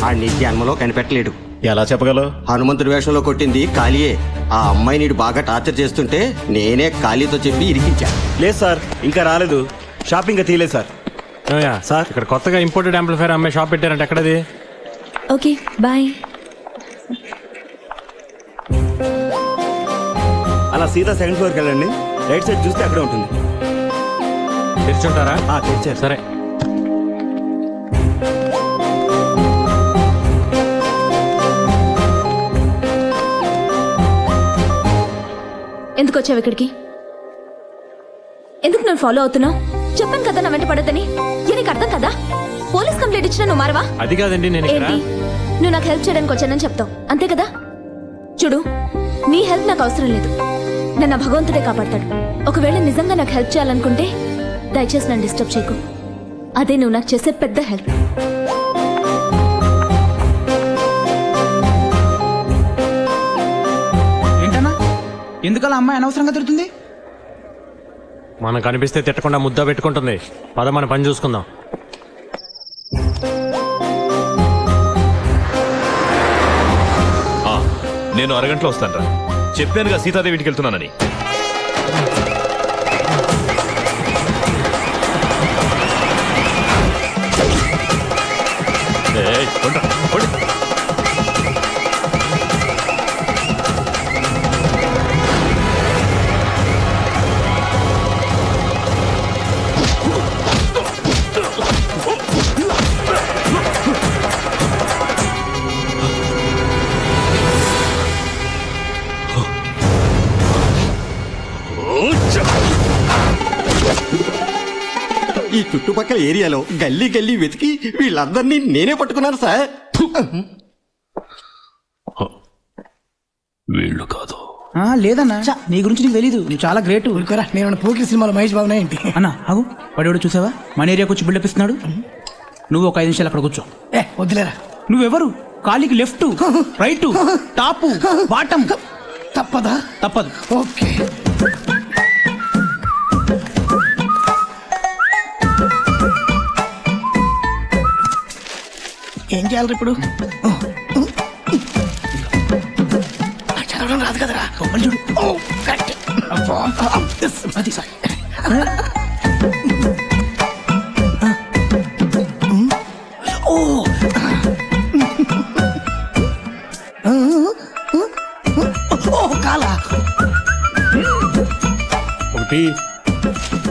ఆడిని జన్మలో కనిపెట్టలేడు. ఎలా చెప్పగలవు? హనుమంతుడి వేషంలో కొట్టింది కాళీయే. ఆ అమ్మాయి నీడు బాగా టార్చర్ చేస్తుంటే నేనే కాళీతో చెప్పి ఇరికించా. లేదు సార్, ఇంకా రాలేదు. షాపింగ్ ఇంకా తీయలేదు సార్. సార్ ఇక్కడ కొత్తగా ఇంపోర్టెడ్ యాంప్లిఫైర్ అమ్మాయి షాప్ పెట్టారంటే ఎక్కడది? Okay bye. అలా సీదా సెకండ్ ఫ్లోర్కి వెళ్ళండి, రైట్ సైడ్ చూస్తే అక్కడే ఉంటుంది. తెరిచుంటారా? తెరిచారు. సరే. ఎందుకు వచ్చావు ఇక్కడికి? ఎందుకు నన్ను ఫాలో అవుతున్నావు? చెప్పాను కదా నా వెంట పడద్దని. నీకు అర్థం కదా? పోలీస్ కంప్లైంట్ ఇచ్చినా నువ్వు మారవా? అది కాదండి, నేను ఏంటి, నువ్వు నాకు హెల్ప్ చేయడానికి వచ్చానని చెప్తావు అంతే కదా? చూడు, నీ హెల్ప్ నాకు అవసరం లేదు. నన్ను భగవంతుడే కాపాడతాడు. ఒకవేళ నిజంగా నాకు హెల్ప్ చేయాలనుకుంటే దయచేసి నన్ను డిస్టర్బ్ చేయకు. అదే నువ్వు నాకు చేసే పెద్ద హెల్ప్. ఏంటన్నా, ఎందుకలా అమ్మాయి అనవసరంగా తిడుతుంది? మనకు కనిపిస్తే తిట్టకుండా ముద్ద పెట్టుకుంటుంది. పద మన పని చూసుకుందాం. నేను అరగంటలో వస్తాను రా. చెప్పానుగా సీతాదేవి ఇంటికి వెళ్తున్నానని. ఈ చుట్టుపక్కల ఏరియాలో గల్లీ గల్లీ వెతికి వీళ్ళందరినీ నేనే పట్టుకున్నాను సార్. వీళ్ళు కాదు. లేదన్నా, నీ గురించి నీకు తెలీదు. నువ్వు చాలా గ్రేట్. నేను పోకిరి సినిమాలో మహేష్ బాబు ఏంటి అన్నా అవు వాడు చూసావా? మన ఏరియాకి వచ్చి బిల్డప్ ఇస్తున్నాడు. నువ్వు ఒక 5 నిమిషాలు అక్కడ కూర్చో. వద్దులేరా. నువ్వెవరు? కాలికి లెఫ్ట్, రైట్, టాప్, బాటం. తప్పదా? తప్పదు. ఓకే. ఏం చేయాలి ఇప్పుడు? చూడడం రాదు కదరా మళ్ళీ చూడు. ఓ, కరెక్ట్. అబ్బా, అది సార్. ఓ ఓ కాలా ఒకటి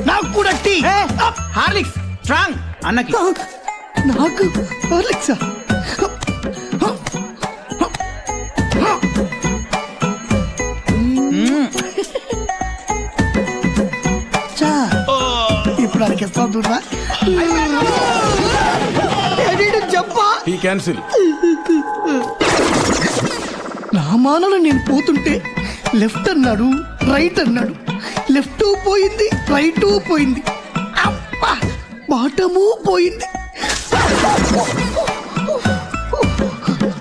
నాకు కూడా టీ. హార్లిక్స్ స్ట్రాంగ్ అన్నకి. నాకు హార్లిక్సా? చా, ఇప్పుడు అడిగేస్తాం చూడరా. చెప్పా టీ క్యాన్సిల్. నా మానలో నేను పోతుంటే లెఫ్ట్ అన్నాడు, రైట్ అన్నాడు. లెఫ్ట్ పోయింది, రైట్ పోయింది, అబ్బా బాటము పోయింది.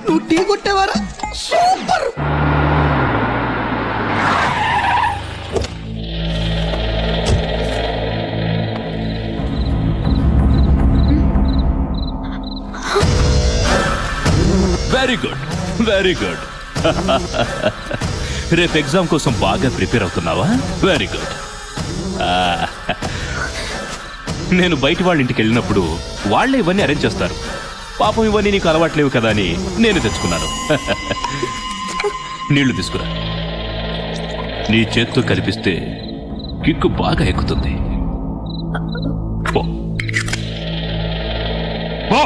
నువ్వు టీ కొట్టేవారా? Super. Very good, very good. రేపు ఎగ్జామ్ కోసం బాగా ప్రిపేర్ అవుతున్నావా? Very good. నేను బయట వాళ్ళ ఇంటికి వెళ్ళినప్పుడు వాళ్ళే ఇవన్నీ అరేంజ్ చేస్తారు. పాపం ఇవన్నీ నీకు అలవాట్లేవు కదా అని నేను తెచ్చుకున్నాను. నీళ్లు తీసుకురా. నీ చేత్తో కనిపిస్తే కిక్కు బాగా ఎక్కుతుంది. పో. పో.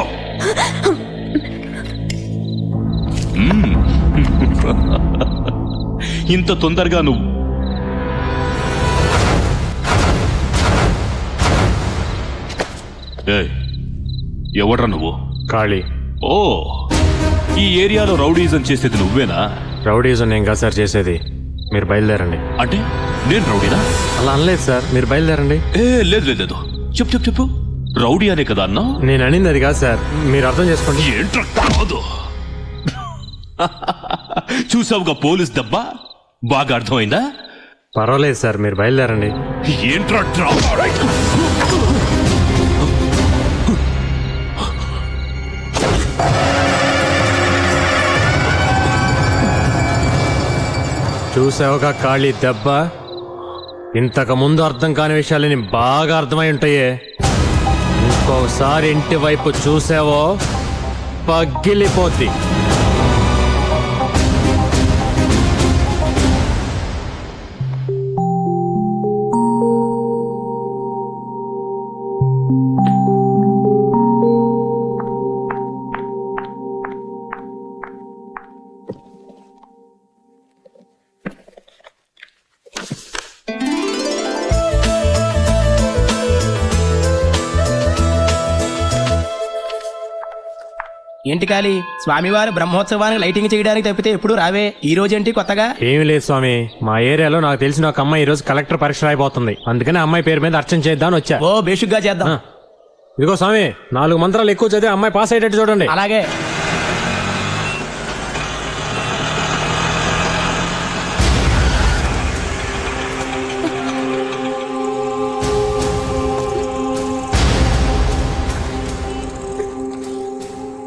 ఇంత తొందరగా నువ్వు ఎవడ్రా నువ్వు? ఖాళీ. ఓ, ఈ ఏరియాలో రౌడీజం చేసేది నువ్వేనా? రౌడీజం నేను కాదు సార్ చేసేది. మీరు బయలుదేరండి. అంటే నేను రౌడీనా? అలా అనలేదు సార్, మీరు బయలుదేరండి. లేదు లేదు లేదు, చెప్పు చెప్పు చెప్పు. రౌడీ అనే కదా అన్నా? నేను అనింది అది కాదు సార్, మీరు అర్థం చేసుకోండి. ఏంట్రా కాదు? చూసావుగా పోలీస్ దెబ్బ, బాగా అర్థమైందా? పర్వాలేదు సార్, మీరు బయలుదేరండి. ఏంట్రా డ్రామా? చూసావుగా ఖాళీ దెబ్బ? ఇంతకు ముందు అర్థం కాని విషయాలని బాగా అర్థమై ఉంటాయే. ఇంకోసారి ఇంటి వైపు చూసావో పగిలిపోద్ది. ఏంటి కాలి, స్వామివారి బ్రహ్మోత్సవానికి లైటింగ్ చేయడానికి తప్పితే ఎప్పుడు రావే. ఈ రోజేంటి కొత్తగా? ఏమి లేదు స్వామి, మా ఏరియాలో నాకు తెలిసిన ఒక అమ్మాయి ఈ రోజు కలెక్టర్ పరీక్ష రాయిపోతుంది. అందుకని అమ్మాయి పేరు మీద అర్చన చేద్దామని వచ్చా. ఓ బేషుగ్గా చేద్దాం. ఇదిగో స్వామి, 4 మంత్రాలు ఎక్కువ చదివి అమ్మాయి పాస్ అయ్యేటట్టు చూడండి. అలాగే.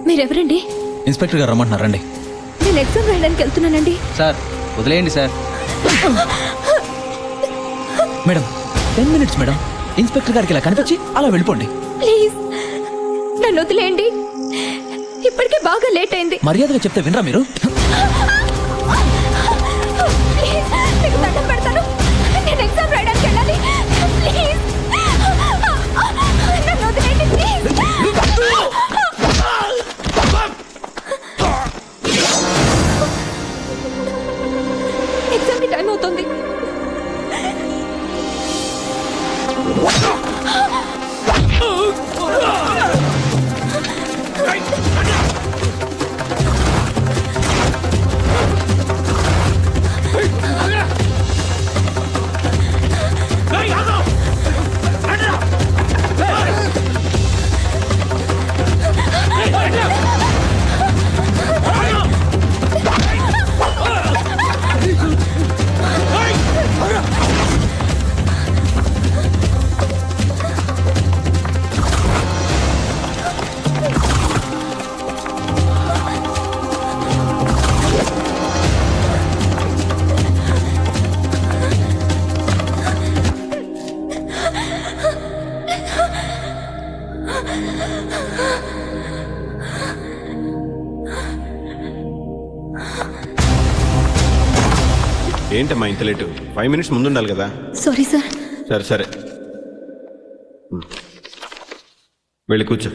మీరెవరండి? ఇన్స్పెక్టర్ గారు రమ్మంటున్నారండి. నేను ఎగ్జామ్ రాయడానికి వెళ్తున్నానండి. సార్ వదిలేయండి sir. Madam 10 minutes madam. Inspector గారికి ఇలా కనిపించి అలా వెళ్ళిపోండి. ప్లీజ్ నన్ను వదిలేయండి, ఇప్పటికే బాగా లేట్ అయింది. మర్యాదగా చెప్తే వినరా మీరు? ప్లీజ్ మీకు దండం పెడతాను, నేను ఎగ్జామ్ రాయడానికి వెళ్ళాలి. ప్లీజ్ నన్ను వదిలేయండి ప్లీజ్. ఎగ్జామ్ కి టైం అవుతుంది. ఏంటమ్మా ఇంత లేటు 5 మినిట్స్ ముందు ఉండాలి కదా. Sorry sir. సరే సరే వెళ్ళి కూర్చో.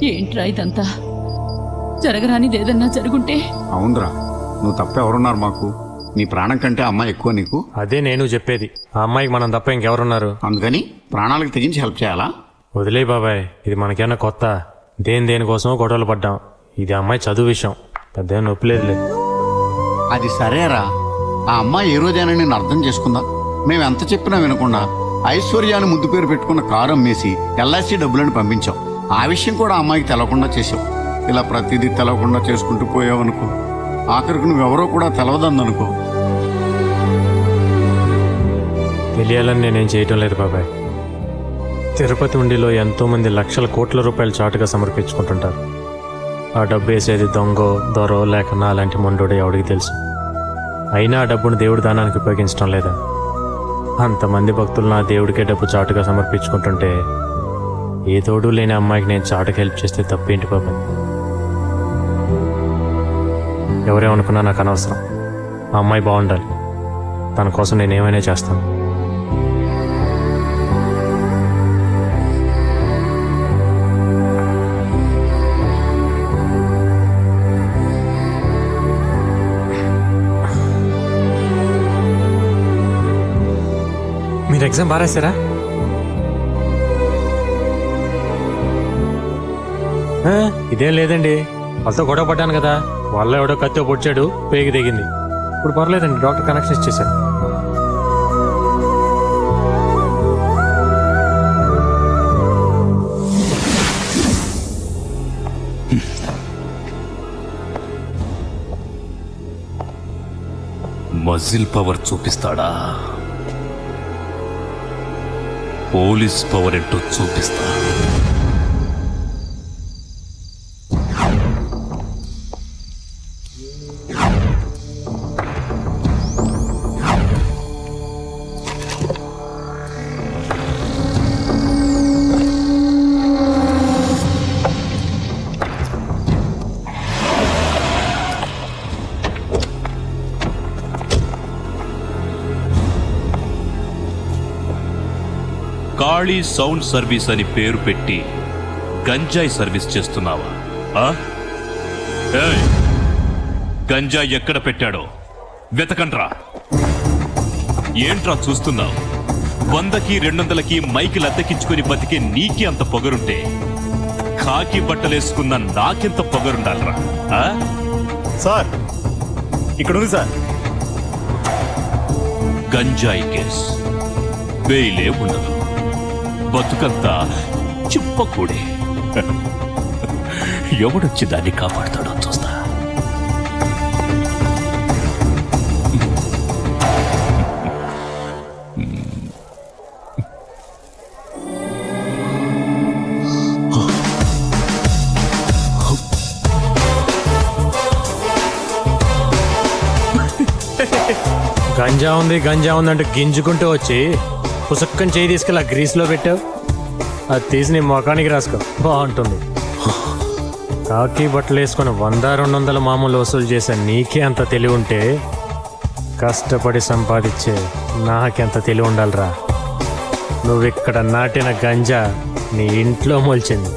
ఏంట్రా ఇదంతా? జరగరానిది ఏదన్నా జరుగుంటే? అవునరా, నువ్వు తప్ప ఎవరున్నారు మాకు? నీ ప్రాణం కంటే అమ్మాయి ఎక్కువ నీకు. అదే నేను చెప్పేది, ఆ అమ్మాయికి మనం తప్ప ఇంకెవరున్నారు? అందుకని ప్రాణాలకు తెగించి హెల్ప్ చేయాలా? వదిలే బాబాయ్, ఇది మనకేమన్నా కొత్త? దేనికోసమో గొడవలు పడ్డాం. ఇది అమ్మాయి చదువు విషయం, పెద్ద నొప్పిలేదులే. అది సరేరా, ఆ అమ్మాయి ఏ రోజైనా నేను అర్థం చేసుకుందా? మేము ఎంత చెప్పినా వినకుండా ఐశ్వర్యాన్ని ముద్దు పేరు పెట్టుకున్న కారు అమ్మేసి ఎల్ఐసి డబ్బులను పంపించాం. ఆ విషయం కూడా అమ్మాయికి తెలవకుండా చేసావు. ఇలా ప్రతిదీ తెలవకుండా చేసుకుంటూ పోయావనుకో, ఆఖరికి నువ్వెవరో కూడా తెలవదనుకో. తెలియాలని నేనేం చేయటం లేదు బాబాయ్. తిరుపతి ఉండిలో ఎంతో మంది లక్షల కోట్ల రూపాయలు చాటుగా సమర్పించుకుంటుంటారు. ఆ డబ్బు వేసేది దొంగో దొరో లేక నా అలాంటి మొండోడే ఎవడికి తెలుసు. అయినా ఆ డబ్బును దేవుడి దానానికి ఉపయోగించడం లేదా? అంతమంది భక్తులు నా దేవుడికే డబ్బు చాటుగా సమర్పించుకుంటుంటే ఏ తోడు లేని అమ్మాయికి నేను చాటుకు హెల్ప్ చేస్తే తప్పేంటి బాబాయ్? ఎవరేమనుకున్నా నాకు అనవసరం. ఆ అమ్మాయి బాగుండాలి, తన కోసం నేనేమైనా చేస్తాను. మీరు ఎగ్జామ్ బాగా రాశారా? ఇదేం లేదండి, వాళ్ళతో గొడవ పడ్డాను కదా, వాళ్ళ ఎవడో కత్తితో పొడిచాడు, పేగి దిగింది. ఇప్పుడు పర్లేదండి, డాక్టర్ కనెక్షన్ ఇచ్చేసారు. మజిల్ పవర్ చూపిస్తాడా? పోలీస్ పవర్ ఏంటో చూపిస్తా. కాళీ సౌండ్ సర్వీస్ అని పేరు పెట్టి గంజాయి సర్వీస్ చేస్తున్నావా? ఆ? ఏయ్, గంజాయి ఎక్కడ పెట్టాడో వెతకండ్రా. ఏంట్రా చూస్తున్నావు? 100కి 200కి మైకిల్ అద్దెకించుకుని బతికే నీకి అంత పొగరుంటే కాకి బట్టలేసుకున్న నాకెంత పొగరుండాలరా? సార్ ఇక్కడ ఉంది సార్. గంజాయి కేస్ బెయిలే ఉండదు, బతుకంతా చిప్పకూడే. ఎవడొచ్చి దాన్ని కాపాడుతాడో చూస్తా. గంజా ఉందంటే గింజుకుంటూ వచ్చి పుసక్కని చేయి తీసుకెళ్ళి ఆ గ్రీస్లో పెట్టావు. అది తీసి నీ ముఖానికి రాసుకో, బాగుంటుంది. కాకి బట్టలు వేసుకుని 100-200 మామూలు వసూలు చేసే నీకే అంత తెలివి ఉంటే కష్టపడి సంపాదించే నాకెంత తెలివి ఉండాలిరా. నువ్విక్కడ నాటిన గంజా నీ ఇంట్లో మొలిచింది.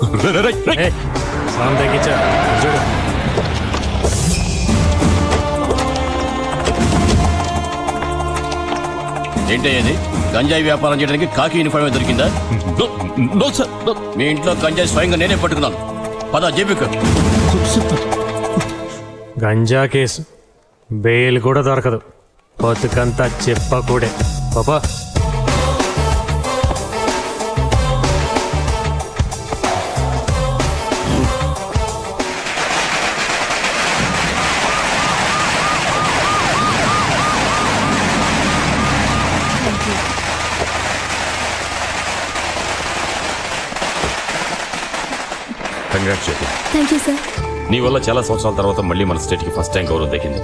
సౌండ్ తగ్గించా చూడు. ఏంటయ్యేది? గంజాయి వ్యాపారం చేయడానికి కాకి యూనిఫామ్ దొరికిందా? మీ ఇంట్లో గంజాయి స్వయంగా నేనే పట్టుకున్నాను. పద జేబుకు. గంజా కేసు బెయిల్ కూడా దొరకదు, బతుకంతా చెప్పకూడే. పాపా కంగ్రాట్స్ చెప్పు. Thank you sir. నీ వల్ల చాలా సంవత్సరాల తర్వాత మళ్ళీ మన స్టేట్కి ఫస్ట్ టైం గౌరవం దక్కింది.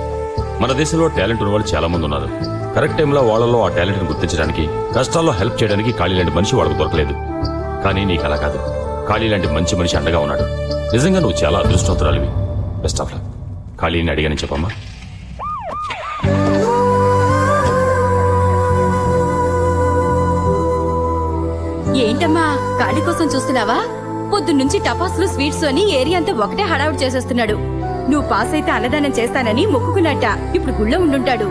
మన దేశంలో టాలెంట్ ఉన్న వాళ్ళు చాలా మంది ఉన్నారు. కరెక్ట్ టైంలో వాళ్ళలో ఆ టాలెంట్ని గుర్తించడానికి, కష్టాల్లో హెల్ప్ చేయడానికి ఖాళీ లాంటి మనిషి వాళ్ళకు దొరకలేదు. కానీ నీకు అలా కాదు, ఖాళీ లాంటి మంచి మనిషి అండగా ఉన్నాడు. నిజంగా నువ్వు చాలా అదృష్టవంతురాలివి. Best of luck. ఖాళీని అడిగానని చెప్పమ్మా. ఏంటమ్మా ఖాళీ కోసం చూస్తున్నావా? పొద్దున్నుంచి టపాసులు స్వీట్స్ అని ఏరియా అంతా ఒకటే హడావుడి చేసేస్తున్నాడు. నువ్వు పాస్ అయితే అన్నదానం చేస్తానని మొక్కుకున్నట్ట. ఇప్పుడు గుళ్ళో ఉండుంటాడు.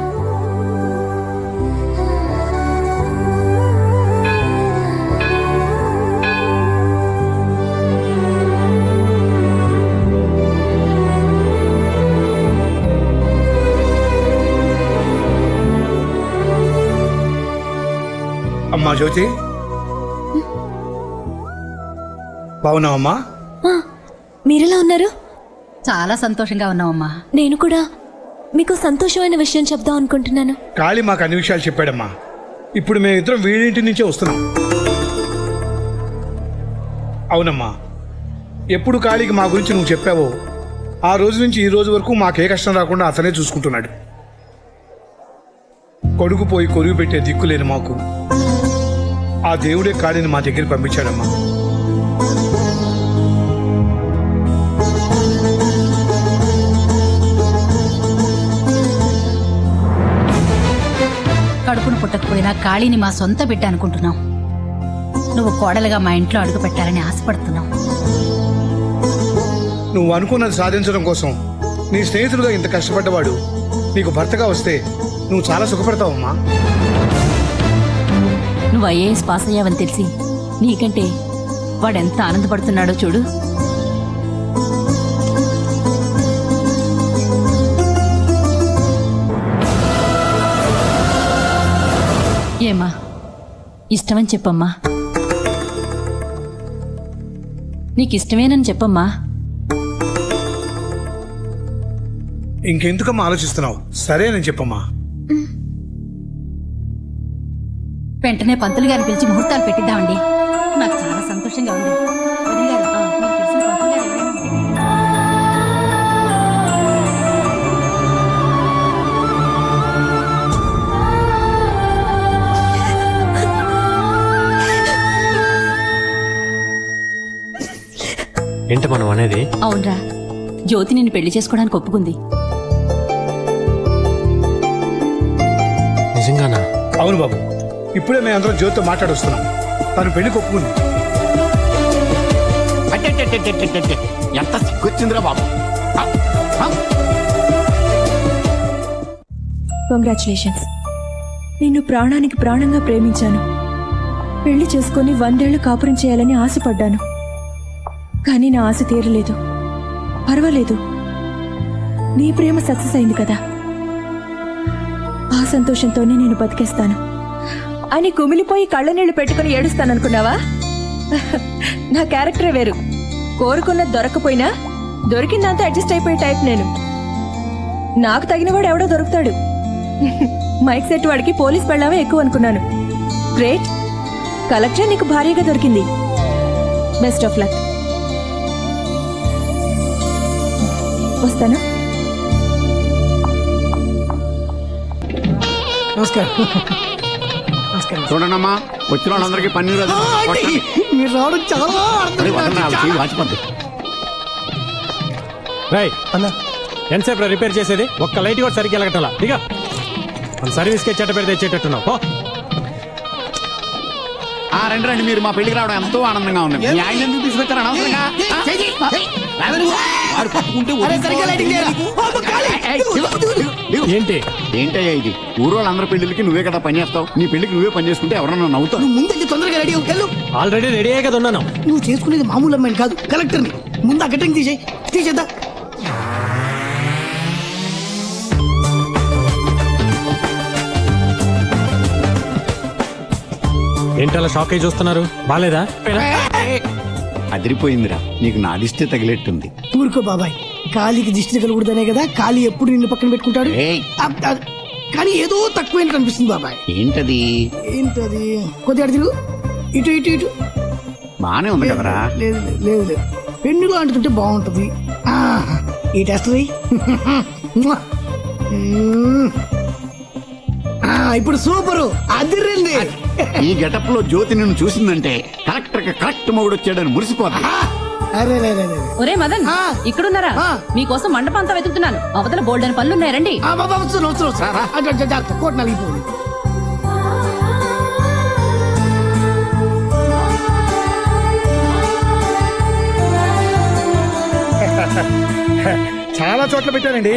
అమ్మా జ్యోతి, బాగున్నావమ్మా? మీరెలా ఉన్నారు? చాలా సంతోషంగా ఉన్నావమ్మా. నేను కూడా మీకు సంతోషమైన విషయం చెప్దాం అనుకుంటున్నాను. కాళీ మాకు అన్ని విషయాలు చెప్పాడమ్మా. ఇప్పుడు మేమిద్దరం వీడింటి నుంచే వస్తున్నాం. అవునమ్మా, ఎప్పుడు కాళీకి మా గురించి నువ్వు చెప్పావో ఆ రోజు నుంచి ఈ రోజు వరకు మాకే కష్టం రాకుండా అతనే చూసుకుంటున్నాడు. కొడుకు పోయి కొరువు పెట్టే దిక్కులేని మాకు ఆ దేవుడే కాళీని మా దగ్గర పంపించాడమ్మా. కడుపును పుట్టకపోయినా కాళీని మా సొంత బిడ్డ అనుకుంటున్నాం. నువ్వు కోడలుగా మా ఇంట్లో అడుగు పెట్టాలని ఆశపడుతున్నాం. నువ్వు అనుకున్నది సాధించడం కోసం నీ స్నేహితుడుగా ఇంత కష్టపడ్డవాడు నీకు భర్తగా వస్తే నువ్వు చాలా సుఖపడతావమ్మా. నువ్వు ఐఏఎస్ పాస్ అయ్యావని తెలిసి నీకంటే వాడెంత ఆనందపడుతున్నాడో చూడు. ఏమా, ఇష్టమని చెప్పమ్మా. నీకిష్టమేనని చెప్పమ్మా. ఇంకెందుకమ్మా ఆలోచిస్తున్నావు? సరేనని చెప్పమ్మా. వెంటనే పంతులు గారిని పిలిచి ముహూర్తాలు పెట్టిద్దామండి. నాకు చాలా సంతోషంగా ఉంది. వదిన గారు, మీకు తెలిసిన పంతులు గారు ఎవరైనా? ఏంటి మనం అనేది? అవునరా, జ్యోతి నిన్ను పెళ్లి చేసుకోవడానికి ఒప్పుకుంది. నిజంగానా? అవును బాబు, ఇప్పుడే మేము అందరం జ్యోతితో మాట్లాడొస్తున్నాం. తను పెళ్లి కొప్పుకుంది. అట్టెట్టెట్టెట్టెట్టెట్టె. ఎంత సిగ్గొచ్చిందిరా బాబు. కంగ్రాచులేషన్స్. నిన్ను ప్రాణానికి ప్రాణంగా ప్రేమించాను. పెళ్లి చేసుకుని 100 ఏళ్లు కాపురం చేయాలని ఆశపడ్డాను. కానీ నా ఆశ తీరలేదు. పర్వాలేదు, నీ ప్రేమ సక్సెస్ అయింది కదా, ఆ సంతోషంతోనే నేను బతికేస్తాను అని కుమిలిపోయి కళ్ళనీళ్లు పెట్టుకుని ఏడుస్తాననుకున్నావా? నా క్యారెక్టరే వేరు. కోరుకున్నది దొరకపోయినా దొరికిందంతా అడ్జస్ట్ అయిపోయే టైప్ నేను. నాకు తగినవాడు ఎవడో దొరుకుతాడు. మైక్ సెట్ వాడికి పోలీస్ పెళ్ళామే ఎక్కువ అనుకున్నాను. గ్రేట్, కలెక్టర్ నీకు భారీగా దొరికింది. Best of luck. వస్తాను. నమస్కారం. చూడండమ్మా, వచ్చిన వాళ్ళందరికీ పన్నీరు అది మీరు రావడం చాలా వాచిపోద్ది. రై అన్నా, ఎంతసేపు రిపేర్ చేసేది? ఒక్క లైట్ కూడా సరిగ్గా వెళ్ళగట్టాలా? ఇక మన సర్వీస్కి చెట్ట పేరు తెచ్చేటట్టున్నావు. రండి రండి, మీరు మా పెళ్లికి రావడం ఎంతో ఆనందంగా ఉంది. మీ ఆయన ఎందుకు తీసుకొచ్చారు అనవసరంగా? ఏంటి ఏంటయ్యా ఇది? ఊరోళ్ళందరి పెళ్లికి నువ్వే కదా పని చేస్తావు. నీ పెళ్లికి నువ్వే పని చేసుకుంటే ఎవరన్నా నవ్వుతావు. ముందు తొందరగా రెడీ వెళ్ళు. ఆల్రెడీ రెడీ అయ్యే కదా ఉన్నాను. నువ్వు చేసుకునేది మామూలు అమ్మాయిని కాదు, కలెక్టర్ని. ముందు ఆ కటింగ్ తీసేద్దా. ఏంటలా షాక్ అయి చూస్తున్నారు? బాలేదా? అదిరిపోయిందిరా, నీకు నా దిష్టి తగిలేట్టుంది. ఊరుకో బాబాయ్, కాలికి దిష్టి తగలకూడదనే కదా కాలి ఎప్పుడు నిన్ను పక్కన పెట్టుకుంటాడు. కానీ ఏదో తక్కువైనట్టు అనిపిస్తుంది బాబాయ్. ఏంటది? ఏంటది? కొద్దిగా తిరుగు, ఇటు ఇటు ఇటు. బానే ఉంది కదరా? లేదు లేదు లేదు, పెన్నులో అంటుతుంటే బాగుంటది. ఈ టెస్ట్ ఇప్పుడు సూపరు, అదిరింది. ఈ గెటప్ లో జ్యోతి నిన్ను చూసిందంటే కరెక్టర్ కరెక్ట్ మొగుడు వచ్చాడని మురిసిపోతా. ఒరే మదన్, ఇక్కడున్నారా? మీకోసం మండపం అంతా వెతుకుతున్నాను. అవతల బోల్డెన్ పనులున్నాయి, రండి. కోట్ నలిగిపోయింది. చాలా చోట్ల పెట్టారండి.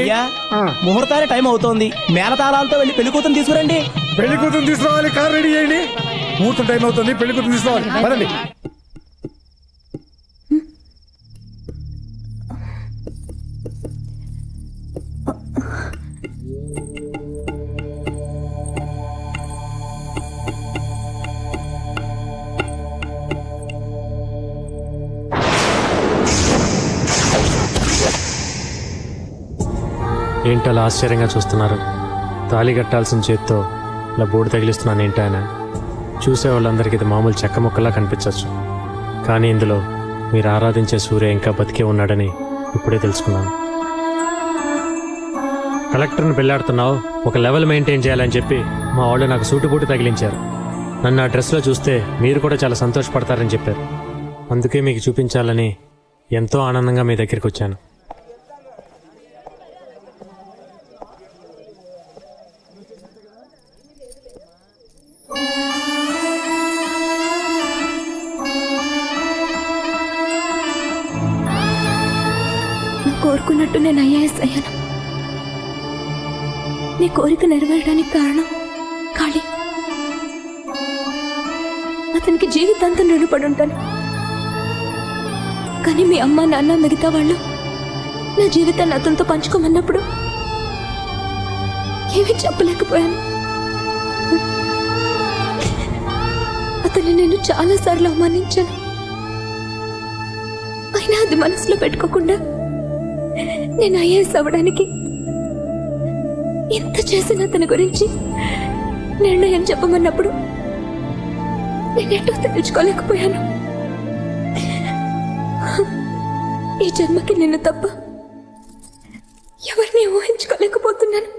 ముహూర్తానికి టైం అవుతోంది. మేళతాళాలతో వెళ్ళి పెళ్లి కూతురు తీసుకురండి. పెళ్లి కూతురు తీసుకురావాలి, కార్ రెడీ చేయండి. ముహూర్తం టైం అవుతుంది, పెళ్లి కూతురు తీసుకోవాలి. పదండి. ఏంటలా ఆశ్చర్యంగా చూస్తున్నారు? తాళి కట్టాల్సిన చేత్తో ఇలా బోర్డు తగిలిస్తున్నాను ఏంటైనా. చూసే వాళ్ళందరికీ ఇది మామూలు చెక్క ముక్కలా కనిపించవచ్చు, కానీ ఇందులో మీరు ఆరాధించే సూర్య ఇంకా బతికే ఉన్నాడని ఇప్పుడే తెలుసుకున్నాను. కలెక్టర్ని పెళ్ళాడుతున్నావు, ఒక లెవెల్ మెయింటైన్ చేయాలని చెప్పి మా వాళ్ళు నాకు సూటుబూటు తగిలించారు. నన్ను ఆ డ్రెస్లో చూస్తే మీరు కూడా చాలా సంతోషపడతారని చెప్పారు. అందుకే మీకు చూపించాలని ఎంతో ఆనందంగా మీ దగ్గరికి వచ్చాను. కోరుకున్నట్టు నేను ఐఏఎస్ అయ్యాను. నీ కోరిక నెరవేరడానికి కారణం కాళీ. అతనికి జీవితాంతం రుణపడి ఉంటాను. కానీ మీ అమ్మ నాన్న మిగతా వాళ్ళు నా జీవితాన్ని అతనితో పంచుకోమన్నప్పుడు ఏమీ చెప్పలేకపోయాను. అతన్ని నేను చాలాసార్లు అవమానించాను. అయినా అది మనసులో పెట్టుకోకుండా నేను ఐఏఎస్ అవ్వడానికి ఎంత చేసిన అతని గురించి నిర్ణయం చెప్పమన్నప్పుడు నేనేటో తెలుసుకోలేకపోయాను. ఈ జన్మకి నిన్ను తప్ప ఎవరిని ఊహించుకోలేకపోతున్నాను.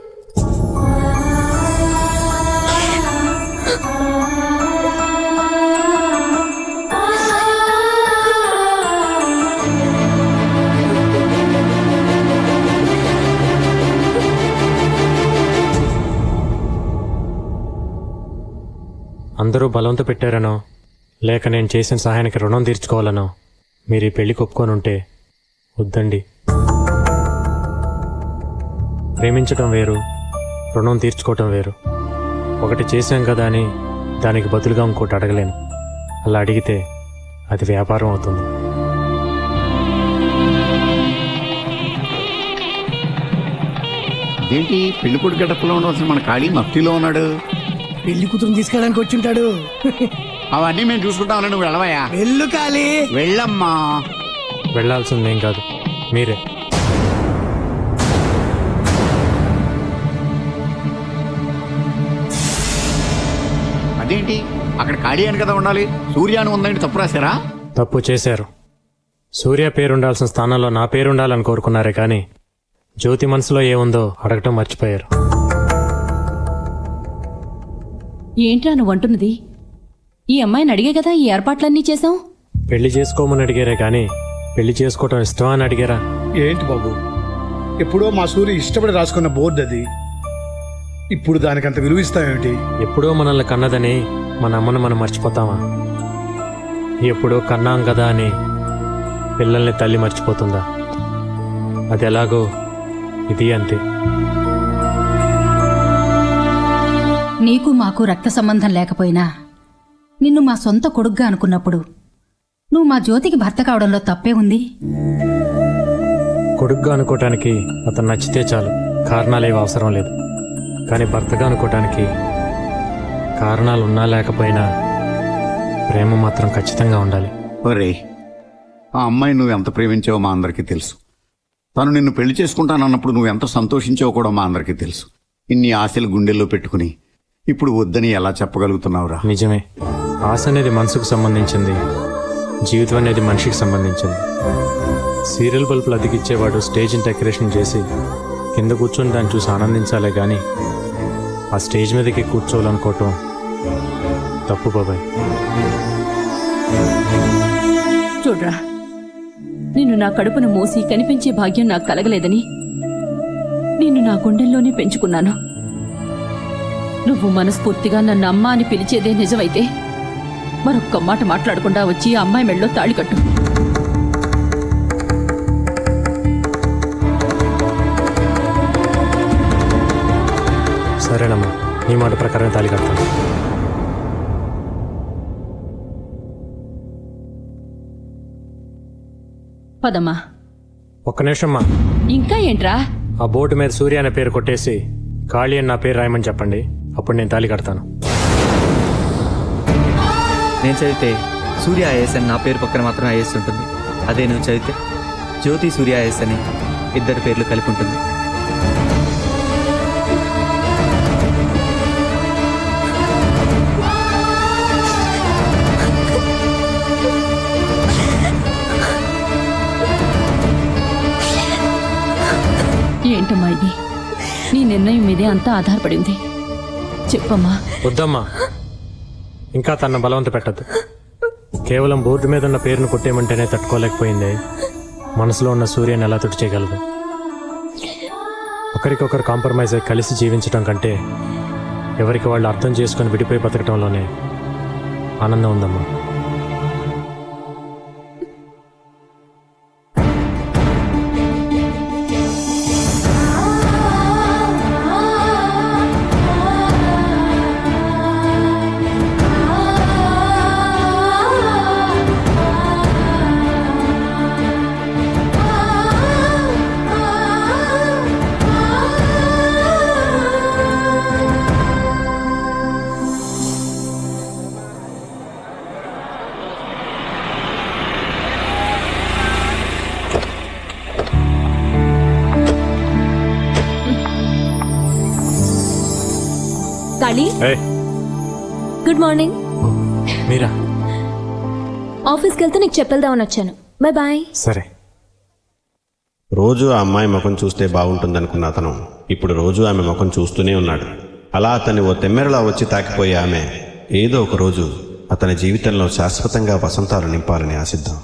అందరూ బలంతో పెట్టారనో లేక నేను చేసిన సహాయానికి రుణం తీర్చుకోవాలనో మీరు ఈ పెళ్లికి ఒప్పుకొని ఉంటే వద్దండి. ప్రేమించటం వేరు, రుణం తీర్చుకోవటం వేరు. ఒకటి చేశాం కదా అని దానికి బదులుగా ఇంకోటి అడగలేను. అలా అడిగితే అది వ్యాపారం అవుతుంది. ఏంటి పెళ్లి కొడుకు గడపలో ఉండవలసిన మన ఖాళీ మఫ్టీలో ఉన్నాడు. పెళ్లి కూతురు తీసుకెళ్ళడానికి వచ్చింటాడు. అవన్నీ మేము చూసుకుంటామని నువ్వు వెళ్ళవయ్యా. వెళ్ళు కాళీ. వెళ్ళమ్మా. వెళ్లాల్సిందేం కాదు, మీరే. అదేంటి అక్కడ ఖాళీ అని కదా ఉండాలి, సూర్య అని ఉందండి, తప్పు రాశారా? తప్పు చేశారు. సూర్య పేరుండాల్సిన స్థానంలో నా పేరుండాలని కోరుకున్నారే కానీ జ్యోతి మనసులో ఏముందో అడగటం మర్చిపోయారు. ఏంట్రా నువ్వు అంటున్నది? ఈ అమ్మాయిని అడిగే కదా ఈ ఏర్పాట్లన్నీ చేశాం. పెళ్లి చేసుకోమని అడిగారే కానీ పెళ్లి చేసుకోవటం ఇష్టమా అని అడిగారా? ఏంటి బాబు, ఎప్పుడో మా సూర్య ఇష్టపడి రాసుకున్న బోర్డు అది. ఇప్పుడు దానికి అంత విలువ ఇస్తామేమిటి? ఎప్పుడో మనల్ని కన్నదని మన అమ్మను మనం మర్చిపోతామా? ఎప్పుడో కన్నాం కదా అని పిల్లల్ని తల్లి మర్చిపోతుందా? అది ఎలాగో ఇది అంతే. నీకు మాకు రక్త సంబంధం లేకపోయినా నిన్ను మా సొంత కొడుగ్గా అనుకున్నప్పుడు నువ్వు మా జ్యోతికి భర్త కావడంలో తప్పే ఉంది. కొడుగ్గా అనుకోవటానికి అతను నచ్చితే చాలు, కారణాలేవి అవసరం లేదు. కానీ భర్తగా అనుకోవటానికి కారణాలు ఉన్నా లేకపోయినా ప్రేమ మాత్రం ఖచ్చితంగా ఉండాలి. ఒరే, ఆ అమ్మాయి నువ్వు ఎంత ప్రేమించావో మా అందరికీ తెలుసు. తను నిన్ను పెళ్లి చేసుకుంటానన్నప్పుడు నువ్వు ఎంత సంతోషించావో కూడా మా అందరికీ తెలుసు. ఇన్ని ఆశలు గుండెల్లో పెట్టుకుని ఇప్పుడు వద్దని ఎలా చెప్పగలుగుతున్నావురా? నిజమే, ఆశ అనేది మనసుకు సంబంధించింది, జీవితం అనేది మనిషికి సంబంధించింది. సీరియల్ బల్బులు అతికిచ్చేవాడు స్టేజ్ని డెకరేషన్ చేసి కింద కూర్చొని దాన్ని చూసి ఆనందించాలే కానీ ఆ స్టేజ్ మీదకి కూర్చోవాలనుకోవటం తప్పు బాబాయ్. చూడ్రా, నిన్ను నా కడుపును మోసి కనిపించే భాగ్యం నాకు కలగలేదని నిన్ను నా గుండెల్లోనే పెంచుకున్నాను. నువ్వు మనస్ఫూర్తిగా నన్ను అమ్మ అని పిలిచేదే నిజమైతే మరొక్క మాట మాట్లాడకుండా వచ్చి ఆ అమ్మాయి మెళ్ళలో తాళి కట్టు. సరేనమ్మా, నీ మాట ప్రకారం తాళి కడతాను. పదమ్మా. ఒక్క నిమిషమ్మా. ఇంకా ఏంట్రా? ఆ బోర్డు మీద సూర్య అనే పేరు కొట్టేసి ఖాళీ అని నా పేరు రాయమని చెప్పండి, అప్పుడు నేను తాళి కడతాను. నేను చదివితే సూర్య ఐఏఎస్ అని నా పేరు పక్కన మాత్రం ఐఏఎస్ ఉంటుంది. అదే నువ్వు చదివితే జ్యోతి సూర్య ఐఏఎస్ అని ఇద్దరి పేర్లు కలిపి ఉంటుంది. ఏంటమ్మా ఇది? నీ నిర్ణయం మీదే అంతా ఆధారపడింది. చెప్పమ్మా. వద్దమ్మా, ఇంకా తన బలవంత పెట్టద్దు. కేవలం బోర్డు మీద ఉన్న పేరును కొట్టేయమంటేనే తట్టుకోలేకపోయింది. మనసులో ఉన్న సూర్యని ఎలా తుడి చేయగలదు? ఒకరికొకరు కాంప్రమైజ్ అయి కలిసి జీవించడం కంటే ఎవరికి వాళ్ళు అర్థం చేసుకుని విడిపోయి బతకడంలోనే ఆనందం ఉందమ్మా. Kali, good morning. మీరా? ఆఫీస్కి వెళ్తే నీకు చెప్పేద్దామని వచ్చాను. Bye bye. సరే. రోజు ఆ అమ్మాయి ముఖం చూస్తే బాగుంటుందనుకున్న అతను ఇప్పుడు రోజు ఆమె ముఖం చూస్తూనే ఉన్నాడు. అలా అతన్ని ఓ తెమ్మెరలా వచ్చి తాకిపోయే ఆమె ఏదో ఒక రోజు అతని జీవితంలో శాశ్వతంగా వసంతాలు నింపాలని ఆశిద్దాం.